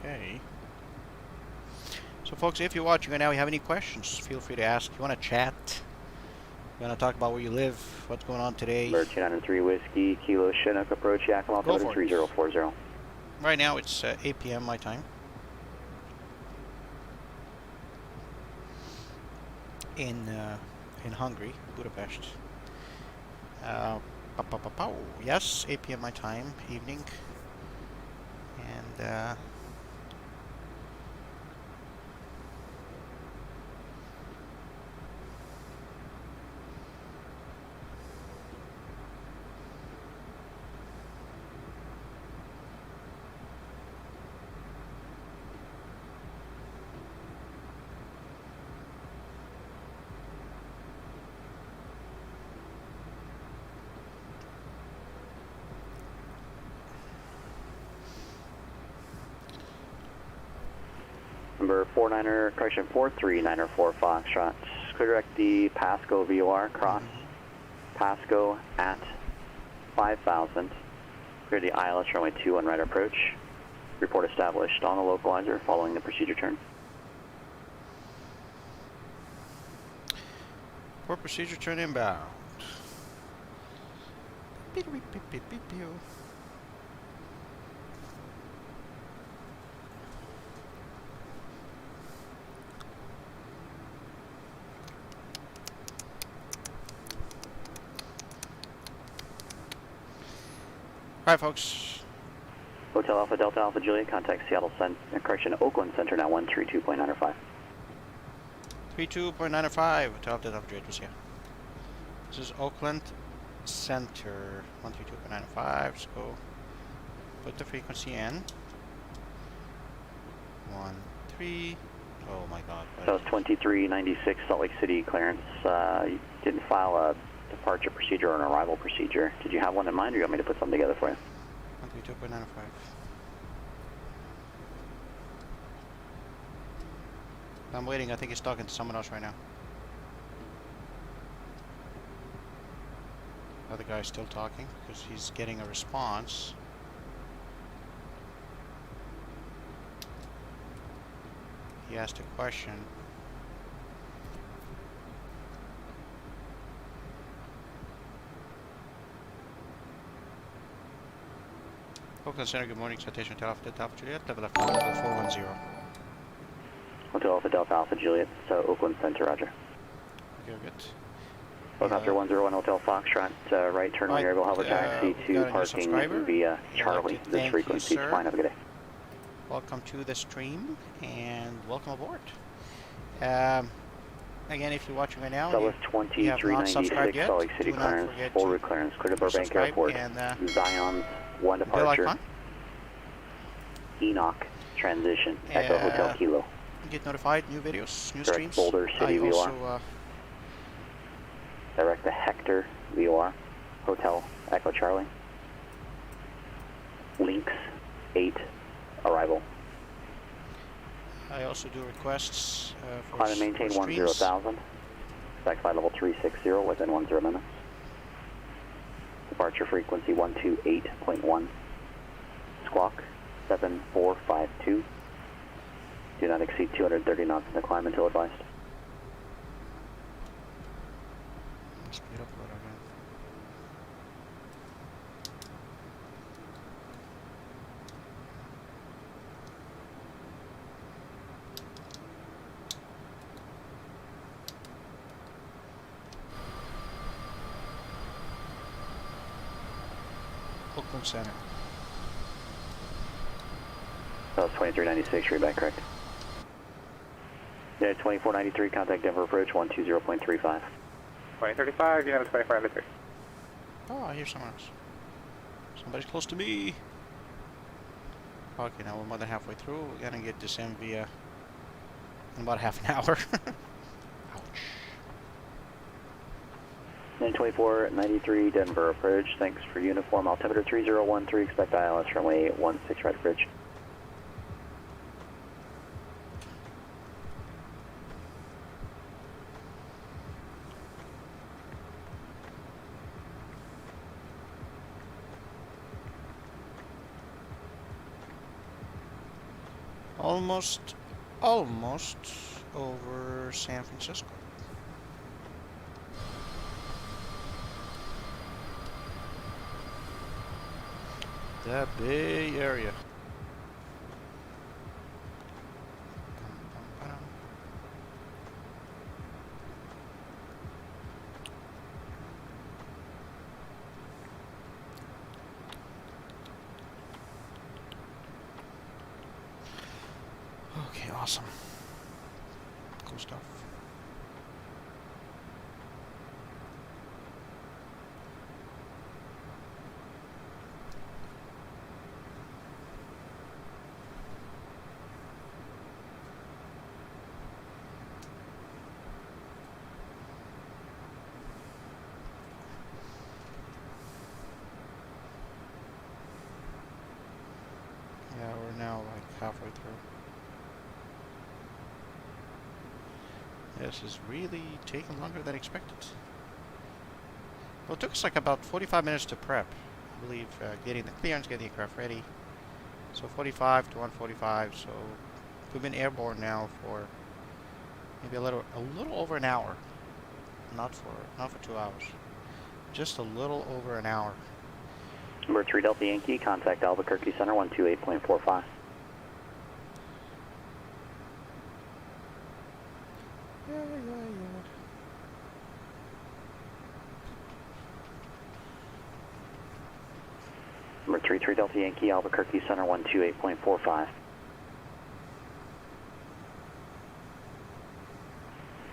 Okay. So folks, if you're watching right now, you have any questions, feel free to ask. If you want to chat, you want to talk about where you live, what's going on today. Number 203 Whiskey Kilo Chinook approach, Yakima, altimeter 3040. Right now it's 8 p.m. my time. In Hungary, Budapest. Yes, 8 p.m. my time, evening. And Number 43904 Foxtrot, clear direct the Pasco VOR, cross Pasco at 5,000. Clear the ILS runway 21 right approach. Report established on the localizer following the procedure turn. for procedure turn inbound. Alright, folks. Hotel Alpha Delta Alpha Juliet, contact Seattle Oakland Center now 132.905. 32.95, Hotel Delta Juliet was here. This is Oakland Center, 132.95, let's go put the frequency in. 13, oh my god. That was 2396 Salt Lake City clearance. You didn't file a departure procedure or an arrival procedure. Did you have one in mind, or you want me to put something together for you? 132.95. I'm waiting, I think he's talking to someone else right now. Other guy's still talking because he's getting a response. He asked a question. Oakland Center, good morning. Citation Hotel Alpha Delta Alpha Juliet, level left, level 410. Hotel Alpha Delta Alpha Juliet, so Oakland Center, roger. Okay, good. Helicopter 101 Hotel Foxtrot, right turn on your able hover taxi to parking via Charlie. This frequency is fine. Have a good day. Welcome to the stream and welcome aboard. Again, if you're watching right now, Dulles 2396 Salt Lake City clearance, full route clearance, clear to Burbank Airport. Zion's 1 departure. Enoch transition, Echo Hotel Kilo. Get notified, new videos, new Direct streams. Boulder City VOR. Also, direct to Hector VOR, Hotel Echo Charlie. Links 8, arrival. I also do requests for Climb and maintain 10,000. Expect flight level 360 within 10 minutes. Departure frequency 128.1. Squawk 7452. Do not exceed 230 knots in the climb until advised. Speed up a little again. Oakland Center. That was 2396, read back correct. Yeah, 2493, contact Denver approach 120.35. 2035, United 2493. Oh, I hear someone else. Somebody's close to me. Okay, now we're more than halfway through. We're gonna get this in via in about half an hour. Ouch. 2493, Denver approach. Thanks for uniform. Altimeter 3013, expect ILS runway 16 right approach. Almost over San Francisco. The Bay Area. Okay, awesome. Cool stuff. Yeah, we're now like halfway through. This is really taking longer than expected. Well, it took us like about 45 minutes to prep. I believe getting the clearance, getting the aircraft ready. So 45 to 145. So we've been airborne now for maybe a little over an hour. Not for 2 hours. Just a little over an hour. Number 3 Delta Yankee, contact Albuquerque Center 128.45. Number 3 Delta Yankee, Albuquerque Center 128.45.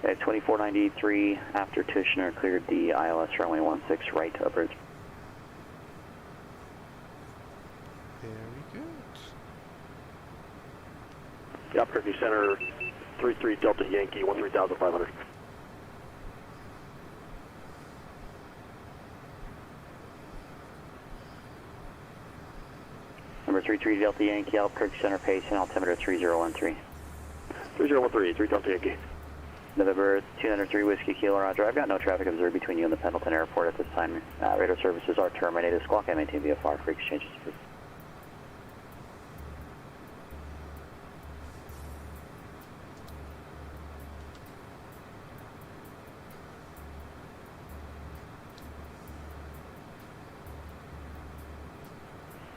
At 2493 after Tishner cleared the ILS runway 16 right to bridge. Very good. Albuquerque Center 33 Delta Yankee 13,500. Number 3 Delta Yankee, Albuquerque Center pacing altimeter 3013. 3013, 3 Delta Yankee. November 203 Whiskey Kilo, Roger. I've got no traffic observed between you and the Pendleton Airport at this time. Radar services are terminated. Squawk I maintain VFR for exchanges.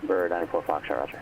Bird 94 Foxtrot, Roger.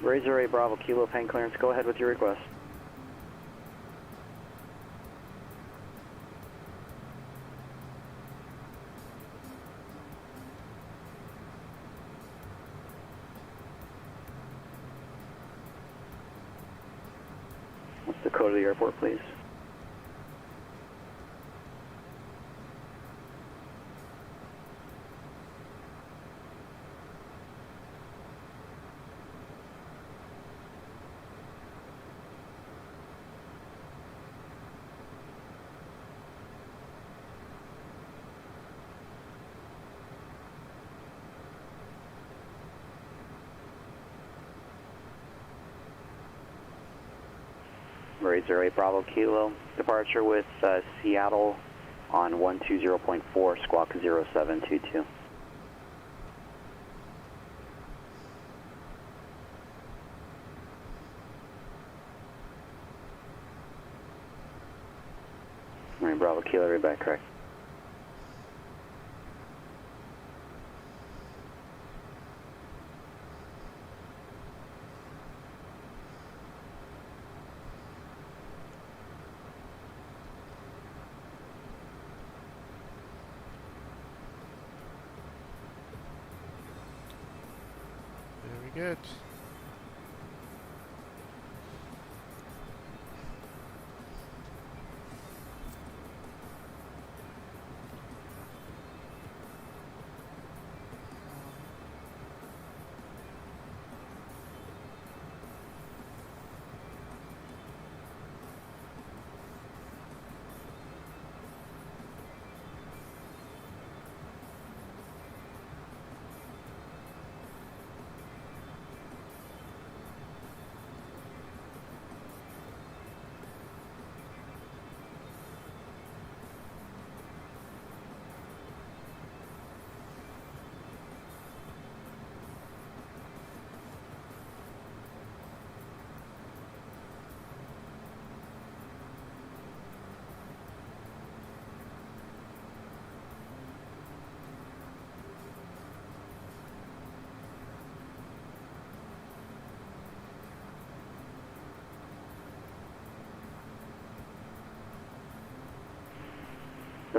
Razor A Bravo Kilo Pain Clearance, go ahead with your request. What's the code of the airport, please? Razor 8 Bravo Kilo, departure with Seattle on 120.4, squawk 0722. Alright, Bravo Kilo, read back correct. Good.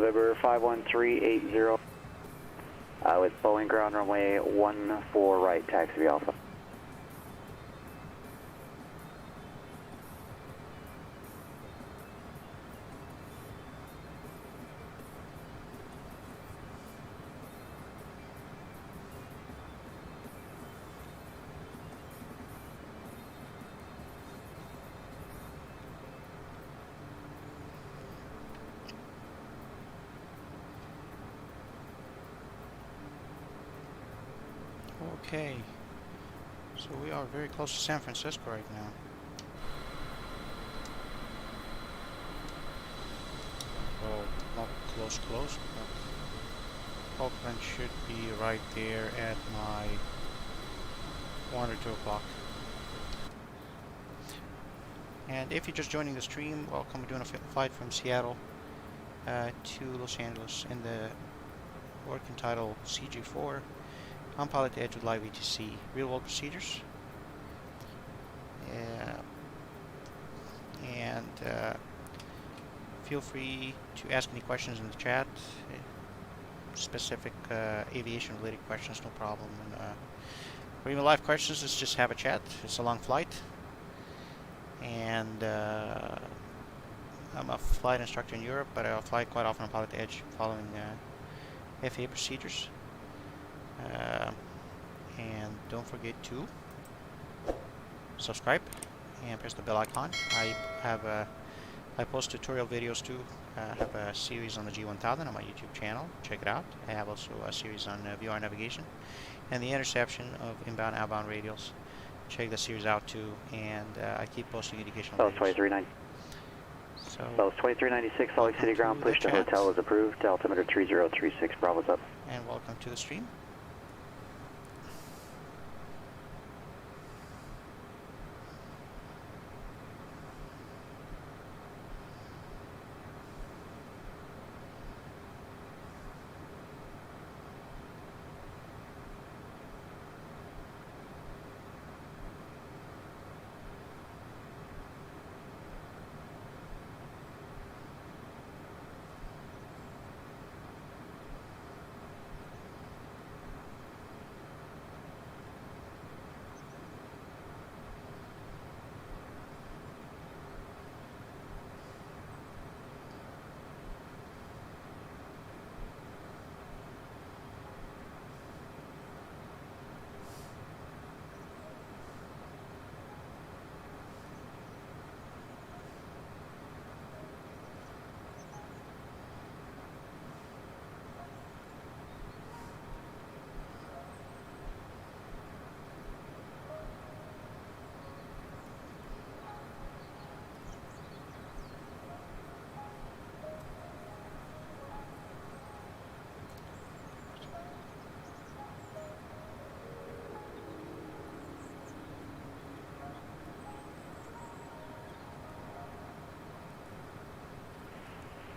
November 51380 with Boeing ground runway 14 right, taxi Alpha. Okay, so we are very close to San Francisco right now. Well, not close, but Oakland should be right there at my 1 or 2 o'clock. And if you're just joining the stream, welcome. We're doing a flight from Seattle to Los Angeles in the work entitled CJ4 on PilotEdge with live ATC real world procedures. And feel free to ask any questions in the chat, specific aviation related questions, no problem. And, or even live questions, let's just have a chat. It's a long flight. And I'm a flight instructor in Europe, but I'll fly quite often on PilotEdge following FAA procedures. And don't forget to subscribe and press the bell icon. I post tutorial videos too. I have a series on the G1000 on my YouTube channel. Check it out. I have also a series on VR navigation and the interception of inbound outbound radials. Check the series out too, and I keep posting educational videos. 2390. So, 2396, Salt Lake City ground, push to hotel is approved. Altimeter 3036, Bravo's up. And welcome to the stream.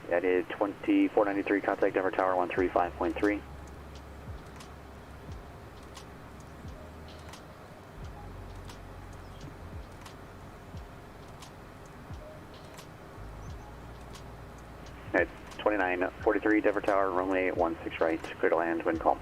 That is 2493, contact Denver Tower 135.3. At 2943, Denver Tower, runway 16 right, clear to land, wind calm.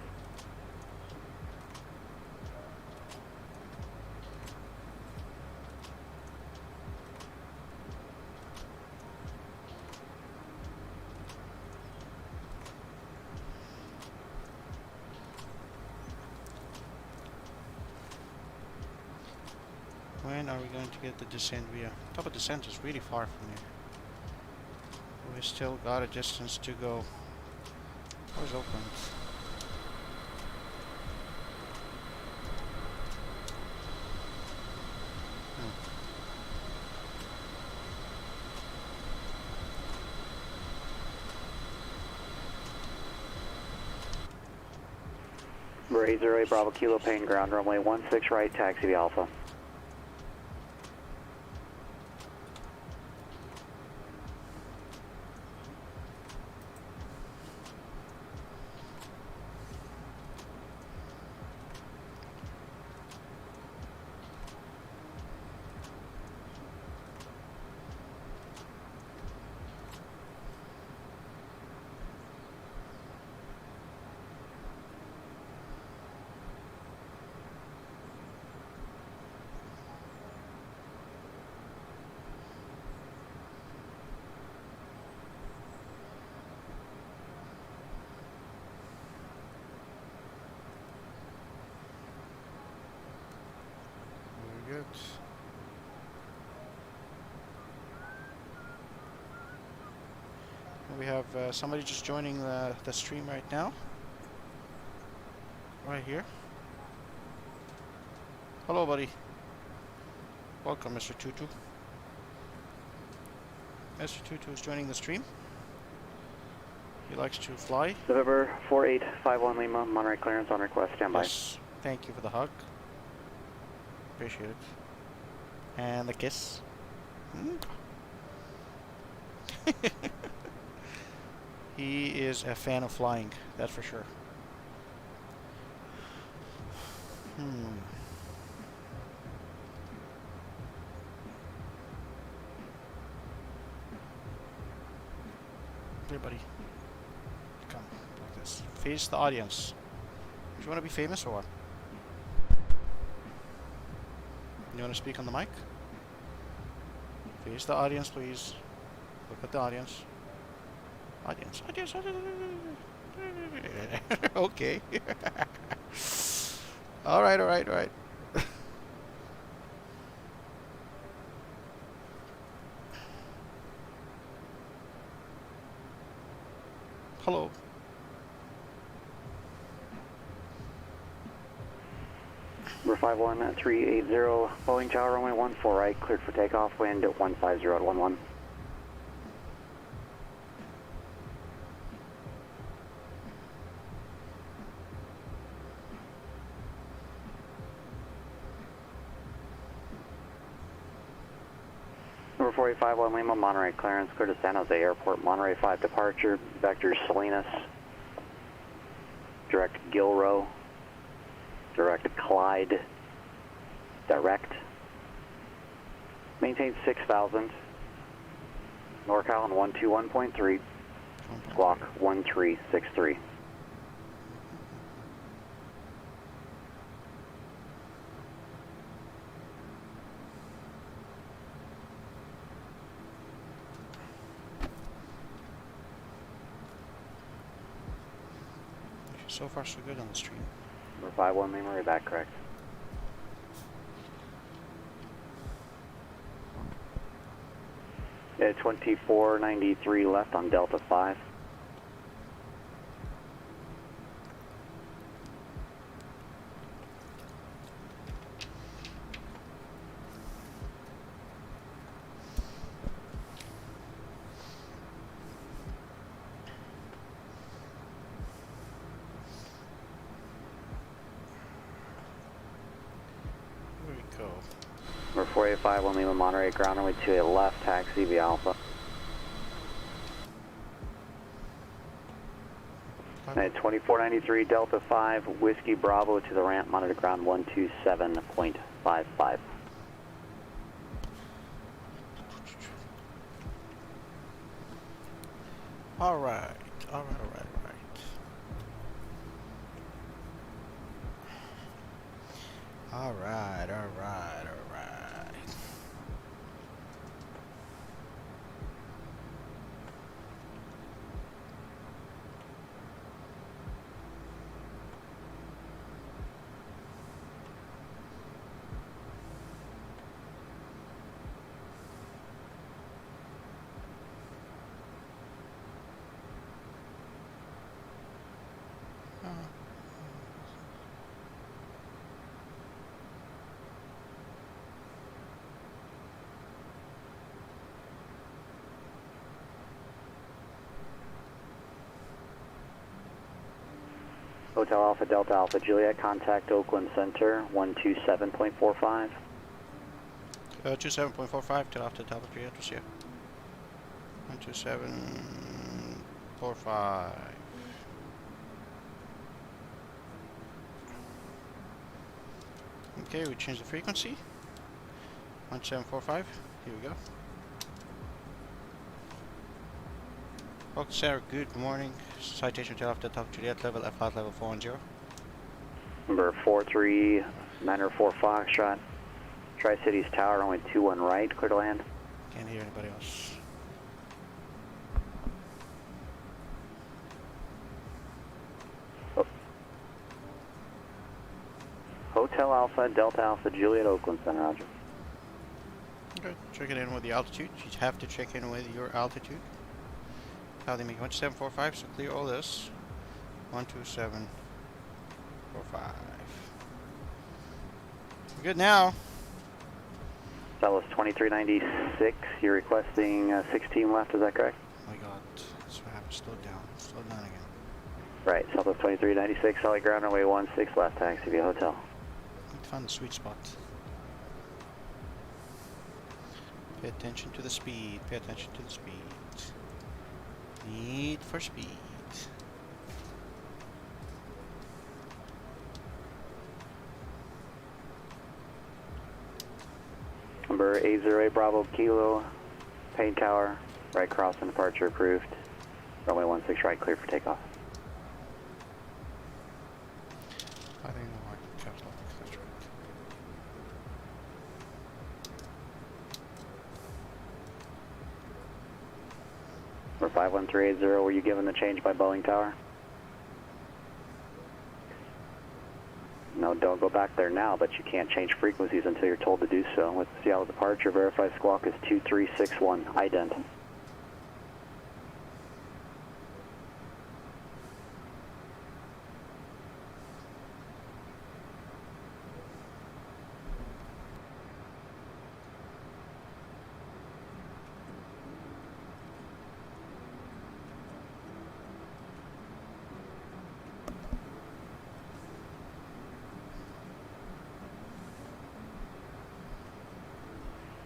When are we going to get the descent via? Top of descent is really far from here. We still got a distance to go. Where's Oakland? Razor 8 Bravo Kilo Payne ground runway 16 right, taxi to Alpha. We have somebody just joining the stream right now. Right here. Hello, buddy. Welcome, Mr. Tutu. Mr. Tutu is joining the stream. He likes to fly. November 4851 Lima, Monterey clearance on request, standby. Yes, thank you for the hug. Appreciate it. And the kiss. He is a fan of flying, that's for sure. Everybody, come like this. Face the audience. Do you want to be famous or what? You want to speak on the mic? Face the audience, please. Look at the audience. Audience. Okay. All right. Hello. Number 51380, Boeing Tower runway 14 right, cleared for takeoff, wind at 150 at 11. Number 485 Lima, Monterey clearance, clear to San Jose Airport, Monterey 5 departure, vector Salinas, direct Gilroy, direct Clyde, direct, maintain 6,000, NorCal on 121.3, squawk 1363. So far, so good on the stream. Number 51 Lima, back correct. Yeah, 2493 left on Delta 5. Number 485 Lima, Monterey ground runway 28 left, taxi via Alpha. At 2493 Delta 5, Whiskey Bravo to the ramp, monitor ground 127.55. All right. Hotel Alpha Delta Alpha Juliet, contact Oakland Center 127.45. 27.45 till after Delta Juliet was here. 127.45. Okay, we change the frequency. 1745. Here we go. Oakland Center, good morning. Citation till after Delta Juliet, level F5, level 410. Number 4394 Foxtrot, Tri-Cities Tower, only 21 right, clear to land. Can't hear anybody else. Hotel Alpha, Delta Alpha, Juliet, Oakland Center, roger. Good. Check it in with the altitude. You have to check in with your altitude. How they make 1745, so clear all this. 12745. We're good now. Southwest 2396, you're requesting 16 left, is that correct? Oh my god, that's what happened. Slow down. Slow down again. Right, Southwest 2396, solid ground, runway 16 left, taxi via hotel. Need to find the sweet spot. Pay attention to the speed. Pay attention to the speed. Need for speed. Number 808 Bravo Kilo, Payne Tower, right cross and departure approved. Runway 16 right, clear for takeoff. I think no, I can caps lock. That's right. Number 51380, were you given the change by Boeing Tower? No, don't go back there now, but you can't change frequencies until you're told to do so. With Seattle departure, verified squawk is 2361, ident.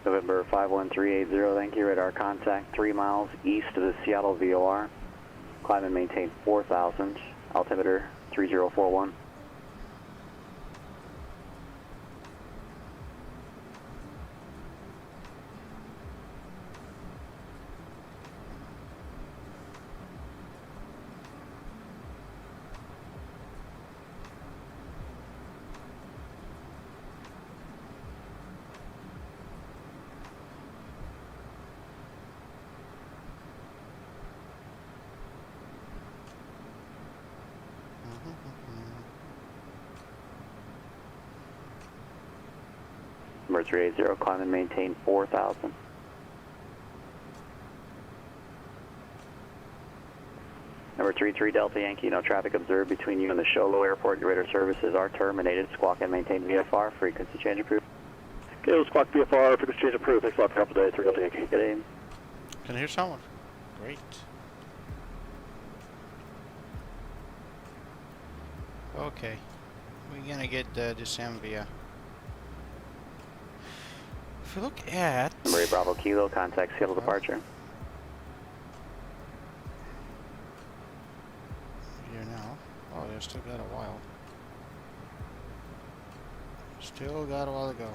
November 51380, thank you. Radar contact 3 miles east of the Seattle VOR. Climb and maintain 4,000. Altimeter 3041. Number 380, climb and maintain 4,000. Number 33 Delta Yankee, no traffic observed between you and the Sholo Airport. Your radar services are terminated. Squawk and maintain VFR. Frequency change approved. Okay, squawk VFR. Frequency change approved. Thanks a lot for help today. 3 Delta Yankee. Good day. Can I hear someone? Great. Okay. We're gonna get the Decembia. If you look at... Number 8 Bravo Kilo, contact Seattle departure. Here now. Oh, they've still got a while. Still got a while to go.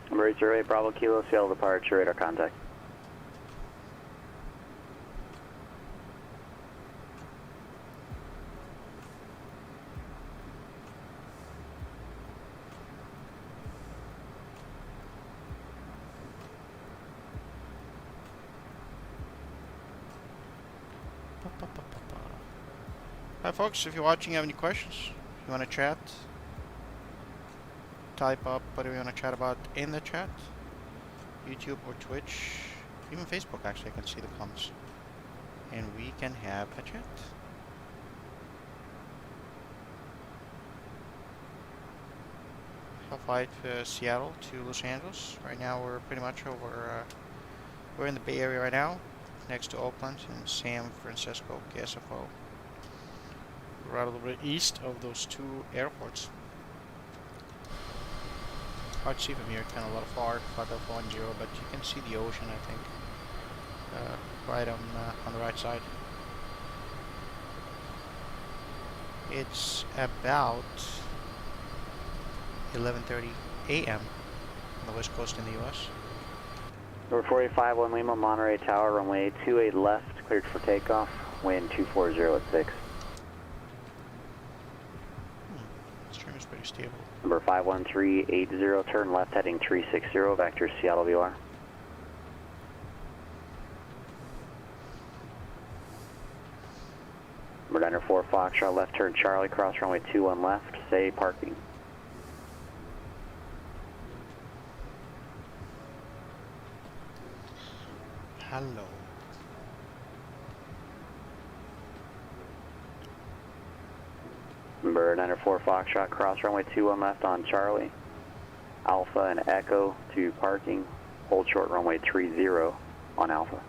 Number 808 Bravo Kilo, Seattle departure, radar contact. Hi folks, if you're watching, you have any questions, you want to chat, type up what do you want to chat about in the chat, YouTube or Twitch, even Facebook actually, I can see the comments, and we can have a chat. Flight Seattle to Los Angeles. Right now we're pretty much over, we're in the Bay Area right now, next to Oakland and San Francisco, KSFO. Right a little bit east of those two airports. Hard to see from here, kind of a little far, 5010, but you can see the ocean, I think, right on the right side. It's about 11:30 a.m. on the west coast in the U.S. Number 485 Lima, Monterey Tower, runway 28 left, cleared for takeoff, wind 240 at 6. Stream is pretty stable. Number 51380, turn left heading 360, vector Seattle VOR. Number 904 Foxtrot, left turn Charlie, cross runway 21 left, say parking. Hello. Number 904 Foxtrot, cross runway 21 left on Charlie, Alpha and Echo to parking, hold short runway 30 on Alpha.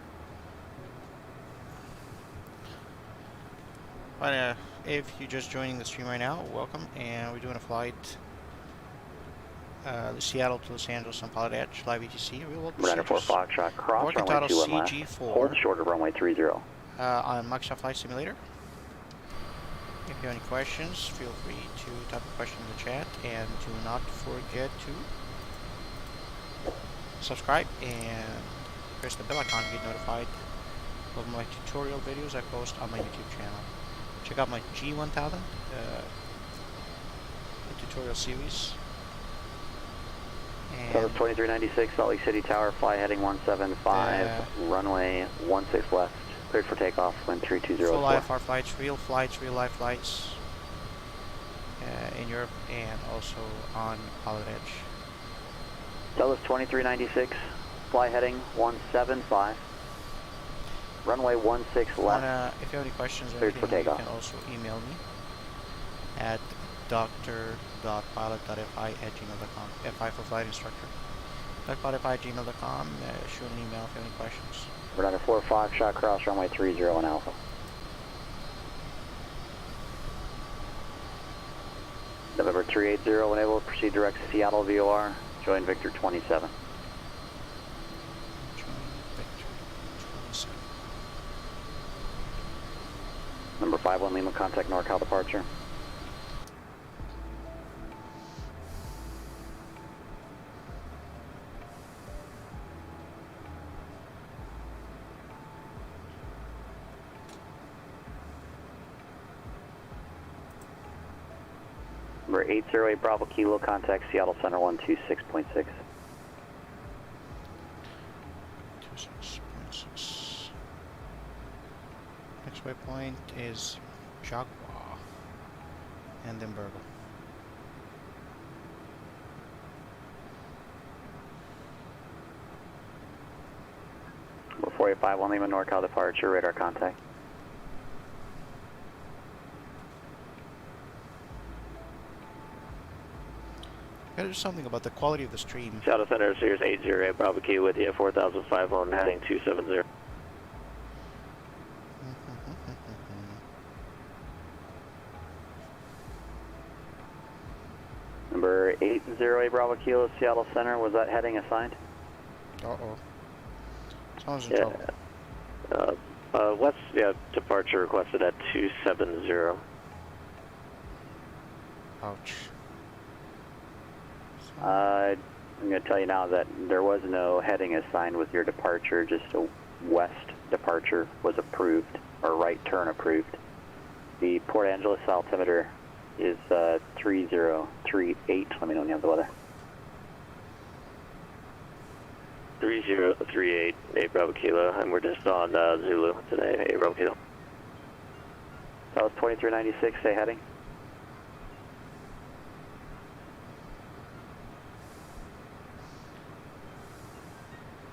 But if you're just joining the stream right now, welcome, and we're doing a flight Seattle to Los Angeles on PilotEdge, live ATC, real world Number 904 Foxtrot, cross working runway title 21 left, CJ4 hold short of runway 30. On Microsoft Flight Simulator. If you have any questions, feel free to type a question in the chat, and do not forget to subscribe and press the bell icon to get notified of my tutorial videos I post on my YouTube channel. Check out my G1000 tutorial series. That was 2396, Salt Lake City Tower, fly heading 175, runway 16 left, cleared for takeoff, wind 3204. Full IFR flights, real life flights in Europe and also on PilotEdge. That was 2396, fly heading 175, runway 16 left. If you have any questions or cleared for anything, you takeoff. can also email me at dr.pilot.fi@gmail.com. FI for flight instructor. dr.pilot@gmail.com. Shoot an email if you have any questions. We're 4 Foxtrot, cross runway 30 on Alpha. November 380, when able to proceed direct to Seattle VOR, join Victor 27. Number 51 Lima, contact NorCal departure. Number 808 Bravo Kilo, contact Seattle Center 126.6. 26.6. Next waypoint is Jaguar and then Burgle. Number 4851 Lima, NorCal departure, radar contact. Gotta do something about the quality of the stream. Seattle Center, Sears 808 Bravo Key with you, 4005 on heading 270. Number 808 Bravo Kilo, Seattle Center, was that heading assigned? Uh-oh. Someone's in trouble. West, departure requested at 270. Ouch. I'm going to tell you now that there was no heading assigned with your departure, just a west departure was approved, or right turn approved. The Port Angeles altimeter is 3038. Let me know when you have the weather. 3038, 8 Bravo Kilo, and we're just on Zulu today, 8 Bravo Kilo. That was 2396, say heading.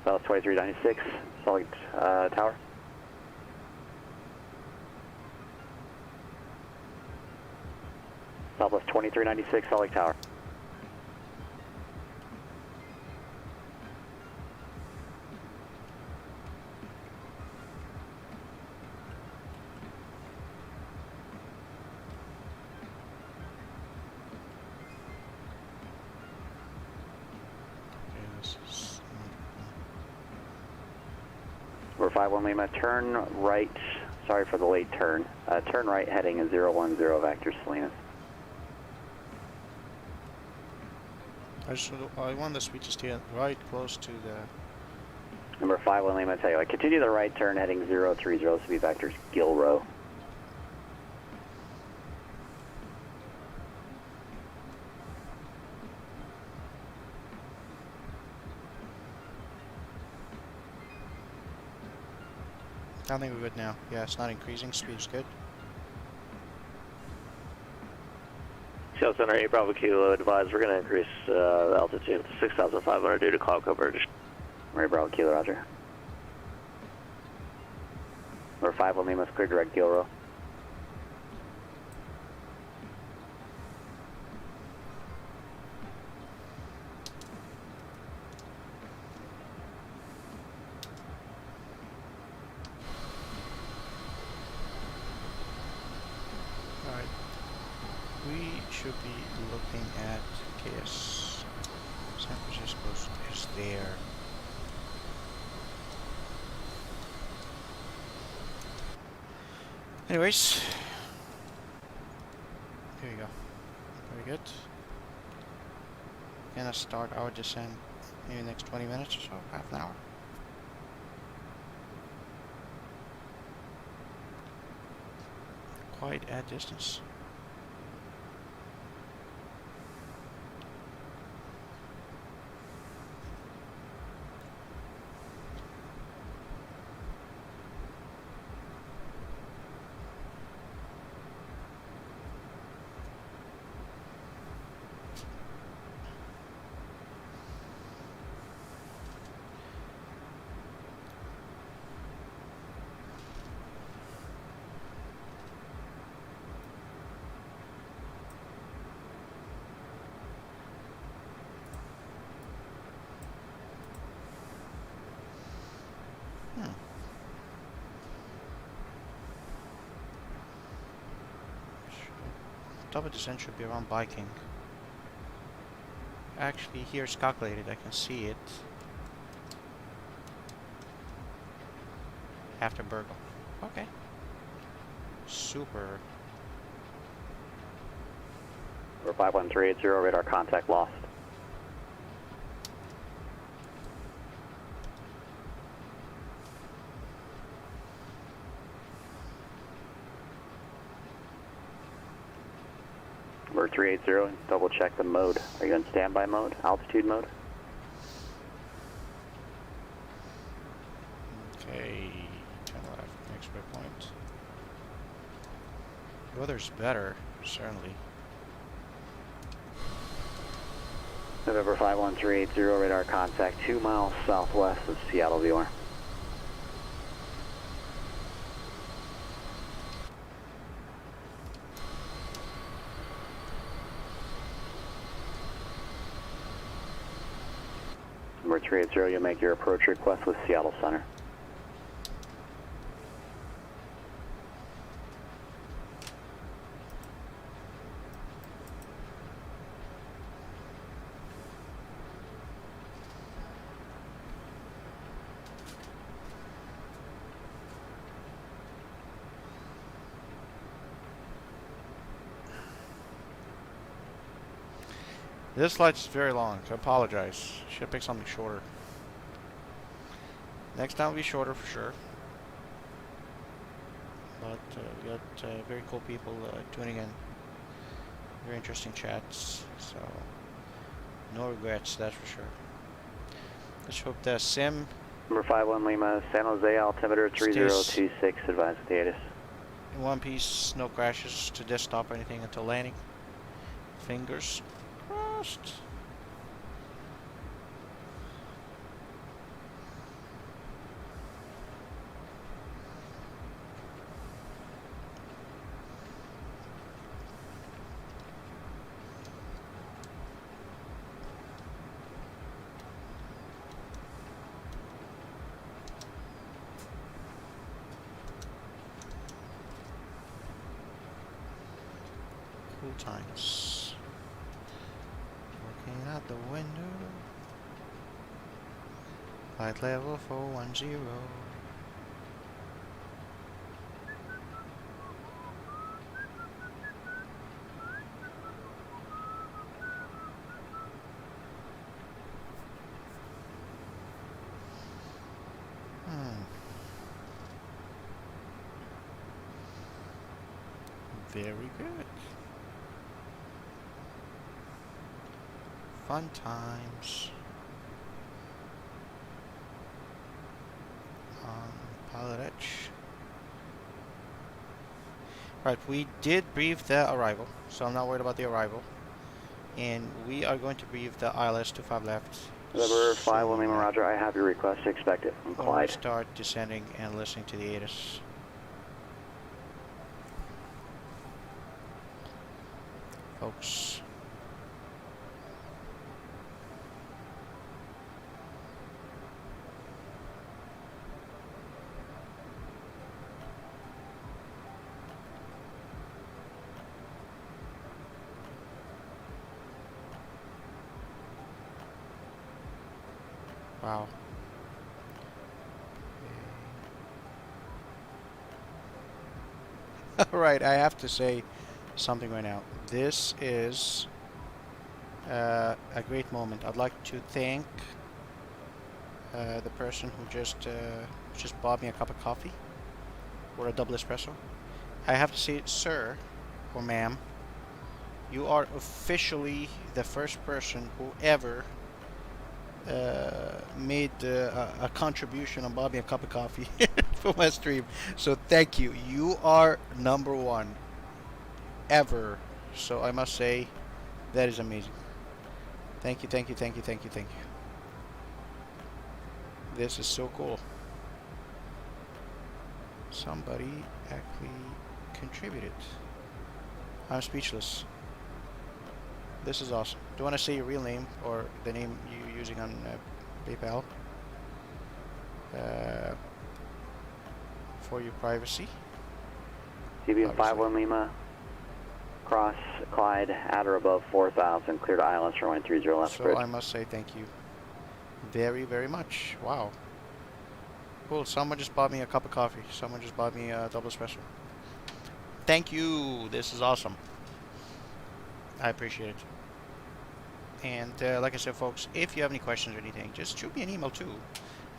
South 2396, Salt Lake Tower. Southwest 2396, Salt Lake Tower. Number 51 Lima, turn right, sorry for the late turn, turn right heading is 010 Vector Salinas. I want the switch to stay right close to the... Number 51 Lima, I tell you what, continue the right turn heading 030, this will be Vector's Gilrow. I think we're good now. Yeah, it's not increasing. Speed's good. Seattle Center 8 Bravo Kilo advised we're going to increase altitude to 6,500 due to cloud coverage. 8 Bravo Kilo, roger. Number 5 on Lima's clear direct Gilrow. Alright. We should be looking at KS. San Francisco is there. Anyways, here you go. Very good. Gonna start our descent maybe next 20 minutes or so, half an hour. Quite a distance. Top of descent should be around biking. Actually, here it's calculated. I can see it. After Burgle. Okay. Super. Number 51380, radar contact lost. Number 380, double check the mode. Are you in standby mode, altitude mode? Okay, turn left, next waypoint. The weather's better, certainly. November 51380, radar contact 2 miles southwest of Seattle Viewer. Number 380, you'll make your approach request with Seattle Center. This flight is very long, so I apologize. Should pick something shorter. Next time will be shorter for sure. But we got very cool people tuning in. Very interesting chats, so no regrets, that's for sure. Let's hope the sim. Number 51 Lima, San Jose altimeter 3026, advise with the ATIS. In one piece, no crashes to desktop or anything until landing. Fingers crossed. Cool times. Working out the window. Flight level 410. Very good. Fun times on PilotEdge. Right, we did brief the arrival, so I'm not worried about the arrival. And we are going to brief the ILS 25 left. November 5 Lima Roger, I have your request. Expect it from When we Clyde. start descending and listening to the ATIS. Folks. Wow. Alright, I have to say something right now. This is a great moment. I'd like to thank the person who just bought me a cup of coffee or a double espresso. I have to say, sir or ma'am, you are officially the first person who ever made a contribution and bought me a cup of coffee for my stream. So thank you. You are number one ever. So I must say that is amazing. Thank you, thank you, thank you, thank you, thank you. This is so cool. Somebody actually contributed. I'm speechless. This is awesome. Do you want to say your real name or the name you're using on PayPal? For your privacy. CBM 51 Lima, cross Clyde at or above 4,000, clear to ILS runway 30 left So bridge. I must say thank you very, very much. Wow. Cool. Someone just bought me a cup of coffee. Someone just bought me a double espresso. Thank you. This is awesome. I appreciate it. And like I said, folks, if you have any questions or anything, just shoot me an email too.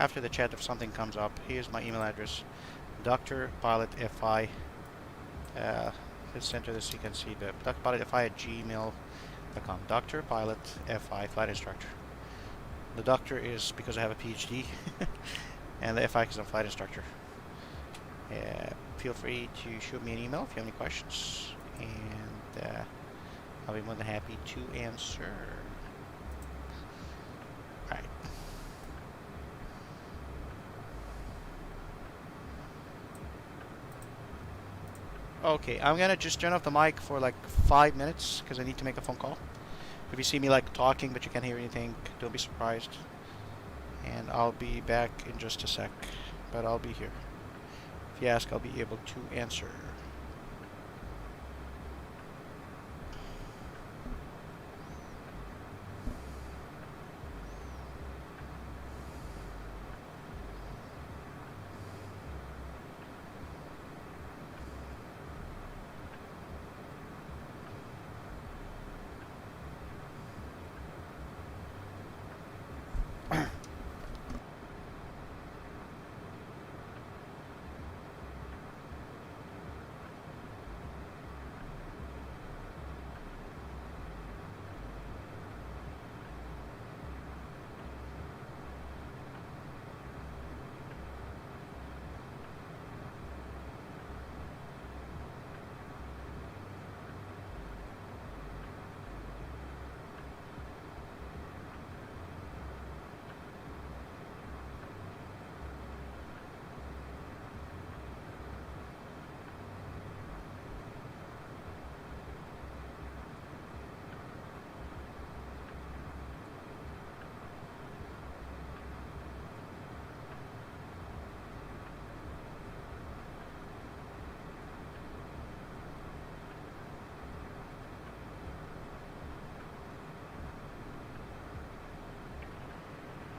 After the chat, if something comes up, here's my email address: drpilotfi. Let's enter this so you can see the drpilotfi@gmail.com. drpilotfi, flight instructor. The doctor is because I have a PhD, and the FI because I'm a flight instructor. Feel free to shoot me an email if you have any questions, and I'll be more than happy to answer. Alright. Okay, I'm gonna just turn off the mic for like 5 minutes because I need to make a phone call. If you see me like talking but you can't hear anything, don't be surprised. And I'll be back in just a sec, but I'll be here. If you ask, I'll be able to answer.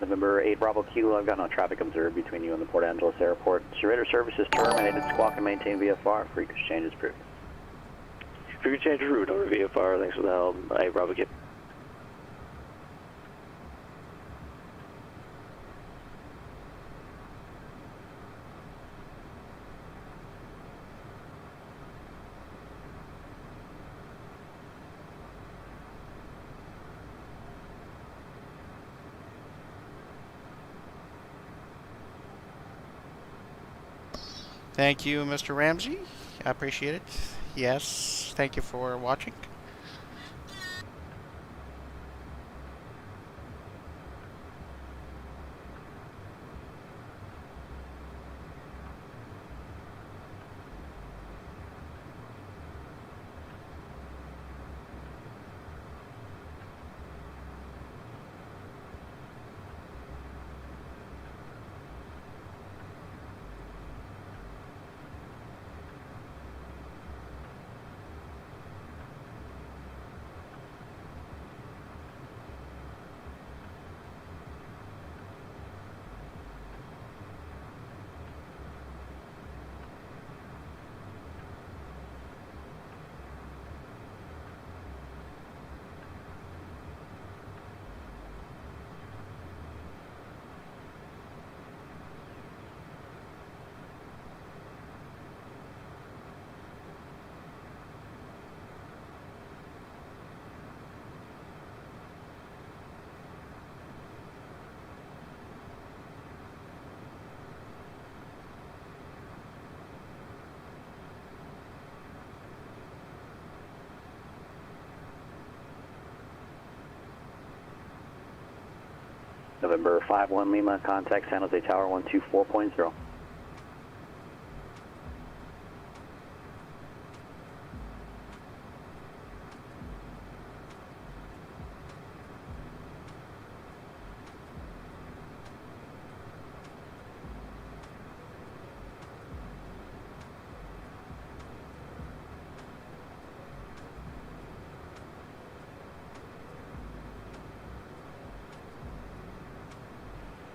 November 8 Bravo Kilo, I've got no traffic observed between you and the Port Angeles Airport. Surrender service is terminated. Squawk and maintain VFR. Frequency change is approved. Frequency change route over VFR. Thanks for the help. 8 Bravo Kilo. Thank you, Mr. Ramsey. I appreciate it. Yes, thank you for watching. November 51 Lima, contact San Jose Tower 124.0.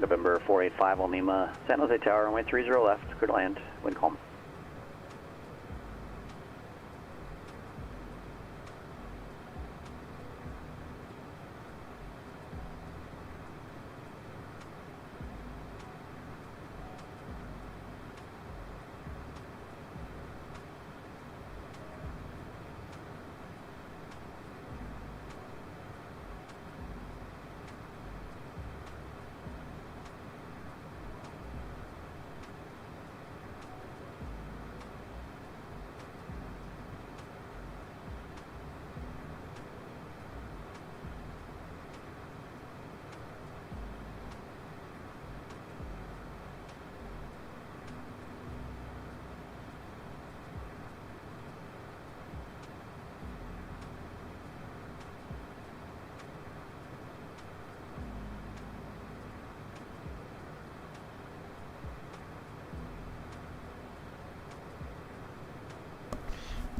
November 485 Lima, San Jose Tower, runway 30 left, clear to land, wind calm.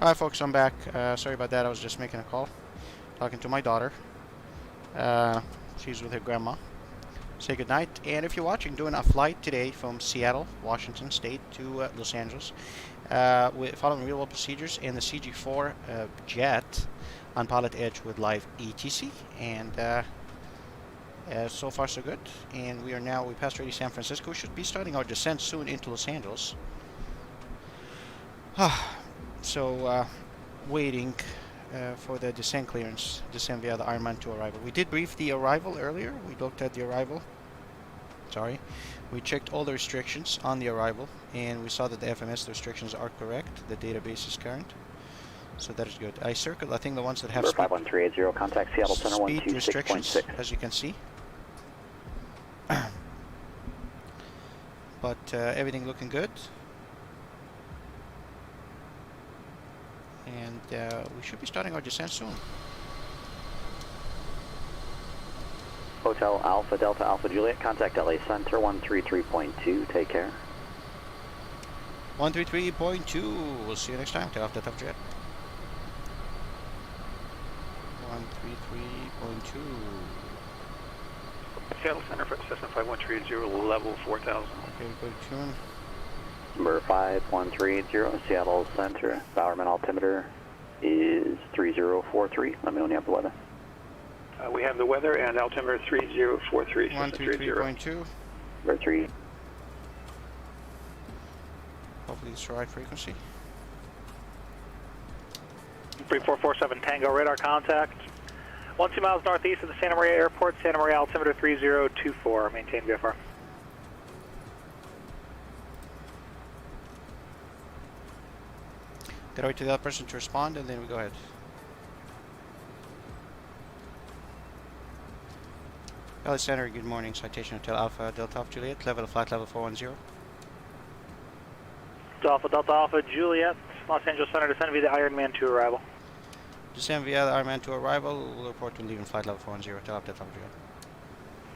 Alright folks, I'm back. Sorry about that, I was just making a call. Talking to my daughter. She's with her grandma. Say goodnight. And if you're watching, doing a flight today from Seattle, Washington State to Los Angeles. With following real world procedures in the CJ4 jet on PilotEdge with live ATC. And so far so good. And we passed already San Francisco. We should be starting our descent soon into Los Angeles. So, waiting for the descent clearance, descent via the Ironman 2 arrival. We did brief the arrival earlier. We looked at the arrival. Sorry. We checked all the restrictions on the arrival, and we saw that the FMS restrictions are correct. The database is current. So that is good. I circled, I think, the ones that have 51380, contact Seattle Center speed restrictions, 126.6. as you can see. But everything looking good. And we should be starting our descent soon. Hotel Alpha Delta Alpha Juliet, contact LA Center 133.2, take care. 133.2, we'll see you next time. Take off the tough jet. 133.2. Seattle Center for Cessna 5130, level 4000. Okay, good tune. Number 5130, Seattle Center, Bowerman altimeter is 3043. Let me know when you have the weather. We have the weather and altimeter 3043. 133.2. Number 3. Hopefully it's the right frequency. 3447 Tango radar contact. 12 miles northeast of the Santa Maria Airport, Santa Maria altimeter 3024. Maintain VFR. Gotta wait to the other person to respond, and then we go ahead. LA Center, good morning. Citation Hotel Alpha Delta Alpha Juliet, level of flight level 410. Delta Alpha Juliet, Los Angeles Center, descend via the Ironman to arrival. Descend via the Ironman to arrival. We'll report when leaving flight level 410. Hotel Alpha Delta Alpha Juliet.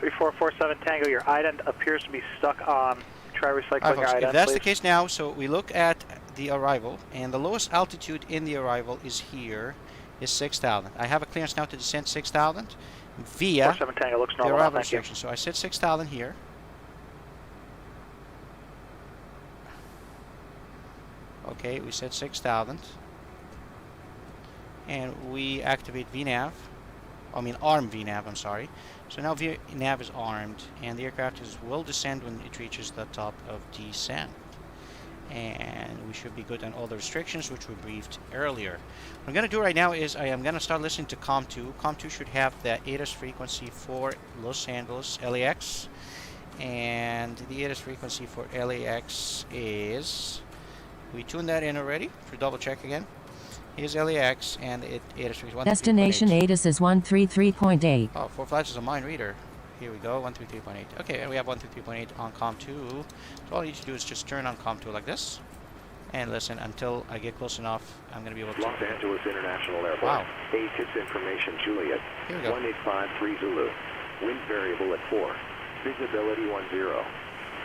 3447 Tango, your ident appears to be stuck on. Try recycling Alright, your folks, ident, if that's please. the case now, so we look at the arrival, and the lowest altitude in the arrival is here, is 6,000. I have a clearance now to descend 6,000 via 47 Tango, looks the normal, arrival thank you. section. So I said 6,000 here. Okay, we said 6,000. And we activate VNAV. I mean arm VNAV, I'm sorry. So now VNAV is armed, and the aircraft will descend when it reaches the top of descent. And we should be good on all the restrictions which we briefed earlier. What I'm going to do right now is I am going to start listening to COM2. COM2 should have the ATC frequency for Los Angeles, LAX. And the ATC frequency for LAX is... We tuned that in already. To double check again. Here's LAX, and it ATC is 133.8. Destination ATC is 133.8. Oh, 4 flights is a mind reader. Here we go, 133.8. Okay, and we have 133.8 on COM2. So all you need to do is just turn on COM2 like this, and listen until I get close enough. I'm going to be able to... Los Angeles International Airport. Wow. ATC information Juliet. Here we go. 1853 Zulu. Wind variable at 4. Visibility 10.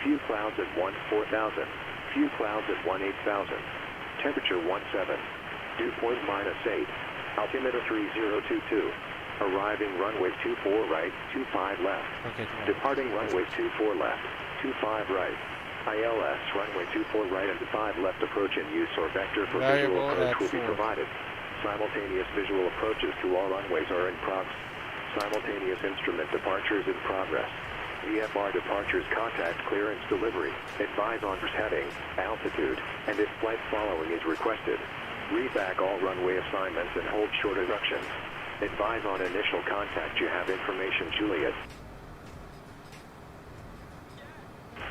Few clouds at 14,000. Few clouds at 18,000. Temperature 17. Dew point -8. Altimeter 3022. Arriving runway 24 right, 25 left. Okay, Departing runway 24 left, 25 right. ILS runway 24 right and 5 left approach in use or vector for visual approach will be provided. Simultaneous visual approaches to all runways are in progress. Simultaneous instrument departures in progress. VFR departures contact clearance delivery. Advise on heading, altitude, and if flight following is requested. Read back all runway assignments and hold short instructions. Advise on initial contact you have information Juliet.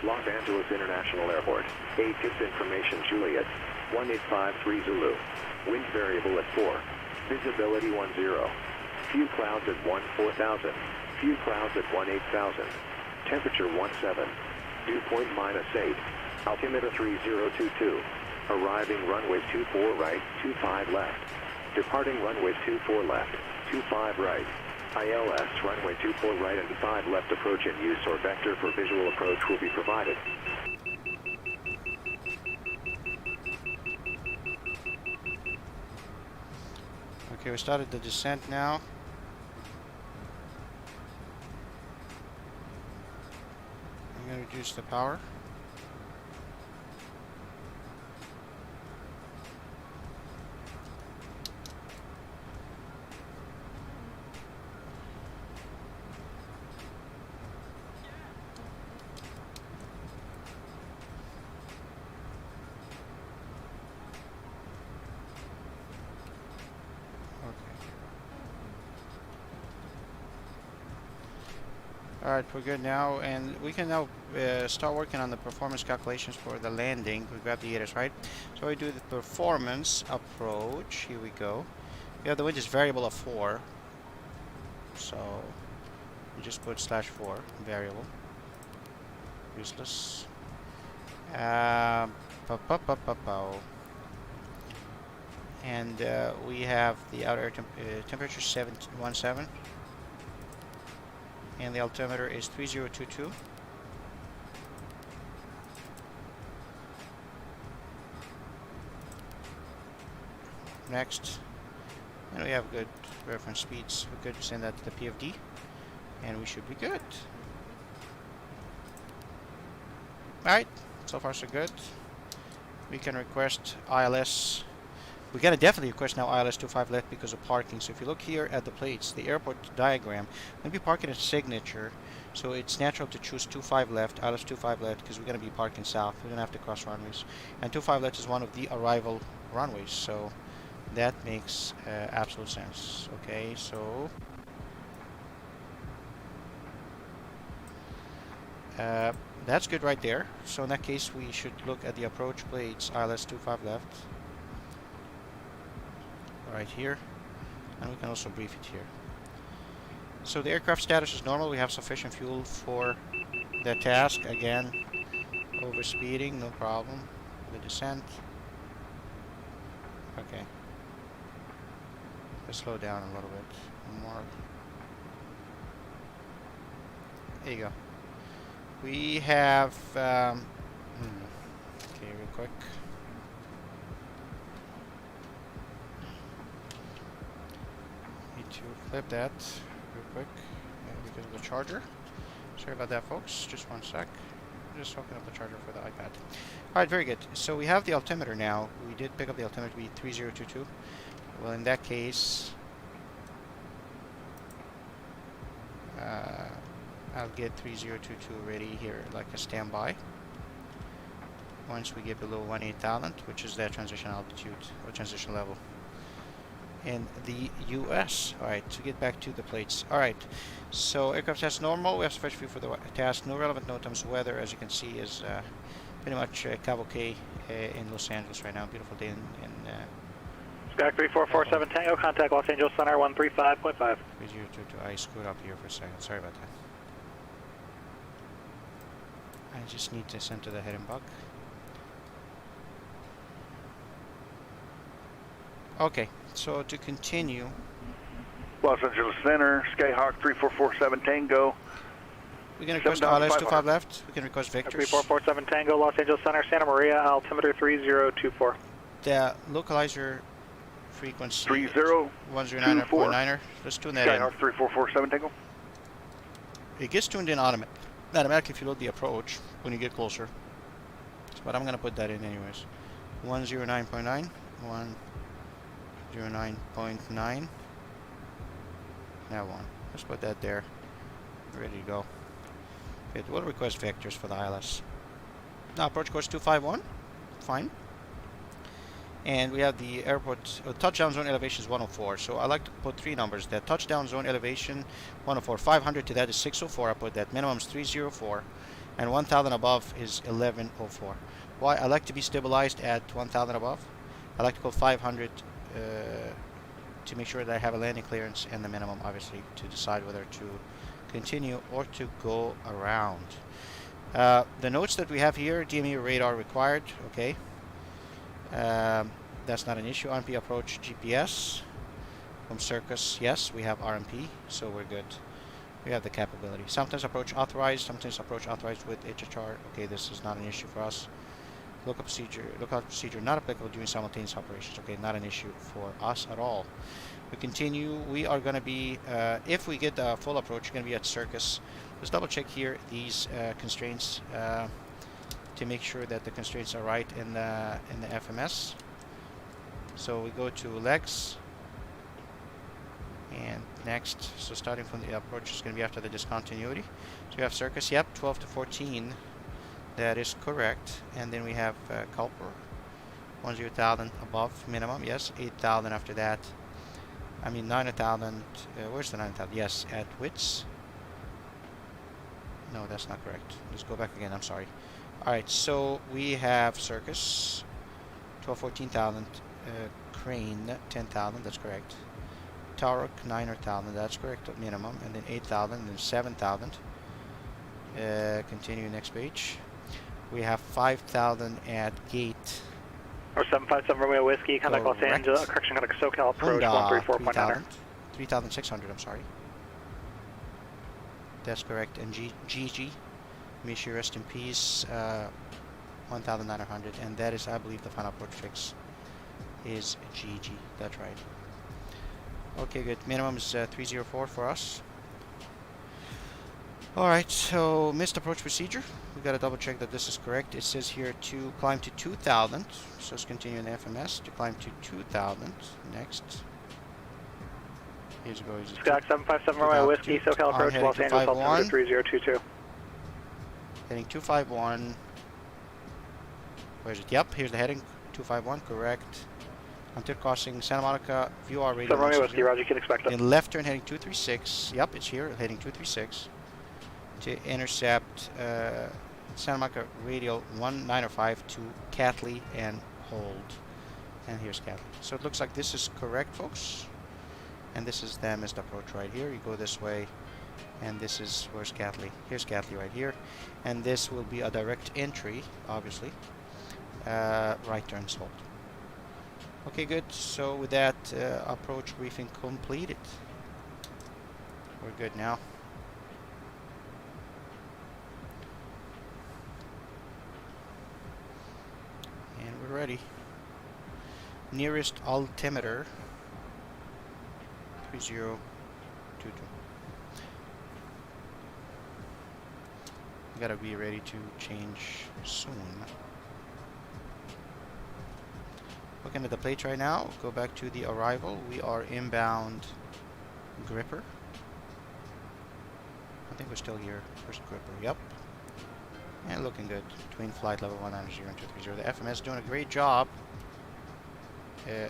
Los Angeles International Airport. ATC information Juliet. 1853 Zulu. Wind variable at 4. Visibility 10. Few clouds at 14,000. Few clouds at 18,000. Temperature 17. Dew point -8. Altimeter 3022. Arriving runway 24 right, 25 left. Departing runway 24 left, 25 right. ILS runway 24 right and 5 left approach in use or vector for visual approach will be provided. Okay, we started the descent now. I'm going to reduce the power. Alright, we're good now, and we can now start working on the performance calculations for the landing. We grab the ATC, right? So we do the performance approach. Here we go. We have the wind is variable of 4. So we just put /4 variable. Useless. And we have the outer air temperature 17. And the altimeter is 3022. Next, and we have good reference speeds. We could send that to the PFD, and we should be good. Alright, so far so good. We can request ILS. We gotta definitely request now ILS 25 left because of parking. So if you look here at the plates, the airport diagram, maybe parking at signature. So it's natural to choose 25 left, ILS 25 left, because we're gonna be parking south. We're gonna have to cross runways. And 25 left is one of the arrival runways. So that makes absolute sense. Okay, so that's good right there. So in that case, we should look at the approach plates, ILS 25 left. right here, and we can also brief it here. So the aircraft status is normal. We have sufficient fuel for the task. Again, overspeeding, no problem. The descent. Okay. Let's slow down a little bit more. There you go. We have, okay, real quick. Need to flip that real quick because of the charger. Sorry about that, folks. Just one sec. I'm just hooking up the charger for the iPad. Alright, very good. So we have the altimeter now. We did pick up the altimeter to be 3022. Well, in that case, I'll get 3022 ready here, like a standby. Once we get below 18,000, which is that transition altitude or transition level in the US. Alright, to get back to the plates. Alright, so aircraft test normal. We have sufficient fuel for the task. No relevant NOTAMs. Weather, as you can see, is pretty much cavalcade in Los Angeles right now. Beautiful day in Sky 3447 Tango, contact Los Angeles Center 135.5. 3022. I screwed up here for a second. Sorry about that. I just need to center the heading bug. Okay, so to continue. Los Angeles Center, Skyhawk 3447 Tango. We can request RLS 25 left. We can request Victor. 3447 Tango, Los Angeles Center, Santa Maria, altimeter 3024. The localizer frequency 30.9. Let's tune that Skyhawk 3447 Tango. It gets tuned in automatically if you load the approach when you get closer. But I'm going to put that in anyways. 109.9. 109.9. That one. Let's put that there. Ready to go. Okay, we'll request vectors for the ILS. Now approach course 251. Fine. And we have the airport touchdown zone elevation is 104. So I like to put three numbers. That touchdown zone elevation 104. 500 to that is 604. I put that. Minimum is 304. And 1,000 above is 1104. Why? I like to be stabilized at 1,000 above. I like to go 500 to make sure that I have a landing clearance and the minimum, obviously, to decide whether to continue or to go around. The notes that we have here: DME radar required. Okay. That's not an issue. RMP approach GPS from Circus. Yes, we have RMP, so we're good. We have the capability. Sometimes approach authorized, sometimes approach authorized with HHR. Okay, this is not an issue for us. Lookout procedure not applicable during simultaneous operations. Okay, not an issue for us at all. We continue. We are going to be, if we get the full approach, we're going to be at Circus. Let's double check here these constraints to make sure that the constraints are right in the FMS. So we go to legs and next. So starting from the approach is going to be after the discontinuity. So we have Circus. Yep, 12 to 14. That is correct. And then we have Culper. 10,000 above minimum. Yes, 8,000 after that. I mean 9,000. Where's the 9,000? Yes, at Wits. No, that's not correct. Let's go back again. I'm sorry. Alright, so we have Circus, 14,000, Crane, 10,000, that's correct. Tarek, 9,000, that's correct, minimum, and then 8,000, then 7,000. Continue next page. We have 5,000 at Gate. Or 757 Romeo Whiskey, contact Los Angeles, correction, contact SoCal approach 134.9. 3,600, I'm sorry. That's correct, and GG. May she rest in peace, 1,900, and that is, I believe, the final approach fix is GG. That's right. Okay, good. Minimum is 304 for us. Alright, so missed approach procedure. We gotta double check that this is correct. It says here to climb to 2,000. So let's continue in the FMS to climb to 2,000. Next. Here's go. Skyhawk 757 Romeo Whiskey, SoCal approach, Los Angeles, altimeter 3022. Heading 251. Where is it? Yep, here's the heading. 251, correct. Until crossing Santa Monica, view our radio. Romeo Whiskey, Roger, you can expect it. In left turn, heading 236. Yep, it's here, heading 236. To intercept Santa Monica radial 1905 to Catley and hold. and here's Gately. So it looks like this is correct, folks. And this is the missed approach right here. You go this way, and this is, where's Gately? Here's Gately right here. And this will be a direct entry, obviously. Right turn hold. Okay, good. So with that, approach briefing completed. We're good now. And we're ready. Nearest altimeter 3022. We gotta be ready to change soon. Looking at the plates right now, go back to the arrival. We are inbound Gripper. I think we're still here. First Gripper, yep. And looking good between flight level 190 and 230. The FMS doing a great job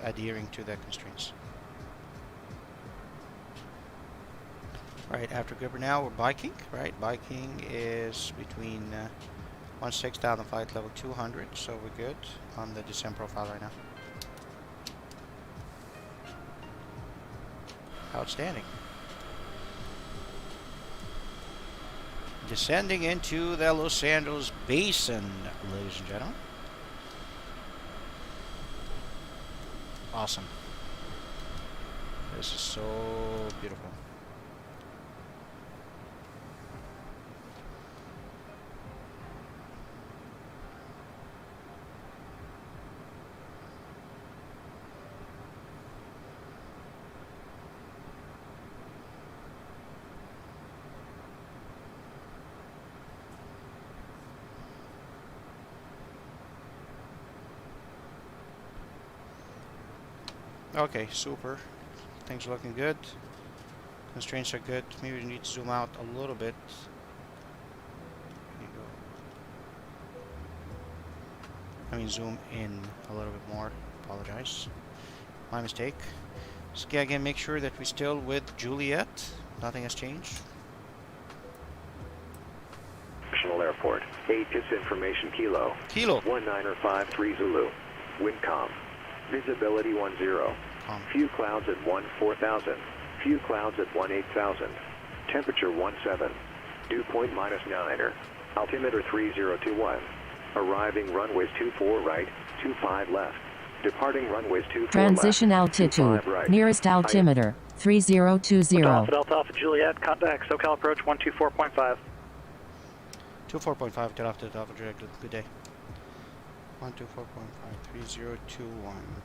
adhering to the constraints. Right, after Gripper now, we're biking. Right, biking is between 16 down the flight level 200, so we're good on the descent profile right now. Outstanding. Descending into the Los Angeles Basin, ladies and gentlemen. Awesome. This is so beautiful. Okay, super. Things are looking good. Constraints are good. Maybe we need to zoom out a little bit. There you go. I mean, zoom in a little bit more. Apologize. My mistake. So again, make sure that we're still with Juliet. Nothing has changed. National Airport. ATC information Kilo. Kilo. 1953 Zulu. Windcom. Visibility 10. Few clouds at 14,000. Few clouds at 18,000. Temperature 17. Dew point -9. Altimeter 3021. Arriving runways 24 right, 25 left. Departing runways 24 Transition left, altitude. 25 right. Nearest altimeter 3020. Delta Alpha Juliet, contact SoCal approach 124.5. 24.5 to Alpha Juliet. Good day. 124.5 3021.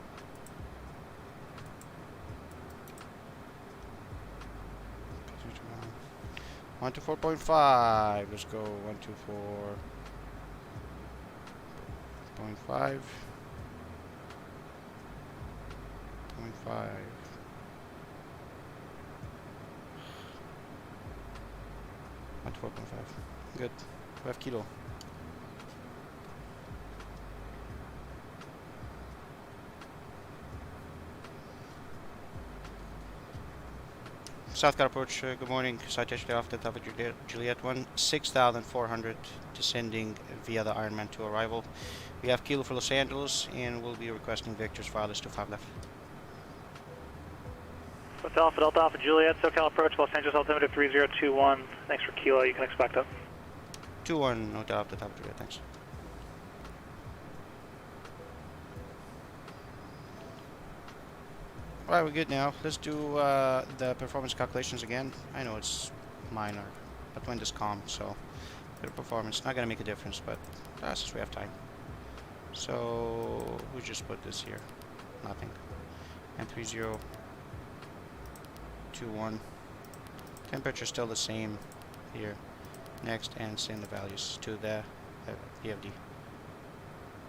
124.5. Let's go 124.5. 0.5. Good. 5 kilo. Southcott approach, good morning. Citation off the top of Juliet 16,400 descending via the Ironman 2 arrival. We have Kilo for Los Angeles and we'll be requesting Victor's wireless to 5 left. Hotel Alpha Delta Alpha Juliet, SoCal approach Los Angeles altimeter 3021. Thanks for Kilo, you can expect up. 21 Hotel Alpha Delta Juliet, thanks. Alright, we're good now. Let's do the performance calculations again. I know it's minor, but wind is calm, so bit of performance. Not gonna make a difference, but since we have time. So we just put this here. Nothing. And 3021. Temperature still the same here. Next, and send the values to the PFD.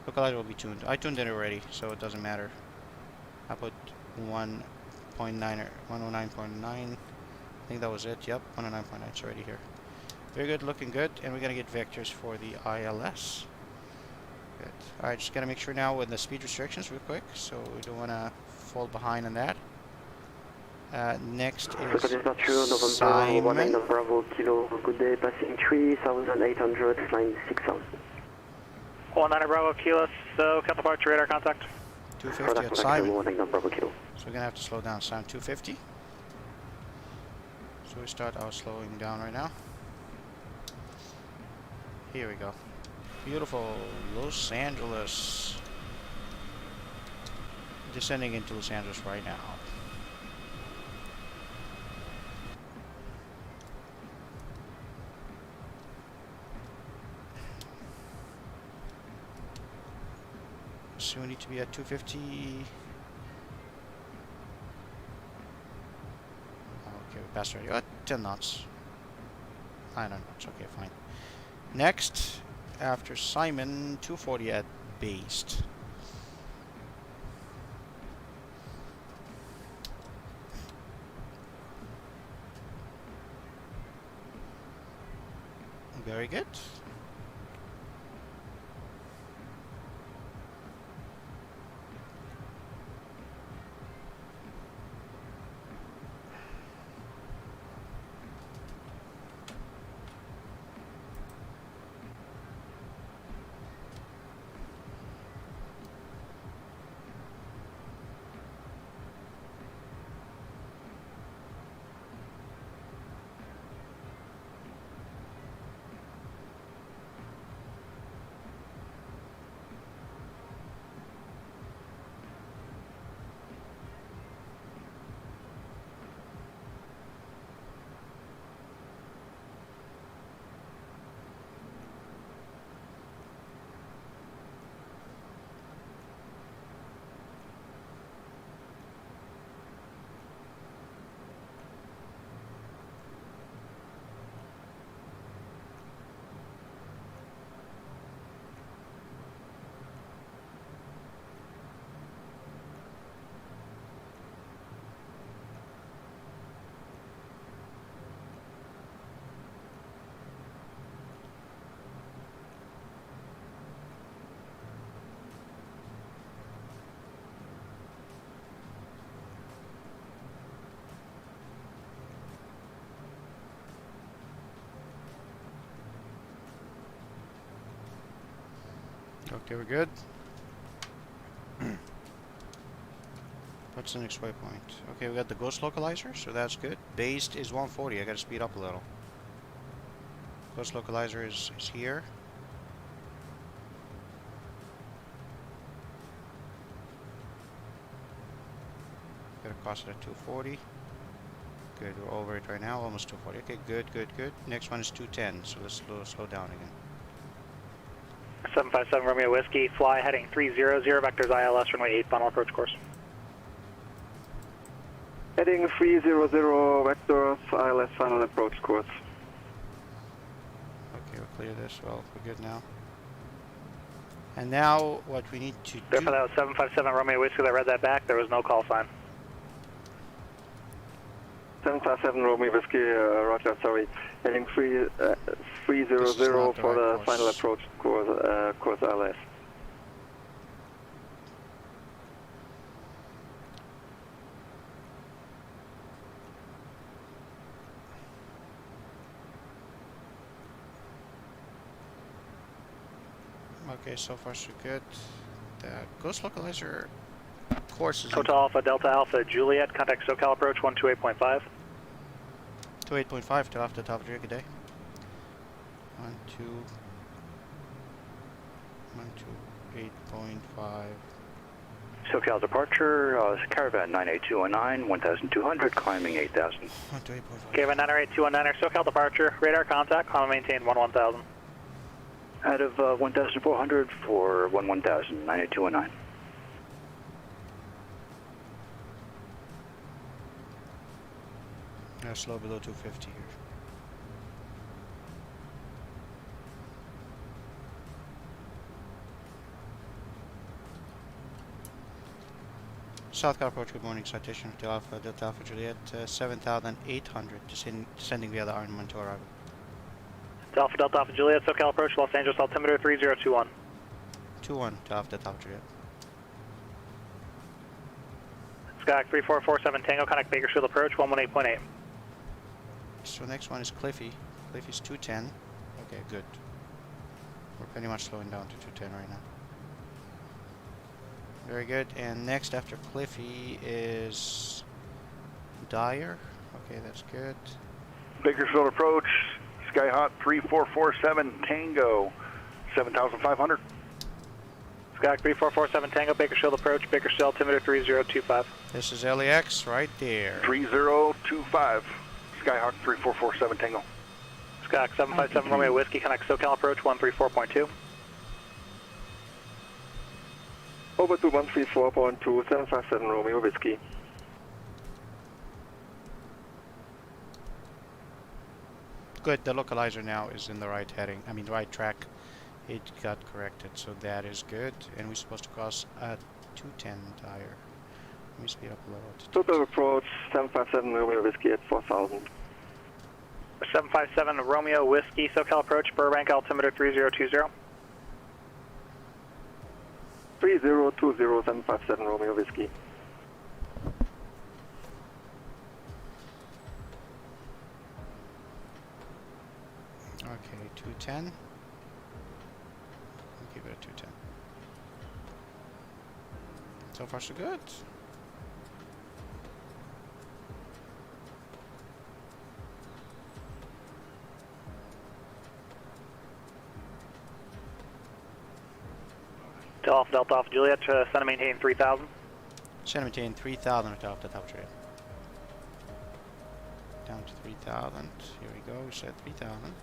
Localizer will be tuned. I tuned it already, so it doesn't matter. I put 1.9 or 109.9. I think that was it. Yep, 109.9. It's already here. Very good, looking good. And we're gonna get vectors for the ILS. Good. All right, just gotta make sure now with the speed restrictions real quick, so we don't wanna fall behind on that. Next is Simon. Bravo Kilo, good day, passing 3,800, flying 6,000. 19 Bravo Kilo, so counterpart to radar contact. 250 at Simon. So we're gonna have to slow down. Sound 250. So we start our slowing down right now. Here we go. Beautiful Los Angeles. Descending into Los Angeles right now. So we need to be at 250. Okay, we passed already. 10 knots. 9 knots. Okay, fine. Next, after Simon, 240 at Based. Very good. Okay, we're good. What's the next waypoint? Okay, we got the ghost localizer, so that's good. Based is 140. I gotta speed up a little. Ghost localizer is here. Gotta cross it at 240. Good, we're over it right now, almost 240. Okay, good, good, good. Next one is 210, so let's slow down again. 757 Romeo Whiskey, fly heading 300, vectors ILS, runway 8, final approach course. Heading 300, vectors, ILS, final approach course. Okay, we'll clear this. Well, we're good now. And now, what we need to do... Therefore, that was 757 Romeo Whiskey that read that back. There was no call sign. 757 Romeo Whiskey, roger, sorry. Heading 300 for the final approach course ILS. Okay, so far so good. The ghost localizer course is... Hotel Alpha, Delta Alpha, Juliet, contact SoCal approach 128.5. 28.5 to after top of the good day. 8.5. SoCal departure, Caravan 98219, 1200, climbing 8000. 8.5. Caravan 98219, SoCal departure, radar contact, climb maintain 11,000. Out of 1400 for 11,000, 98219. Now slow below 250 here. South Cal approach, good morning, citation Delta Alpha Juliet, 7,800, descending via the Arnhem to arrival. Delta Alpha Juliet, SoCal approach, Los Angeles altimeter 3021. 21 to Delta Alpha Juliet. Skyhawk 3447 Tango, contact Bakersfield approach 118.8. So next one is Cliffy. Cliffy's 210. Okay, good. We're pretty much slowing down to 210 right now. Very good. And next after Cliffy is Dyer. Okay, that's good. Bakersfield approach, Skyhawk 3447 Tango, 7,500. Skyhawk 3447 Tango, Bakersfield approach, Bakersfield altimeter 3025. This is LAX right there. 3025, Skyhawk 3447 Tango. Skyhawk 757 Romeo Whiskey, connect SoCal approach 134.2. Over to 134.2, 757 Romeo Whiskey. Good, the localizer now is in the right heading, I mean right track. It got corrected, so that is good. And we're supposed to cross at 210 Dyer. Let me speed up a little. Total approach 757 Romeo Whiskey at 4,000. 757 Romeo Whiskey, SoCal approach, Burbank altimeter 3020. 3020, 757 Romeo Whiskey. Okay, 210. We'll keep it at 210. So far so good. Delta Alpha Juliet, center maintain 3000. Center maintain 3000 at Delta Alpha Juliet. Down to 3000. Here we go, we set 3000.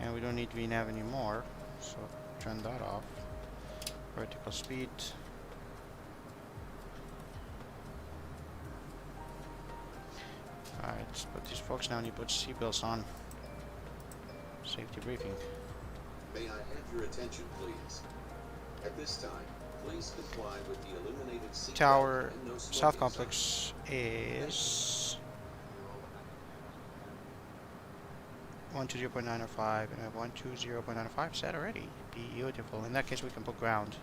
And we don't need VNAV anymore, so turn that off. Vertical speed. Alright, let's put these folks now. Need to put seatbelts on. Safety briefing. May I have your attention, please? At this time, please comply with the illuminated seat Tower belt and no South smoking Complex is 120.905 and 120.905 set already. Beautiful. In that case, we can put ground.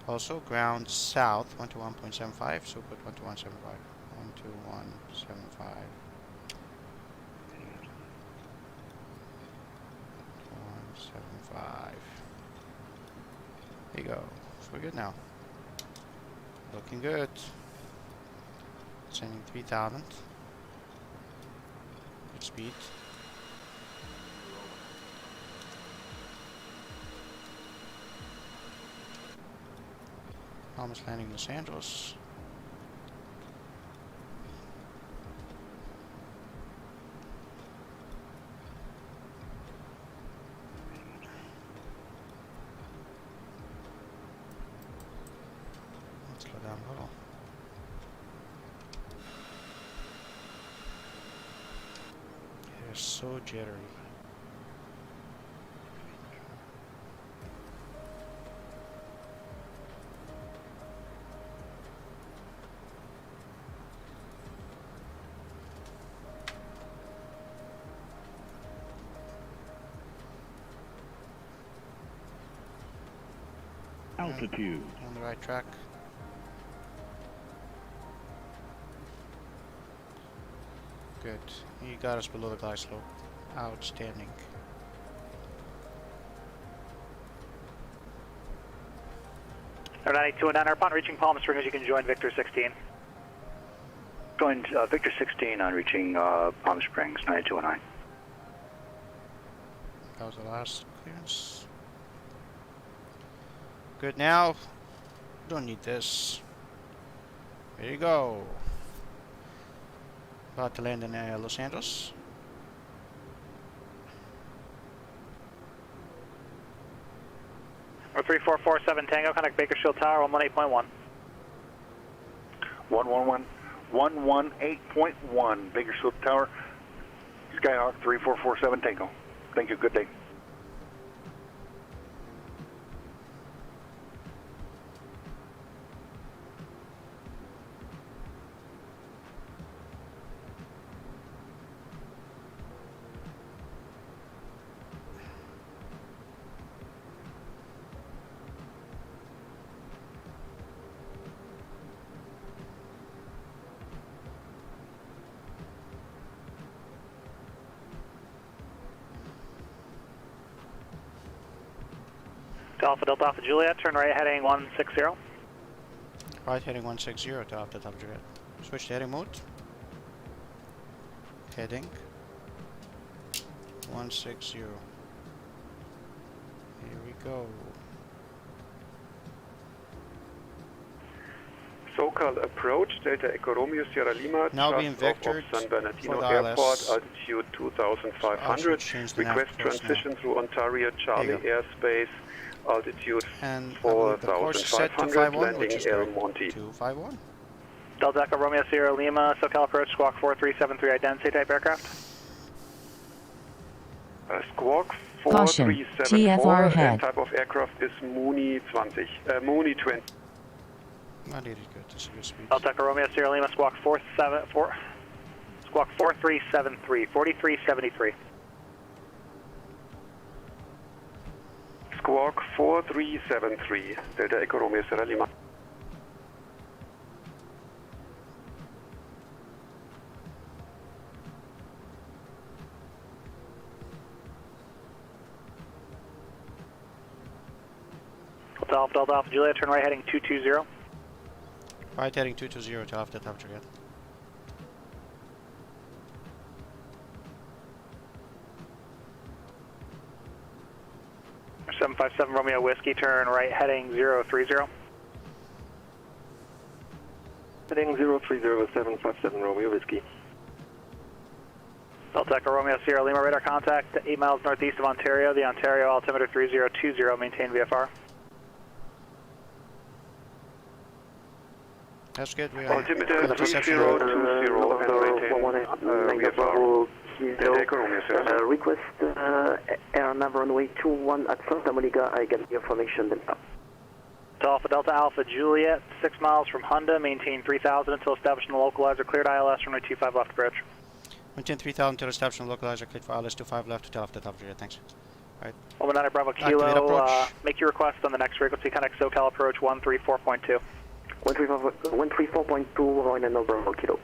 Also, ground south 121.75. So put 121.75. 121.75. 121.75. There you go. So we're good now. Looking good. Sending 3000. Good speed. Almost landing Los Angeles. Let's slow down a little. It is so jittery. Altitude. On the right track. Good. You got us below the glide slope. Outstanding. Air 9219, upon reaching Palm Springs, you can join Victor 16. Join Victor 16 on reaching Palm Springs, 9219. That was the last clearance. Good now. Don't need this. There you go. About to land in Los Angeles. Or 3447 Tango, connect Bakersfield Tower 118.1. 118.1 Bakersfield Tower, Skyhawk 3447 Tango. Thank you, good day. Delta Alpha Juliet, turn right heading 160. Right heading 160 to after top jet. Switch to heading mode. Heading 160. Here we go. SoCal approach, Delta Echo Romeo Sierra Lima, Now being just off vectored of San Bernardino for the Airport, ILS. altitude 2,500. Request transition through Ontario Charlie airspace, altitude And I believe the course is set to 4,500, 51, which landing is El good. Monte. 251. Delta Echo Romeo Sierra Lima, SoCal approach, Squawk 4373, identity type aircraft. Squawk Caution, 4374, TFR and ahead. type of aircraft is Mooney 20, Mooney 20. Not needed good. This is good speed. Delta Echo Romeo Sierra Lima, Squawk 474, Squawk 4373, 4373. Squawk 4373, Delta Echo Romeo Sierra Lima. Delta Alpha Juliet, turn right heading 220. Right heading 220 to after top jet. Or 757 Romeo Whiskey, turn right heading 030. Heading 030-757 Romeo Whiskey. Delta Echo Romeo Sierra Lima, radar contact 8 miles northeast of Ontario, the Ontario altimeter 3020, maintain VFR. That's good. We are Altimeter good reception. 3020 and maintain VFR. Request air nav runway 21 at Santa Monica. I get the information then. Delta Alpha Juliet, 6 miles from Honda, maintain 3000 until established in the localizer, cleared ILS, runway 25 left approach. Maintain 3000 to establish and localizer, cleared for ILS 25 left to after top jet. Thanks. Right. 19 Bravo Kilo, make your request on the next frequency, connect SoCal approach 134.2. 134.2, Royal and Bravo Kilo.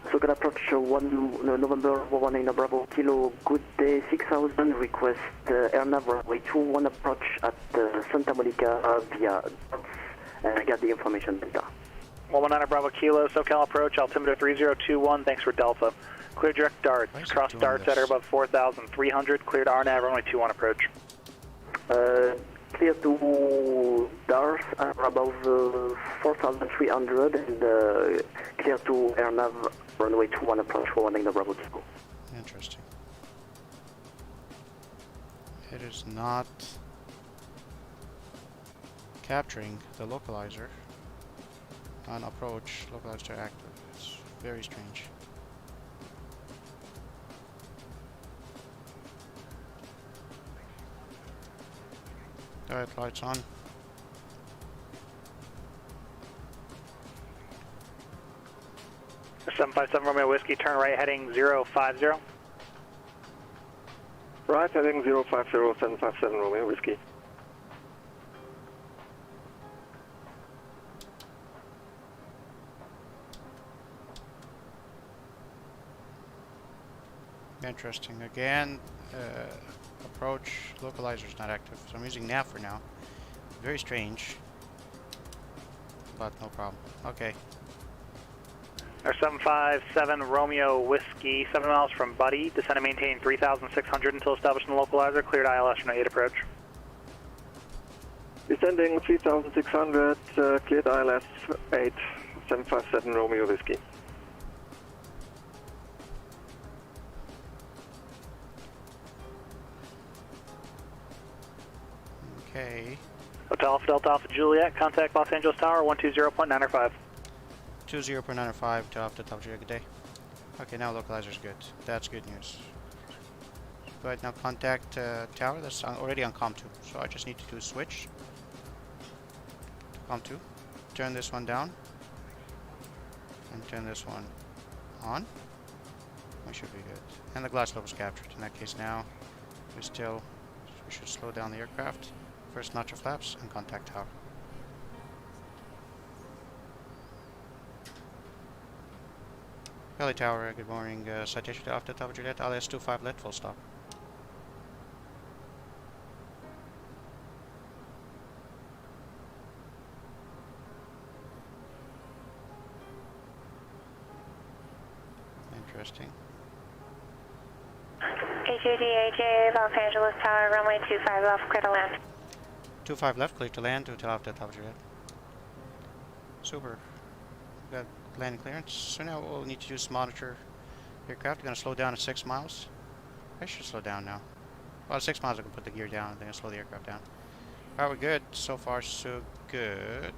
SoCal approach November 19 Bravo Kilo, good day 6000, request air nav runway 21 approach at Santa Monica via dots, and I got the information data. 19 Bravo Kilo, SoCal approach, altimeter 3021, thanks for Delta. Clear direct darts, cross darts at or above 4,300, cleared RNAV runway 21 approach. Clear to darts at above 4,300 and clear to AirNav runway 21 approach for 19 Bravo Kilo. Interesting. It is not capturing the localizer on approach, localizer active. It's very strange. Alright, lights on. The 757 Romeo Whiskey, turn right heading 050. Right heading 050-757 Romeo Whiskey. Interesting. Again, approach localizer is not active, so I'm using nav for now. Very strange, but no problem. Okay. Our 757 Romeo Whiskey, 7 miles from Buddy, descend and maintain 3,600 until established in the localizer, cleared ILS runway 8 approach. Descending 3600, cleared ILS 8, 757 Romeo Whiskey. Okay. Hotel Delta Alpha Juliet, contact Los Angeles Tower 120.905. 20.905 to after top jet. Good day. Okay, now localizer's good. That's good news. Go ahead now, contact tower. That's already on COM 2. So I just need to do a switch to COM 2. Turn this one down and turn this one on. We should be good. And the glass slope is captured. In that case, now we should slow down the aircraft. First notch of flaps and contact tower. Valley Tower, good morning. Citation to Delta Tower Juliet, LS 25 left, full stop. Interesting. AJ, Los Angeles Tower, runway 25 left, clear to land. 25 left, clear to land, Hotel Delta Tower Juliet. Super. We got landing clearance. So now what we'll need to do is monitor aircraft. We're going to slow down at 6 miles. I should slow down now. Well, at 6 miles I can put the gear down and then slow the aircraft down. Alright, we're good. So far, so good.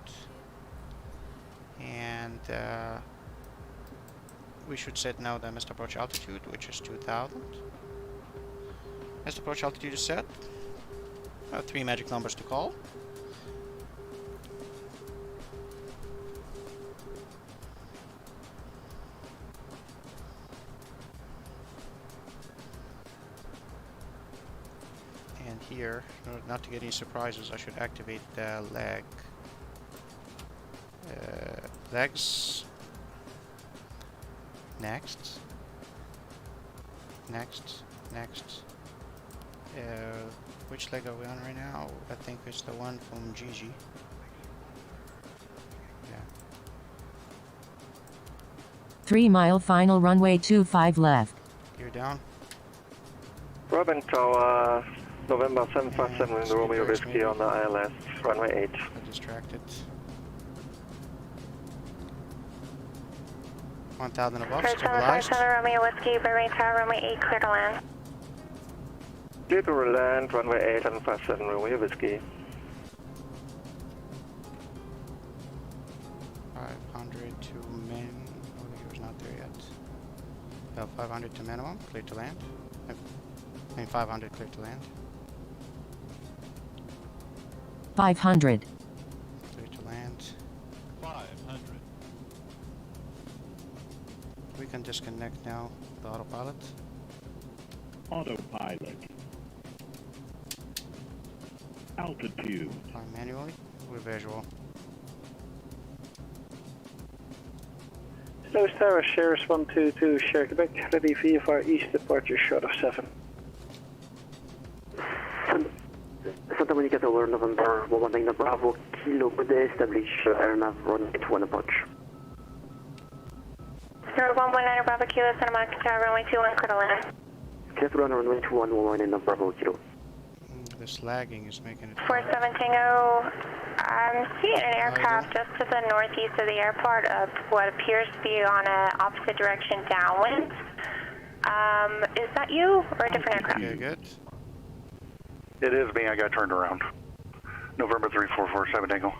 And we should set now the missed approach altitude, which is 2,000. Missed approach altitude is set. 3 magic numbers to call. And here, not to get any surprises, I should activate the legs. Next. Which leg are we on right now? I think it's the one from Gigi. Yeah. 3 mile final runway 25 left. Gear down. Robin Tower, November 757 in the Romeo Whiskey on the ILS, runway 8. I'm distracted. 1,000 above, stabilized. Romeo Whiskey, Berlin Tower, runway 8, clear to land. Clear to land, runway 8, 757 Romeo Whiskey. 500 to min. Oh, the gear's not there yet. Well, 500 to minimum, clear to land. I mean 500 clear to land. 500. Clear to land. 500. We can disconnect now the autopilot. Autopilot. Altitude. Fly manually with visual. Slow Tower, Sirius 122, Sierra Quebec, ready VFR East, departure short of 7. Santa Monica Tower, November 119 Bravo, Kilo, good day, establish airnav runway 21 approach. 119 Bravo, Kilo, Santa Monica Tower, runway 21, clear to land. Clear to land, runway 21, 119 Bravo, Kilo. This lagging is making it 47 Tango, I'm seeing an aircraft just to the northeast of the airport of what appears to be on an opposite direction downwind. Is that you or a different aircraft? Okay, good. It is me. I got turned around. November 3447 Tango.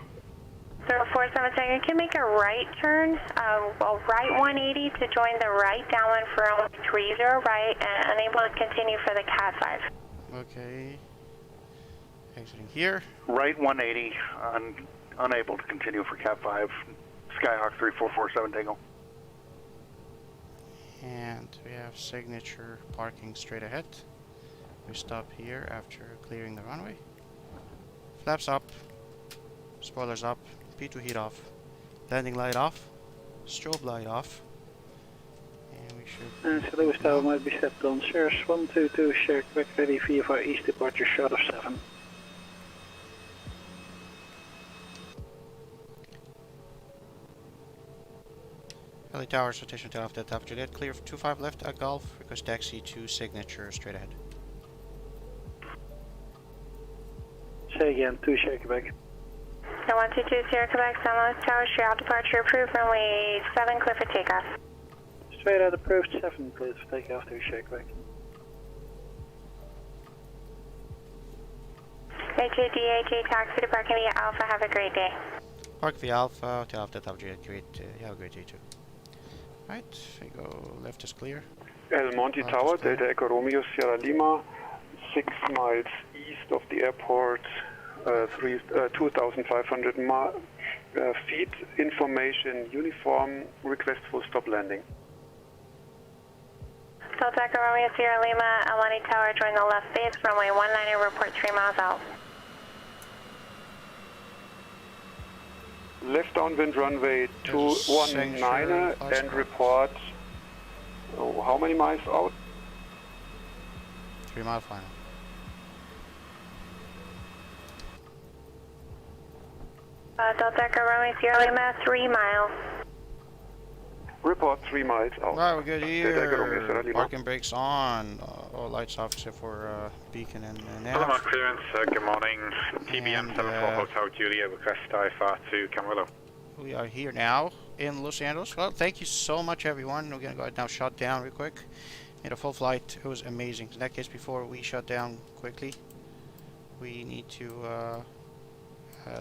047 Tango, you can make a right turn, well, right 180 to join the right downwind for runway 30 right and unable to continue for the Cat 5. Okay. Exiting here. Right 180, unable to continue for Cat 5, Skyhawk 3447 Tango. And we have signature parking straight ahead. We stop here after clearing the runway. Flaps up, spoilers up, P2 heat off, landing light off, strobe light off, and we should... Slow Tower might be stepped on, Sirius 122, Sierra Quebec, ready VFR East, departure short of 7. Valley Tower, rotation to Alpha Delta Juliet, clear 25 left at Golf, request taxi to signature straight ahead. Say again, 2 Sierra Quebec. 122 Sierra Quebec, San Luis Tower, street departure approved, runway 7, clear for takeoff. Straight out approved, 7, clear for takeoff, 2 Sierra Quebec. AJ, taxi to parking via Alpha, have a great day. Park via Alpha, to Alpha Delta Juliet, great, have a great day too. Right, we go, left is clear. El Monte Tower, Delta Echo Romeo, Sierra Lima, 6 miles east of the airport, 2,500 feet, information, uniform, request for stop landing. Delta Echo Romeo, Sierra Lima, El Monte Tower, join the left base, runway 19, report 3 miles out. Left downwind runway 219 and report Oh, how many miles out? 3 mile final. Delta Echo Runway Sierra Lima, 3 miles. Report 3 miles out. Right, we're good Delta Echo Romeo here. Sierra Lima. Parking brakes on. All lights off except for beacon and Hello, nav. clearance. Good morning. TBM 74 Hotel Julia, request IFR to Camarillo. We are here now in Los Angeles. Well, thank you so much, everyone. We're gonna go ahead now, shut down real quick. Made a full flight. It was amazing. In that case, before we shut down quickly, we need to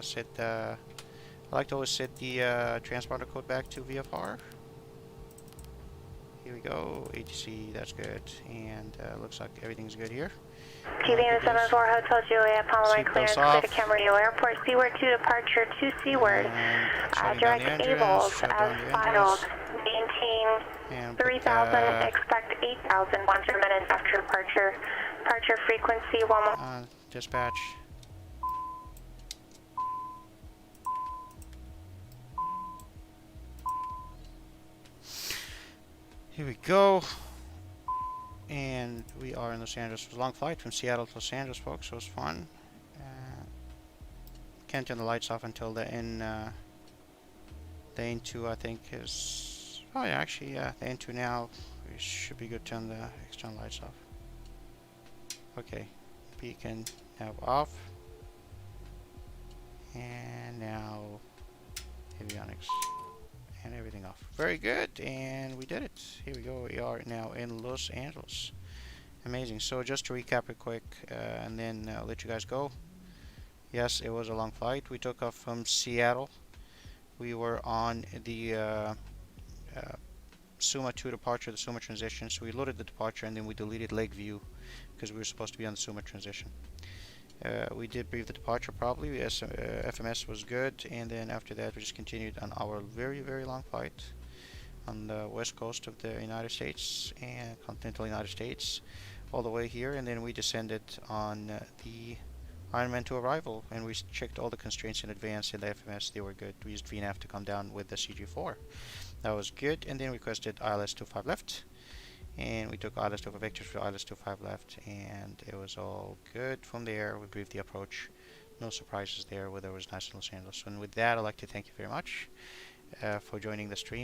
set. I like to always set the transponder code back to VFR. Here we go. ATC. That's good. And looks like everything's good here. TBM 74 Hotel Juliet, Palomar clearance clear to Camarillo Airport. Seaward to departure to Seaward. Direct Ables as filed. Maintain 3,000, expect 8,000 1 minutes after departure. Departure frequency 1 more. Dispatch. Here we go. And we are in Los Angeles. It was a long flight from Seattle to Los Angeles, folks. So it was fun. Can't turn the lights off until the N2, I think, is... Oh, yeah, actually, yeah. The N2 now. We should be good to turn the external lights off. Okay. Beacon now off. And now avionics. And everything off. Very good, and we did it. Here we go. We are now in Los Angeles. Amazing. So just to recap it quick, and then I'll let you guys go. Yes, it was a long flight. We took off from Seattle. We were on the Suma 2 departure, the Suma transition. So we loaded the departure, and then we deleted Lakeview because we were supposed to be on the Suma transition. We did brief the departure probably. FMS was good, and then after that we just continued on our very, very long flight on the west coast of the United States and continental United States all the way here, and then we descended on the Ironman to arrival, and we checked all the constraints in advance in the FMS. They were good. We used VNAV to come down with the CJ4. That was good, and then we requested ILS-25 left. And we took ILS-25 vectors for ILS-25 left, and it was all good from there. We briefed the approach. No surprises there. Weather was nice in Los Angeles. And with that, I'd like to thank you very much for joining the stream.